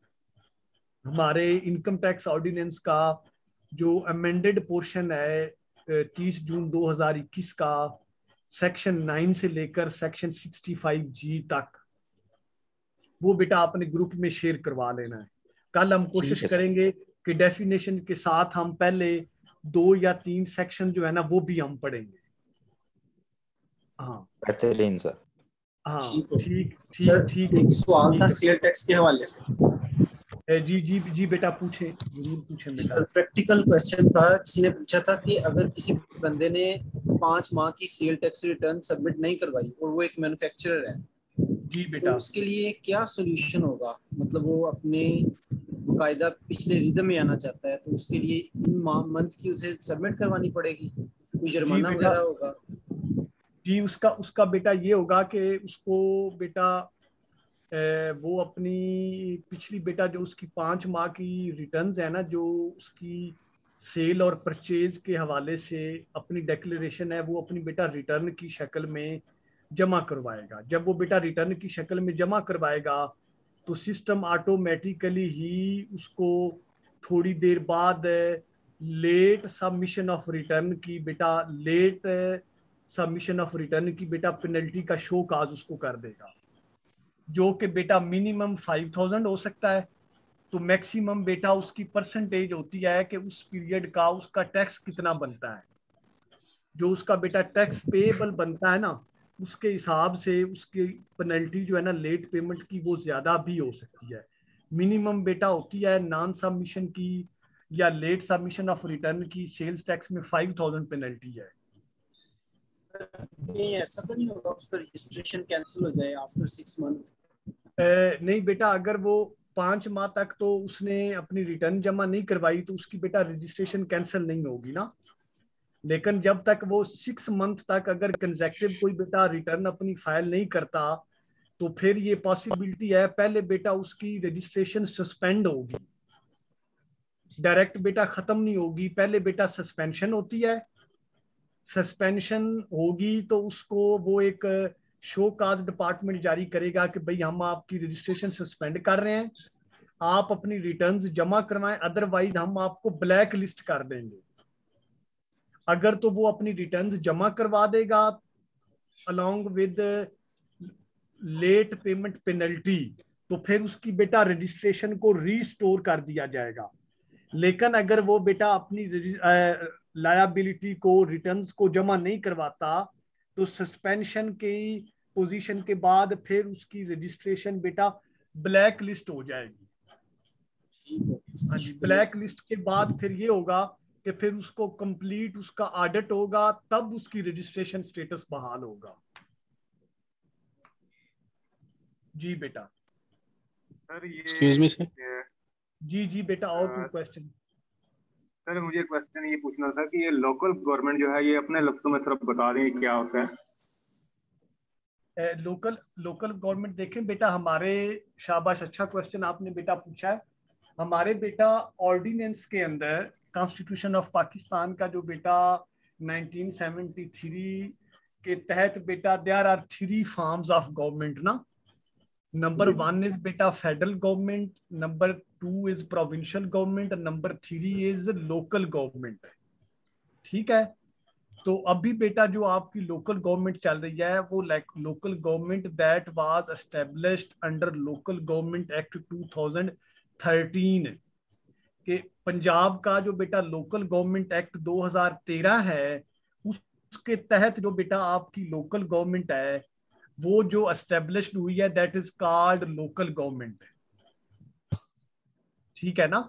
हमारे इनकम टैक्स ऑर्डिनेंस का जो अमेंडेड पोर्शन है 30 जून 2021 का, सेक्शन 9 से लेकर सेक्शन 65G तक, वो बेटा आपने ग्रुप में शेयर करवा लेना है। कल हम कोशिश करेंगे कि डेफिनेशन के साथ हम पहले 2 या 3 सेक्शन जो है ना वो भी हम पढ़ेंगे। हाँ बेहतरीन सर। हाँ ठीक। एक सवाल था सेल टैक्स के हवाले से। जी बेटा पूछे, जरूर पूछे बेटा। सर प्रैक्टिकल क्वेश्चन था, किसी ने पूछा था कि अगर किसी बंदे ने 5 माह की सेल टैक्स रिटर्न सबमिट नहीं करवाई और वो एक मैन्युफैक्चरर है, जी बेटा, तो उसके लिए क्या सोल्यूशन होगा? मतलब वो अपने कायदा पिछले रिदम में आना चाहता है, तो उसके लिए इन मंथ की उसे सबमिट करवानी पड़ेगी, कोई जुर्माना वगैरह होगा? जी उसका बेटा ये होगा कि उसको बेटा वो अपनी पिछली बेटा जो उसकी 5 माह की रिटर्न्स है ना, जो उसकी सेल और परचेज के हवाले से अपनी डिक्लेरेशन है, वो अपनी बेटा रिटर्न की शक्ल में जमा करवाएगा। जब वो बेटा रिटर्न की शक्ल में जमा करवाएगा तो सिस्टम ऑटोमेटिकली ही उसको थोड़ी देर बाद लेट सबमिशन ऑफ रिटर्न की बेटा पेनल्टी का शो काज उसको कर देगा, जो कि बेटा मिनिमम 5000 हो सकता है, तो मैक्सिमम बेटा उसकी परसेंटेज होती है कि उस पीरियड का उसका टैक्स कितना बनता है। जो उसका बेटा टैक्स पेएबल बनता है ना, उसके हिसाब से उसकी पेनल्टी जो है ना लेट पेमेंट की वो ज्यादा भी हो सकती है। मिनिमम बेटा होती है नॉन सबमिशन की या लेट सबमिशन ऑफ रिटर्न की सेल्स टैक्स में 5000 पेनल्टी है। नहीं ऐसा तो नहीं होगा उसका रजिस्ट्रेशन कैंसिल हो जाए आफ्टर 6 मंथ? नहीं बेटा, अगर वो 5 माह तक तो उसने अपनी रिटर्न जमा नहीं करवाई तो उसकी बेटा रजिस्ट्रेशन कैंसिल नहीं होगी ना, लेकिन जब तक वो 6 मंथ तक अगर कंसेक्टिव कोई बेटा रिटर्न अपनी फाइल नहीं करता तो फिर ये पॉसिबिलिटी है पहले बेटा उसकी रजिस्ट्रेशन सस्पेंड होगी, डायरेक्ट बेटा खत्म नहीं होगी, पहले बेटा सस्पेंशन होती है। सस्पेंशन होगी तो उसको वो एक शो काज डिपार्टमेंट जारी करेगा कि भाई हम आपकी रजिस्ट्रेशन सस्पेंड कर रहे हैं, आप अपनी रिटर्न्स जमा करवाएं, अदरवाइज हम आपको ब्लैक लिस्ट कर देंगे। अगर तो वो अपनी रिटर्न्स जमा करवा देगा along with late payment penalty, तो फिर उसकी बेटा रजिस्ट्रेशन को रीस्टोर कर दिया जाएगा। लेकिन अगर वो बेटा अपनी लायबिलिटी को रिटर्न्स को जमा नहीं करवाता तो सस्पेंशन की पोजीशन के बाद फिर उसकी रजिस्ट्रेशन बेटा ब्लैक लिस्ट हो जाएगी। हाँ जी, ब्लैक लिस्ट के बाद फिर ये होगा कि फिर उसको कंप्लीट उसका ऑडिट होगा, तब उसकी रजिस्ट्रेशन स्टेटस बहाल होगा। जी बेटा। सर ये जी बेटा, और कोई क्वेश्चन? सर मुझे क्वेश्चन ये पूछना था कि ये लोकल गवर्नमेंट जो है ये अपने लफ्जों में सिर्फ बता दें क्या होता है? लोकल गवर्नमेंट देखें बेटा, हमारे शाबाश, अच्छा क्वेश्चन आपने बेटा पूछा है। हमारे बेटा ऑर्डिनेंस के अंदर कॉन्स्टिट्यूशन ऑफ पाकिस्तान का जो बेटा 1973 के तहत बेटा there are 3 forms of government ना। नंबर 1 इज बेटा federal government, number 2 is provincial government, number 3 is local government. ठीक है, तो अभी बेटा जो आपकी लोकल गवर्नमेंट चल रही है वो local government that was established under local government act 2013 के पंजाब का जो बेटा लोकल गवर्नमेंट एक्ट 2013 है उसके तहत जो बेटा आपकी लोकल गवर्नमेंट है वो जो एस्टेब्लिश्ड हुई है that is called local government. ठीक है ना,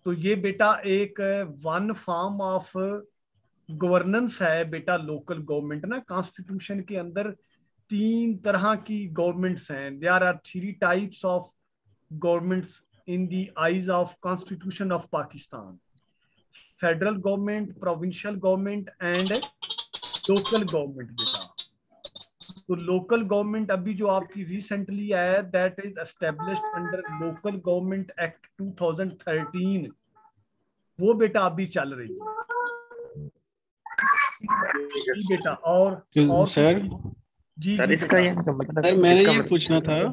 तो ये बेटा एक वन फॉर्म ऑफ गवर्नेंस है बेटा लोकल गवर्नमेंट ना। कॉन्स्टिट्यूशन के अंदर 3 तरह की गवर्नमेंट्स हैं। There are 3 types of governments in the eyes of Constitution of Pakistan: federal government, provincial government and local government बेटा। तो local government अभी जो आपकी recently है that is established under Local Government Act 2013 वो बेटा अभी चल रही है बेटा। और सर जी सर इसका ये मतलब सर मैंने ये पूछना था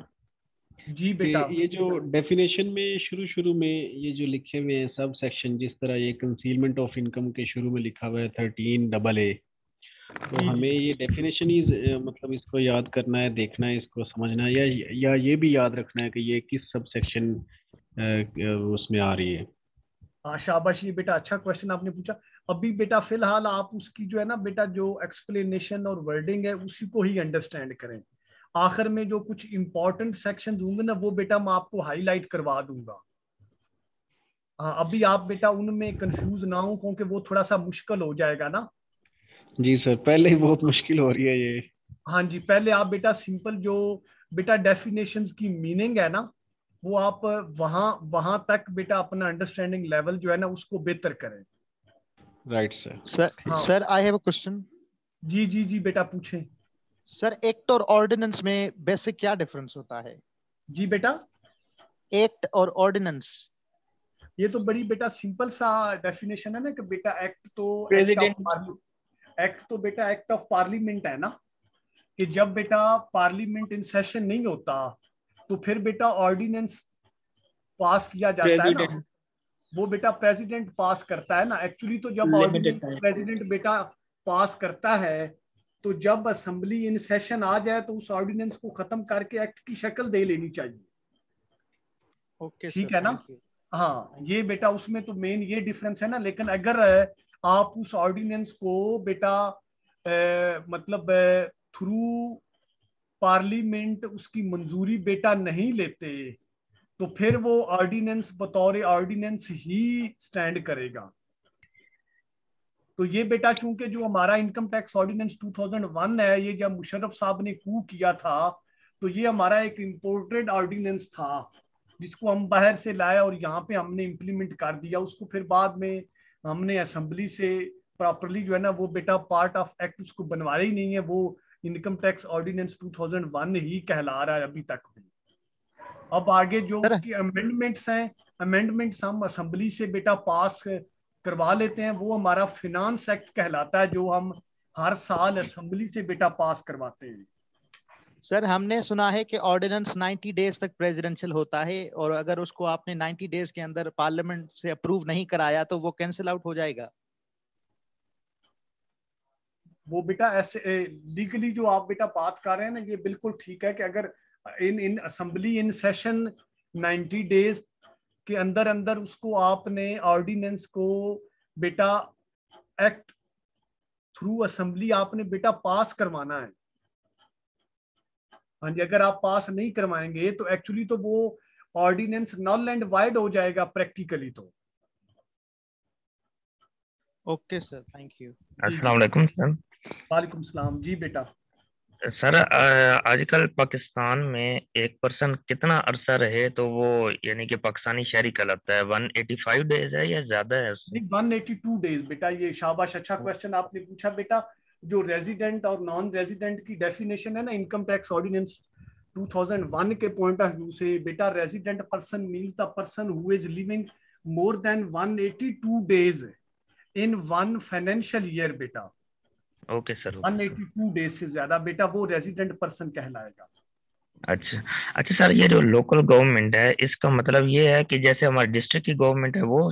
जी बेटा, ये जो डेफिनेशन में शुरू में ये जो लिखे हुए हैं सब सेक्शन, जिस तरह ये कंसीलमेंट ऑफ इनकम के शुरू में लिखा हुआ है 13AA, तो हमें ये डेफिनेशन ही मतलब इसको याद करना है, देखना है, इसको समझना है, या ये भी याद रखना है कि ये किस सब सेक्शन उसमें आ रही है? हाँ शाबाश, ये बेटा अच्छा क्वेश्चन आपने पूछा। अभी बेटा फिलहाल आप उसकी जो है ना बेटा जो एक्सप्लेनेशन और वर्डिंग है उसी को ही अंडरस्टैंड करें। आखिर में जो कुछ इंपॉर्टेंट सेक्शन दूंगा ना वो बेटा मैं आपको हाईलाइट करवा दूंगा। हाँ अभी आप बेटा उनमें कंफ्यूज ना हो क्योंकि वो थोड़ा सा मुश्किल हो जाएगा ना। जी सर, पहले ही बहुत मुश्किल हो रही है ये। हाँ जी, पहले आप बेटा सिंपल जो बेटा डेफिनेशंस की मीनिंग है ना वो आप वहां तक बेटा अपना अंडरस्टैंडिंग लेवल जो है ना उसको बेहतर करें। Right sir. Sir I have a question. जी जी जी बेटा पूछें। सर एक्ट और ऑर्डिनेंस में बेसिक क्या डिफरेंस होता है? जी बेटा, एक्ट और ऑर्डिनेंस ये तो बड़ी बेटा सिंपल सा डेफिनेशन है ना कि बेटा एक्ट तो बेटा एक्ट ऑफ पार्लियामेंट है ना, कि जब बेटा पार्लियामेंट इन सेशन नहीं होता तो फिर बेटा ऑर्डिनेंस पास किया जाता है ना, वो बेटा प्रेसिडेंट पास करता है ना। एक्चुअली तो जब ऑर्डिनेंस प्रेसिडेंट बेटा पास करता है तो जब असेंबली इन सेशन आ जाए तो उस ऑर्डिनेंस को खत्म करके एक्ट की शक्ल दे लेनी चाहिए। ओके ठीक है ना। हाँ ये बेटा उसमें तो मेन ये डिफरेंस है ना। लेकिन अगर आप उस ऑर्डिनेंस को बेटा मतलब थ्रू पार्लियामेंट उसकी मंजूरी बेटा नहीं लेते तो फिर वो ऑर्डिनेंस बतौर ऑर्डिनेंस ही स्टैंड करेगा। तो ये बेटा चूंकि जो हमारा इनकम टैक्स ऑर्डिनेंस 2001 है, ये जब मुशर्रफ साहब ने कू किया था तो ये हमारा एक इम्पोर्टेड ऑर्डिनेंस था जिसको हम बाहर से लाए और यहाँ पे हमने इम्प्लीमेंट कर दिया। उसको फिर बाद में हमने असेंबली से प्रॉपरली जो है ना वो बेटा पार्ट ऑफ एक्ट उसको बनवाया ही नहीं है, वो इनकम टैक्स ऑर्डिनेंस 2001 ही कहला रहा है अभी तक भी। अब आगे जो उसकी अमेंडमेंट्स हैं, अमेंडमेंट्स हम असेंबली से बेटा पास करवा लेते हैं, वो हमारा फिनांस एक्ट कहलाता है जो हम हर साल असेंबली से बेटा पास करवाते हैं। सर हमने सुना है कि ऑर्डिनेंस 90 डेज तक प्रेसिडेंशियल होता है और अगर उसको आपने 90 डेज के अंदर पार्लियामेंट से अप्रूव नहीं कराया तो वो कैंसिल आउट हो जाएगा। वो बेटा ऐसे लीगली जो आप बेटा बात कर रहे हैं ना ये बिल्कुल ठीक है कि अगर इन असेंबली इन सेशन 90 डेज के अंदर अंदर उसको आपने ऑर्डिनेंस को बेटा एक्ट थ्रू असेंबली आपने बेटा पास करवाना है। हाँ जी, अगर आप पास नहीं करवाएंगे तो एक्चुअली तो वो ऑर्डिनेंस नल एंड वाइड हो जाएगा प्रैक्टिकली तो। Okay sir, thank you. अस्सलाम वालेकुम सर। वालेकुम सलाम जी बेटा। सर आजकल पाकिस्तान में एक पर्सन कितना अरसा रहे तो वो यानी कि पाकिस्तानी शहरी कहलाता है? 185 डेज है या ज्यादा है? नहीं 182 डेज बेटा। ये शाबाश, अच्छा क्वेश्चन आपने पूछा बेटा। जो रेजिडेंट और नॉन रेजिडेंट की डेफिनेशन है ना इनकम टैक्स ऑर्डिनेंस 2001 के पॉइंट ऑफ व्यू से बेटा resident person means the person who is living more than 182 days in one financial year बेटा। Okay sir. 182 डेज से ज्यादा बेटा वो रेजिडेंट पर्सन कहलाएगा। अच्छा अच्छा सर, ये जो लोकल गवर्नमेंट है इसका मतलब ये है कि जैसे हमारे डिस्ट्रिक्ट की गवर्नमेंट है वो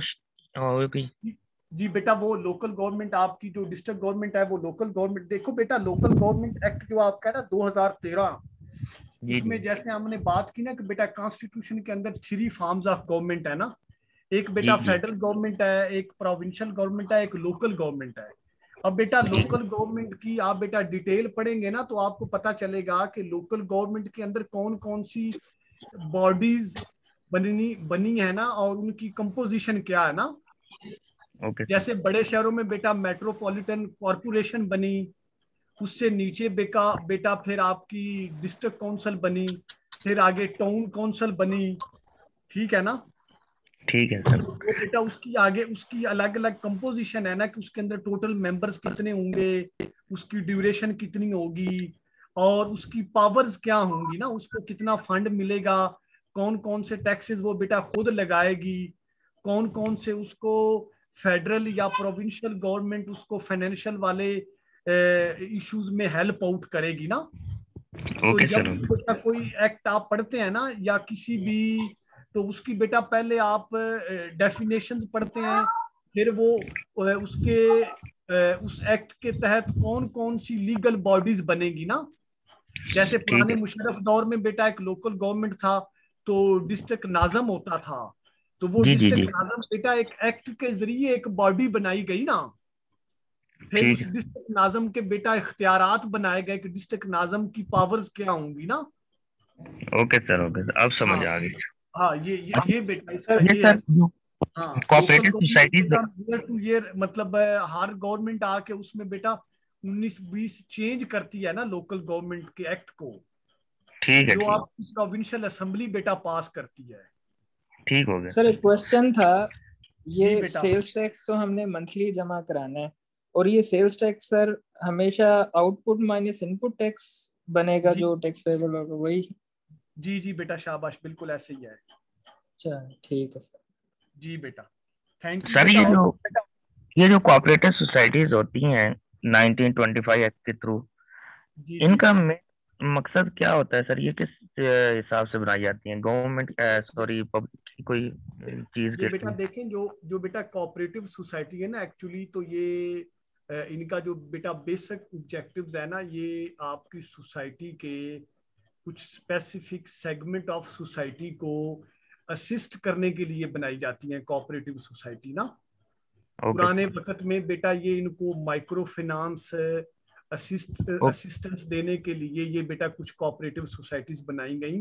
जी बेटा वो लोकल गवर्नमेंट, आपकी जो डिस्ट्रिक्ट गवर्नमेंट है वो लोकल गवर्नमेंट। देखो बेटा लोकल गवर्नमेंट एक्ट जो आपका है ना 2013, इसमें जैसे हमने बात की ना कि बेटा कॉन्स्टिट्यूशन के अंदर 3 फॉर्म्स ऑफ गवर्नमेंट है ना, एक बेटा फेडरल गवर्नमेंट है, एक प्रोविंशियल गवर्नमेंट है, एक लोकल गवर्नमेंट है। अब बेटा लोकल गवर्नमेंट की आप बेटा डिटेल पढ़ेंगे ना तो आपको पता चलेगा कि लोकल गवर्नमेंट के अंदर कौन कौन सी बॉडीज बनी है ना और उनकी कंपोजिशन क्या है ना। जैसे बड़े शहरों में बेटा मेट्रोपॉलिटन कॉरपोरेशन बनी, उससे नीचे बेटा फिर आपकी डिस्ट्रिक्ट काउंसिल बनी, फिर आगे टाउन काउंसिल बनी, ठीक है ना। ठीक है सर। तो बेटा उसकी आगे उसकी अलग अलग कंपोजिशन है ना कि उसके अंदर टोटल मेंबर्स कितने होंगे, उसकी ड्यूरेशन कितनी होगी और उसकी पावर्स क्या होंगी ना, उसको कितना फंड मिलेगा, कौन कौन से टैक्सेस वो बेटा खुद लगाएगी, कौन कौन से उसको फेडरल या प्रोविंशियल गवर्नमेंट उसको फाइनेंशियल वाले इश्यूज में हेल्प आउट करेगी ना। तो जब बेटा कोई एक्ट आप पढ़ते हैं ना या किसी भी, तो उसकी बेटा पहले आप डेफिनेशंस पढ़ते हैं, फिर वो उसके उस एक्ट के तहत कौन कौन सी लीगल बॉडीज बनेगी ना। जैसे पुराने मुशर्रफ दौर में बेटा एक लोकल गवर्नमेंट था तो डिस्ट्रिक्ट नाज़म होता था, तो वो डिस्ट्रिक्ट नाज़म बेटा एक एक्ट के जरिए एक बॉडी बनाई गई ना, फिर उस डिस्ट्रिक्ट नाज़म के बेटा इख्तियारात बनाए गए कि डिस्ट्रिक्ट नाज़म की पावर्स क्या होंगी ना। ओके सर अब समझ आ गई। हाँ ये बेटा इसका ये है। हाँ cooperative societies year two year मतलब हर गवर्नमेंट आके उसमें बेटा 19-20 चेंज करती है ना लोकल गवर्नमेंट के एक्ट को, ठीक है, जो आपकी प्रोविंशियल असेंबली बेटा पास करती है। ठीक हो गया सर। एक क्वेश्चन था, ये सेल्स टैक्स तो हमने मंथली जमा कराना है और ये सेल्स टैक्स सर हमेशा आउटपुट माइनस इनपुट टैक्स बनेगा, जो टैक्स पेबल होगा वही? जी बेटा शाबाश, बिल्कुल ऐसे ही है। अच्छा ठीक है सर। जी बेटा थैंक यू सर। ये जो कोऑपरेटिव सोसाइटीज होती हैं 1925 एक्ट के थ्रू, इनका मकसद क्या होता है सर? ये किस हिसाब से बनाई जाती हैं? गवर्नमेंट पब्लिक की कोई चीज के? बेटा देखें जो बेटा कोऑपरेटिव सोसाइटी है ना एक्चुअली, तो ये इनका जो बेटा बेसिक ऑब्जेक्टिव्स है ना, ये आपकी सोसाइटी के कुछ स्पेसिफिक सेगमेंट ऑफ सोसाइटी को असिस्ट करने के लिए बनाई जाती हैं कोऑपरेटिव सोसाइटी ना। पुराने वक्त में बेटा ये इनको माइक्रो फाइनेंस असिस्टेंस देने के लिए ये बेटा कुछ कोऑपरेटिव सोसाइटीज बनाई गई,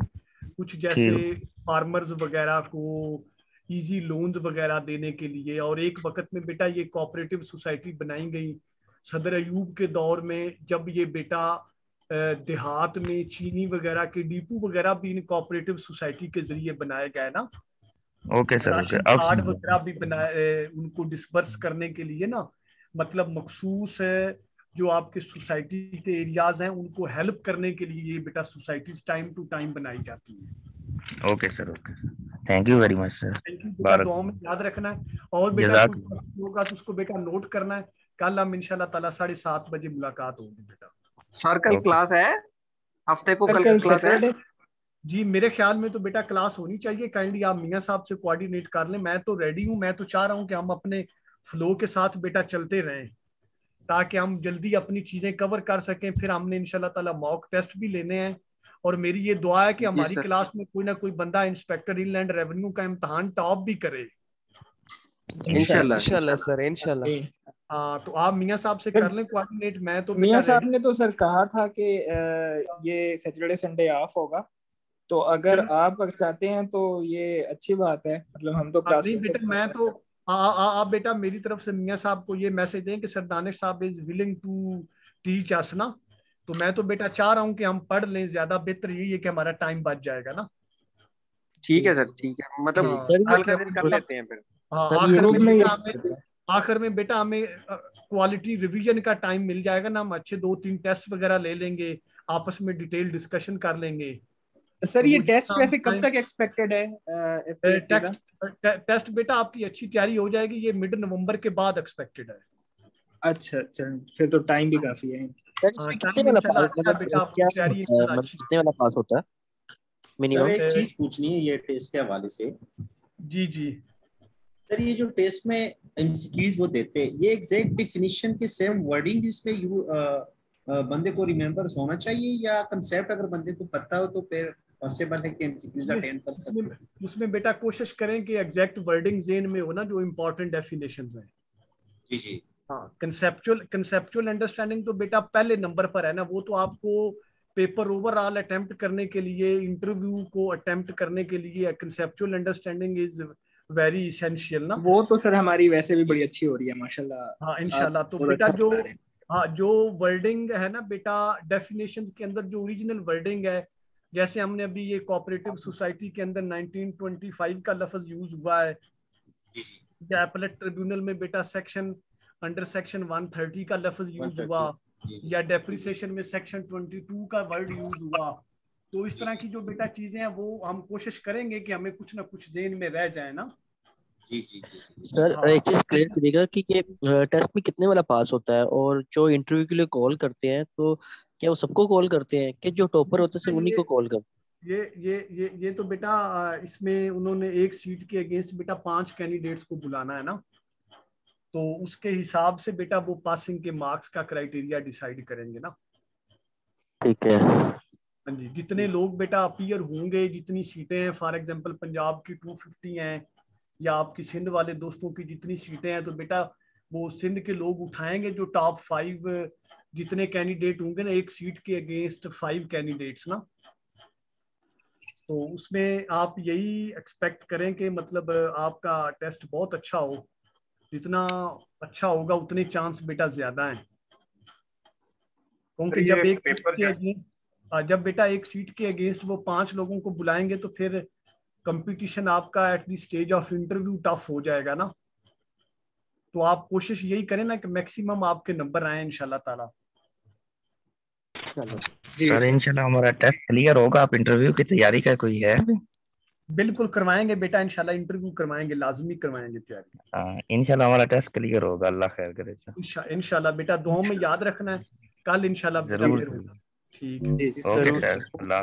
कुछ जैसे फार्मर्स वगैरह को इजी लोन्स वगैरह देने के लिए। और एक वक्त में बेटा ये कोऑपरेटिव सोसाइटी बनाई गई सदर अयूब के दौर में, जब ये बेटा देहात में चीनी वगैरह के डिपो वगैरह भी इन कोऑपरेटिव सोसाइटी के जरिए बनाए गए ना। Okay sir. कार्ड वगैरह भी बनाए उनको डिस्पर्स करने के लिए ना, मतलब मखसूस जो आपके सोसाइटी के एरियाज हैं उनको हेल्प करने के लिए ये बेटा सोसाइटीज टाइम टू टाइम बनाई जाती है। Okay sir. Thank you very much sir. Thank you बेटा, दुआ में याद रखना है और बेटा कुछ होगा तो उसको बेटा नोट करना है। कल हम इंशाल्लाह ताला 7:30 बजे मुलाकात होगी बेटा। सर कल क्लास है, हफ्ते को कल क्लास है? जी मेरे ख्याल में तो बेटा क्लास होनी चाहिए। काइंडली आप मियां साहब से कोऑर्डिनेट कर लें। मैं तो रेडी हूं, मैं तो चाह रहा हूं कि हम अपने फ्लो के साथ बेटा चलते रहें ताकि हम जल्दी अपनी चीजें कवर कर सकें। फिर हमने इंशाल्लाह ताला मॉक टेस्ट भी लेने हैं और मेरी ये दुआ है कि हमारी क्लास में कोई ना कोई बंदा इंस्पेक्टर इनलैंड रेवेन्यू का इम्तहान टॉप भी करे इंशाल्लाह सर, इंशाल्लाह। हाँ तो आप मियां साहब से कर लें कोऑर्डिनेट। मैं तो मियां साहब ने तो सर कहा था कि ये सैटरडे संडे ऑफ होगा, तो अगर आप चाहते हैं तो ये अच्छी बात है। मतलब हम तो क्लास बेटा मैं तो आप बेटा मेरी तरफ से मियां साहब को ये मैसेज दें कि सर दानिश साहब is willing to teach us ना। तो मैं तो बेटा चाह रहा हूँ कि हम पढ़ लें, ज्यादा बेहतर यही है कि हमारा टाइम बच जाएगा ना। ठीक है सर, ठीक है, मतलब कल का दिन कर लेते हैं फिर। आखिर में बेटा हमें क्वालिटी रिवीजन का टाइम मिल जाएगा ना, हम अच्छे 2-3 टेस्ट वगैरह ले लेंगे, आपस में डिटेल डिस्कशन कर लेंगे, सर ये टेस्ट वैसे कब तक एक्सपेक्टेड है? टेस्ट बेटा आपकी अच्छी तैयारी हो जाएगी, ये मिड नवंबर के बाद एक्सपेक्टेड है। अच्छा अच्छा, फिर तो टाइम भी काफी है। कितने वाला पास होता है मिनिमम? एक चीज पूछनी है ये टेस्ट के हवाले से। जी जी सर, ये जो टेस्ट में एमसीक्यूज वो देते हैं, ये एग्जैक्ट डिफिनीशन के सेम वर्डिंग जिसपे बंदे को रिमेम्बर होना चाहिए, या कंसेप्ट अगर बंदे को पता हो तो फिर पॉसिबल है कि एमसीक्यूज अटेंड कर सकते? उसमें बेटा कोशिश करें कि एग्जैक्ट वर्डिंग ज़हन में हो ना, जो इम्पोर्टेंट डेफिनेशंस हैं। जी जी हाँ, कंसेप्चुअल अंडरस्टैंडिंग तो बेटा पहले नंबर पर है ना, वो तो आपको पेपर ओवरऑल अटेम्प्ट करने के लिए, इंटरव्यू को अटेम्प्ट करने के लिए conceptual understanding is very essential ना। वो तो सर हमारी वैसे भी बड़ी अच्छी हो रही है माशाल्लाह। हाँ इंशाल्लाह। तो बेटा जो वर्डिंग है ना बेटा, डेफिनेशंस के अंदर जो ओरिजिनल वर्डिंग है, जैसे हमने अभी ये कोऑपरेटिव सोसाइटी के अंदर 1925 का लफ्ज यूज हुआ है, या अपीलेट ट्रिब्यूनल में बेटा अंडर सेक्शन 130 का लफ्ज यूज हुआ, या डेप्रिसिएशन में सेक्शन 22 का वर्ड यूज हुआ। तो इस तरह की जो बेटा चीजें हैं वो हम कोशिश करेंगे कि हमें कुछ ना कुछ ज़हन में रह जाए ना। जी जी सर एक चीज क्लियर करिएगा कि ये टेस्ट में कितने वाला पास होता है, और जो इंटरव्यू के लिए कॉल करते हैं तो क्या वो सबको कॉल करते हैं कि जो टॉपर होते हैं सिर्फ उन्हीं को कॉल करते हैं? ये तो बेटा इसमें उन्होंने एक सीट के अगेंस्ट बेटा 5 कैंडिडेट्स को बुलाना है ना, तो उसके हिसाब से बेटा वो पासिंग के मार्क्स का क्राइटेरिया डिसाइड करेंगे ना। ठीक है। हाँ जी, जितने लोग बेटा अपीयर होंगे, जितनी सीटें हैं, फॉर एग्जांपल पंजाब की 250 हैं, या आपकी सिंध वाले दोस्तों की जितनी सीटें हैं, तो बेटा वो सिंध के लोग उठाएंगे जो टॉप 5 जितने कैंडिडेट होंगे ना, एक सीट के अगेंस्ट 5 कैंडिडेट्स ना। तो उसमें आप यही एक्सपेक्ट करें कि मतलब आपका टेस्ट बहुत अच्छा हो, जितना अच्छा होगा उतने चांस बेटा ज्यादा हैं, क्योंकि जब बेटा एक सीट के अगेंस्ट वो 5 लोगों को बुलाएंगे तो फिर कंपटीशन आपका at the stage of interview tough हो जाएगा ना। तो आप कोशिश यही करें ना कि मैक्सिमम आपके नंबर आए इंशाल्लाह ताला। सर इंशाल्लाह हमारा टेस्ट क्लियर होगा। आप इंटरव्यू की तैयारी का कोई है? बिल्कुल करवाएंगे बेटा, इंशाल्लाह इंटरव्यू करवाएंगे, लाजमी करवाएंगे तैयारी। हाँ इंशाल्लाह हमारा टेस्ट क्लियर होगा, अल्लाह खैर करे। इंशाल्लाह बेटा दुआ में याद रखना है, कल इंशाल्लाह जरूर। ठीक ओके सर, अल्लाह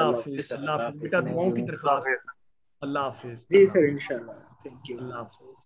हाफिज़। बेटा दुआओं की दरख्वास्त। अल्लाह हाफिज़। जी सर इंशाल्लाह। Thank you. अल्लाह हाफिज़।